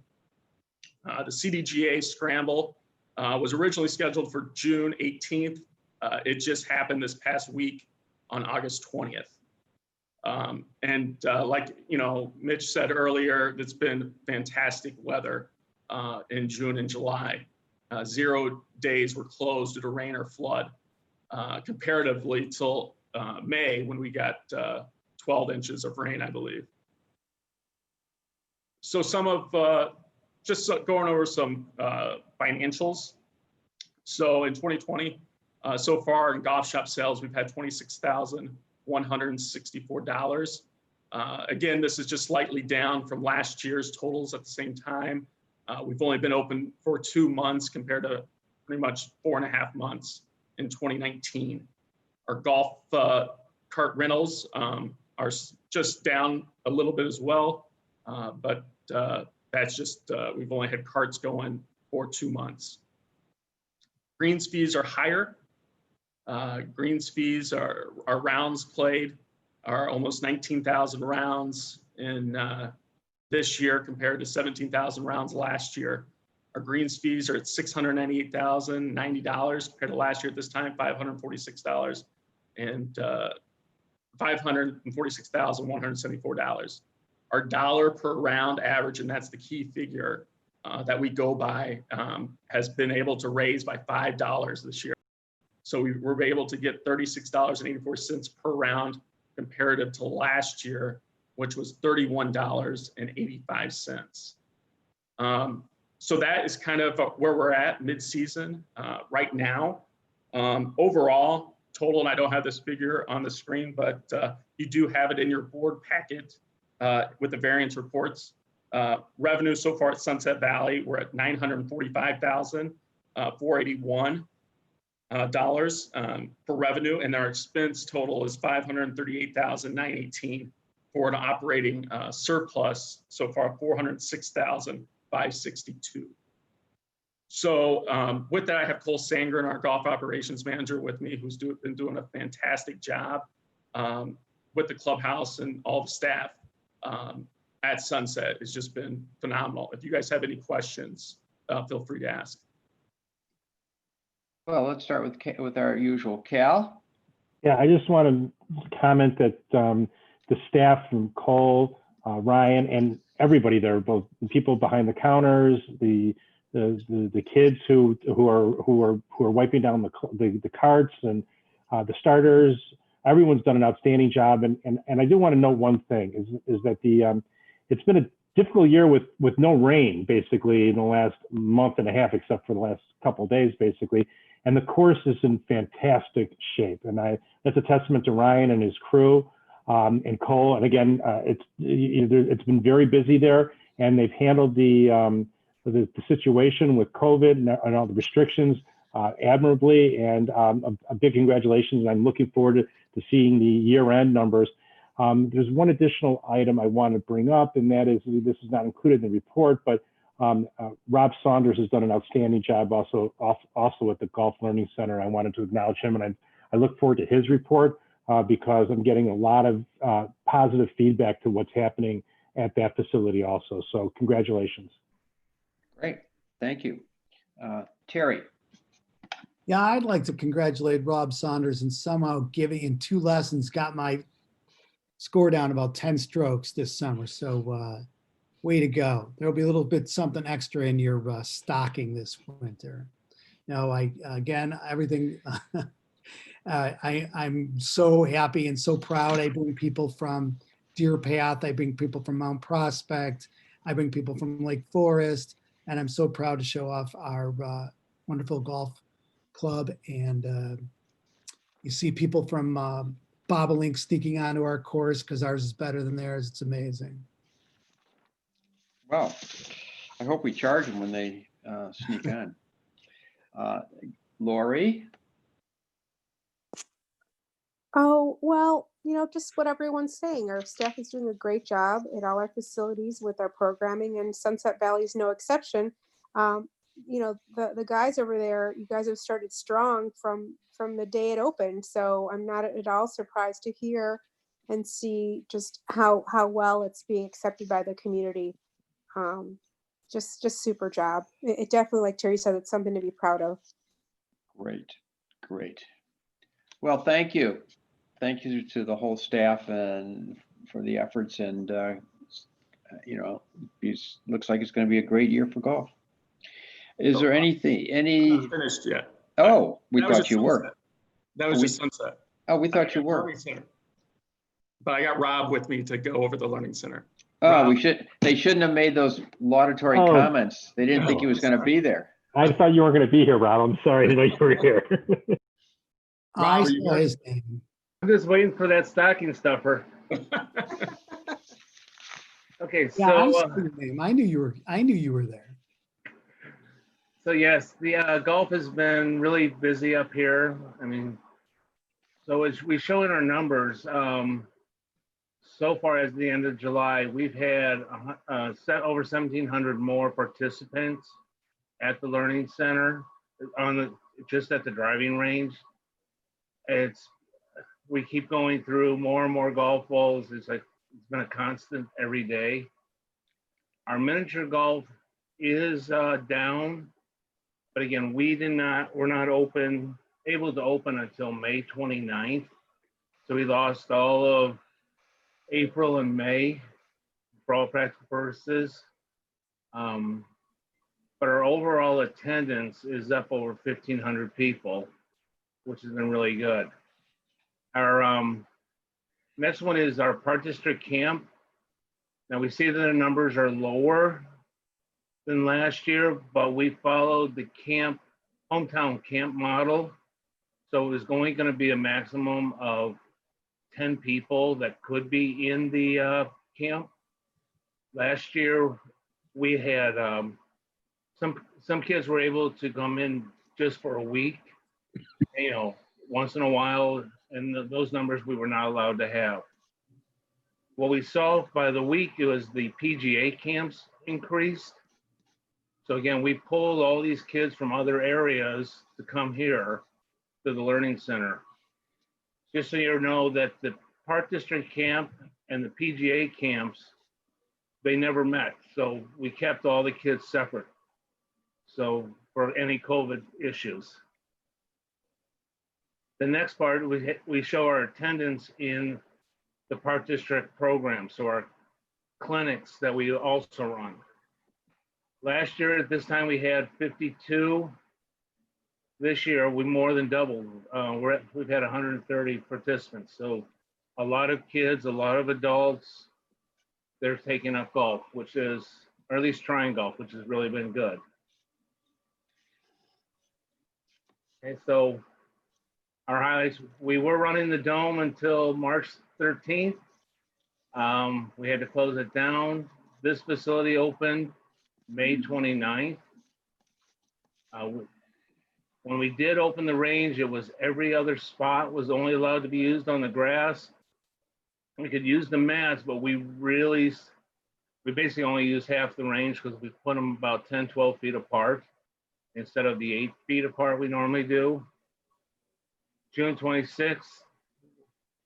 Speaker 14: The CDGA Scramble was originally scheduled for June 18th. It just happened this past week on August 20th. Like, you know, Mitch said earlier, it's been fantastic weather in June and July. 0 days were closed due to rain or flood, comparatively till May when we got 12 inches of rain, I believe. So some of, just going over some financials. So in 2020, so far in golf shop sales, we've had $26,164. Again, this is just slightly down from last year's totals at the same time. We've only been open for 2 months compared to pretty much 4.5 months in 2019. Our golf cart rentals are just down a little bit as well, but that's just, we've only had carts going for 2 months. Greens fees are higher. Greens fees are, our rounds played are almost 19,000 rounds in this year compared to 17,000 rounds last year. Our greens fees are at $698,090 compared to last year at this time, $546 and $546,174. Our dollar per round average, and that's the key figure that we go by, has been able to raise by $5 this year. So we were able to get $36.84 per round comparative to last year, which was $31.85. So that is kind of where we're at mid-season right now. Overall, total, and I don't have this figure on the screen, but you do have it in your board packet with the variance reports. Revenue so far at Sunset Valley, we're at $945,481 for revenue, and our expense total is $538,918. for an operating surplus so far, 406,562. So with that, I have Cole Sangren, our golf operations manager, with me, who's been doing a fantastic job with the clubhouse, and all the staff at Sunset. It's just been phenomenal. If you guys have any questions, feel free to ask.
Speaker 2: Well, let's start with our usual Cal.
Speaker 3: Yeah, I just want to comment that the staff from Cole, Ryan, and everybody there, both the people behind the counters, the kids who are wiping down the carts, and the starters, everyone's done an outstanding job. And I do want to note one thing is that it's been a difficult year with no rain basically in the last month and a half, except for the last couple of days basically. And the course is in fantastic shape, and that's a testament to Ryan and his crew, and Cole. And again, it's been very busy there, and they've handled the situation with COVID and all the restrictions admirably. And a big congratulations. And I'm looking forward to seeing the year-end numbers. There's one additional item I want to bring up, and that is, this is not included in the report, but Rob Saunders has done an outstanding job also at the Golf Learning Center. I wanted to acknowledge him, and I look forward to his report because I'm getting a lot of positive feedback to what's happening at that facility also. So congratulations.
Speaker 2: Great, thank you. Terry.
Speaker 4: Yeah, I'd like to congratulate Rob Saunders and somehow giving in 2 lessons got my score down about 10 strokes this summer. So way to go. There'll be a little bit something extra in your stocking this winter. Now, everything, I'm so happy and so proud. I bring people from Deer Path. I bring people from Mount Prospect. I bring people from Lake Forest. And I'm so proud to show off our wonderful golf club. And you see people from Bobolink sneaking onto our course because ours is better than theirs. It's amazing.
Speaker 2: Well, I hope we charge them when they sneak on. Lori?
Speaker 8: Oh, well, just what everyone's saying. Our staff is doing a great job at all our facilities with our programming, and Sunset Valley is no exception. The guys over there, you guys have started strong from the day it opened. So I'm not at all surprised to hear and see just how well it's being accepted by the community. Just super job. It definitely, like Terry said, it's something to be proud of.
Speaker 2: Great. Well, thank you. Thank you to the whole staff and for the efforts. And it looks like it's going to be a great year for golf. Is there anything?
Speaker 14: Not finished yet.
Speaker 2: Oh, we
Speaker 14: That was
Speaker 2: thought
Speaker 14: just
Speaker 2: you were.
Speaker 14: Sunset. That was just Sunset.
Speaker 2: Oh, we thought you were.
Speaker 14: Learning Center. But I got Rob with me to go over the Learning Center.
Speaker 2: Oh, they shouldn't have made those laudatory comments. They didn't think he was going to be there.
Speaker 3: I thought you weren't going to be here, Rob. I'm sorry. I didn't know you were here.
Speaker 4: I saw his name.
Speaker 15: I'm just waiting for that stocking stuffer. Okay,
Speaker 4: Yeah, I
Speaker 15: so
Speaker 4: saw your name. I knew you were there.
Speaker 15: so yes, the golf has been really busy up here. I mean, so as we show in our numbers, so far as the end of July, we've had over 1,700 more participants at the Learning Center just at the driving range. We keep going through more and more golf balls. It's been a constant every day. Our miniature golf is down, but again, we're not able to open until May 29th. So we lost all of April and May for all practical purposes. But our overall attendance is up over 1,500 people, which has been really good. Our next one is our Park District Camp. Now we see that the numbers are lower than last year, but we followed the hometown camp model. So it was going to be a maximum of 10 people that could be in the camp. Last year, we had some kids were able to come in just for a week, once in a while, and those numbers we were not allowed to have. What we saw by the week, it was the PGA camps increased. So again, we pulled all these kids from other areas to come here to the Learning Center. Just so you know that the Park District camp and the PGA camps, they never met. So we kept all the kids separate. So for any COVID issues. The next part, we show our attendance in the Park District program. So our clinics that we also run. Last year at this time we had 52. This year we more than doubled. We've had 130 participants. So a lot of kids, a lot of adults, they're taking up golf, which is, or at least trying golf, which has really been good. Okay, so our highlights, we were running the Dome until March 13th. We had to close it down. This facility opened May 29th. When we did open the range, it was every other spot was only allowed to be used on the grass. We could use the mats, but we basically only used half the range because we put them about 10, 12 feet apart instead of the 8 feet apart we normally do. June 26th,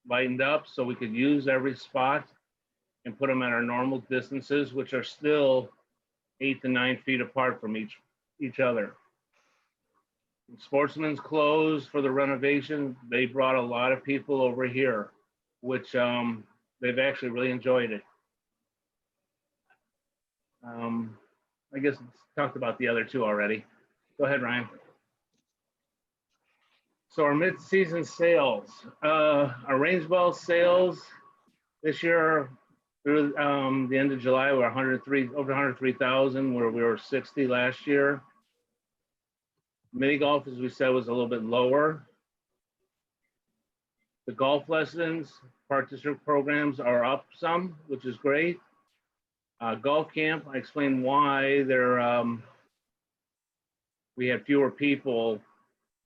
Speaker 15: lightened up so we could use every spot and put them at our normal distances, which are still 8 to 9 feet apart from each other. Sportsman's closed for the renovation. They brought a lot of people over here, which they've actually really enjoyed it. I guess talked about the other two already. Go ahead, Ryan. So our mid-season sales, our range ball sales this year through the end of July were over 103,000, where we were 60 last year. Mini golf, as we said, was a little bit lower. The golf lessons, Park District programs are up some, which is great. Golf camp, I explained why we had fewer people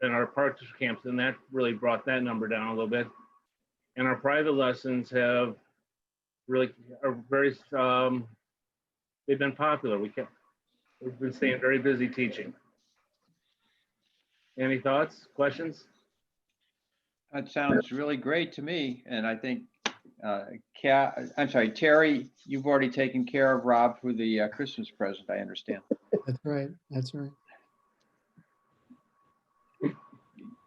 Speaker 15: in our Park District camps, and that really brought that number down a little bit. And our private lessons are very, they've been popular. We've been staying very busy teaching. Any thoughts, questions?
Speaker 2: That sounds really great to me. And I think, Terry, you've already taken care of Rob for the Christmas present, I understand.
Speaker 4: That's right. That's right.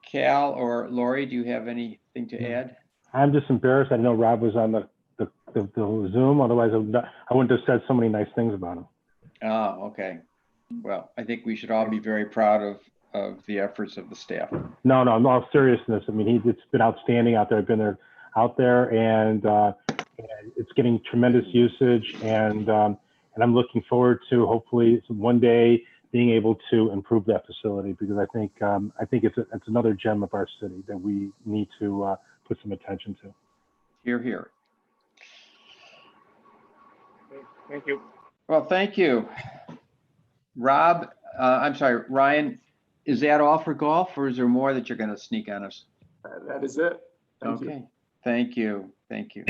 Speaker 2: Cal or Lori, do you have anything to add?
Speaker 3: I'm just embarrassed. I know Rob was on the Zoom. Otherwise, I wouldn't have said so many nice things about him.
Speaker 2: Oh, okay. Well, I think we should all be very proud of the efforts of the staff.
Speaker 3: No, in all seriousness, I mean, it's been outstanding out there. I've been out there, and it's getting tremendous usage, and I'm looking forward to hopefully one day being able to improve that facility, because I think it's another gem of our city that we need to put some attention to.
Speaker 2: Hear, hear.
Speaker 15: Thank you.
Speaker 2: Well, thank you. Rob, Ryan, is that all for golf, or is there more that you're going to sneak on us?
Speaker 16: That is it. Thank
Speaker 2: Okay.
Speaker 16: you.
Speaker 2: Thank you. Thank you.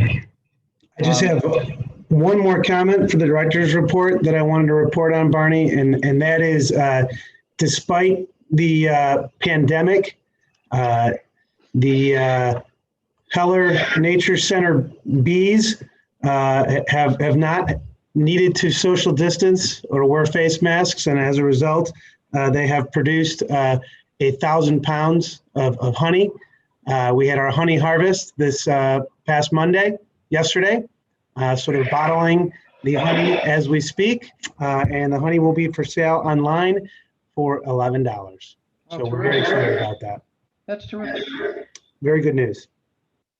Speaker 6: I just have one more comment for the director's report that I wanted to report on, Barney, and that is, despite the pandemic, the Heller Nature Center bees have not needed to social distance or wear face masks, and as a result, they have produced 1,000 pounds of honey. We had our honey harvest this past yesterday. So they're bottling the honey as we speak, and the honey will be for sale online for $11. So we're very excited about that.
Speaker 2: That's terrific.
Speaker 6: Very good news.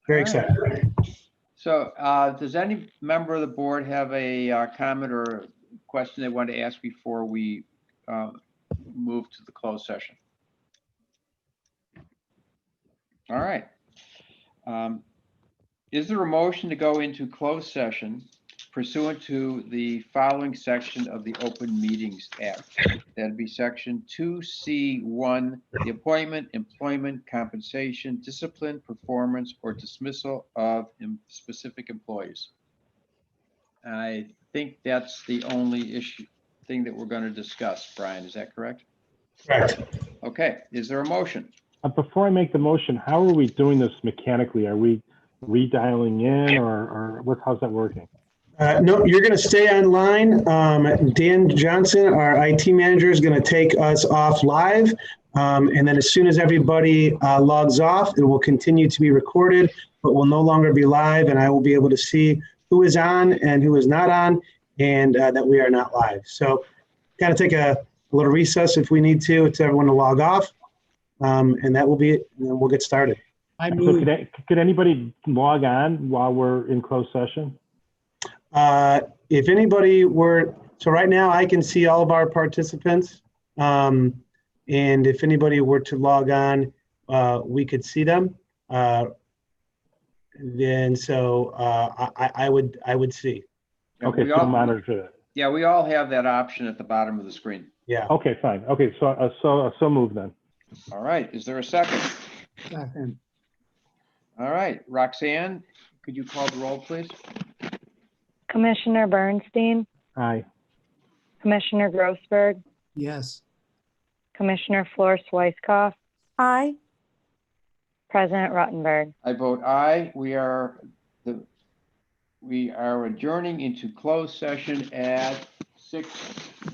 Speaker 6: Very excited.
Speaker 2: So does any member of the board have a comment or question they want to ask before we move to the closed session? All right. Is there a motion to go into closed session pursuant to the following section of the Open Meetings Act? That'd be section 2C1, the appointment, employment, compensation, discipline, performance, or dismissal of specific employees. I think that's the only thing that we're going to discuss. Brian, is that correct?
Speaker 6: Correct.
Speaker 2: Okay, is there a motion?
Speaker 3: Before I make the motion, how are we doing this mechanically? Are we redialing in or how's that working?
Speaker 6: No, you're going to stay online. Dan Johnson, our IT manager, is going to take us off live. And then as soon as everybody logs off, it will continue to be recorded, but will no longer be live. And I will be able to see who is on and who is not on, and that we are not live. So kind of take a little recess if we need to everyone to log off. And that will be it. And then we'll get started.
Speaker 3: So could anybody log on while we're in closed session?
Speaker 6: If anybody were, so right now I can see all of our participants. And if anybody were to log on, we could see them. Then so I would see.
Speaker 3: Okay, so monitor that.
Speaker 2: Yeah, we all have that option at the bottom of the screen.
Speaker 6: Yeah.
Speaker 3: Okay, fine. Okay, so move then.
Speaker 2: All right, is there a second?
Speaker 4: Second.
Speaker 2: All right, Roxanne, could you call the roll, please?
Speaker 7: Commissioner Bernstein,
Speaker 3: Aye.
Speaker 7: Commissioner Grossberg,
Speaker 4: Yes.
Speaker 7: Commissioner Flor Swicekoff,
Speaker 5: Aye.
Speaker 7: President Rottenberg.
Speaker 2: I vote aye. We are adjourning into closed session at 6:30.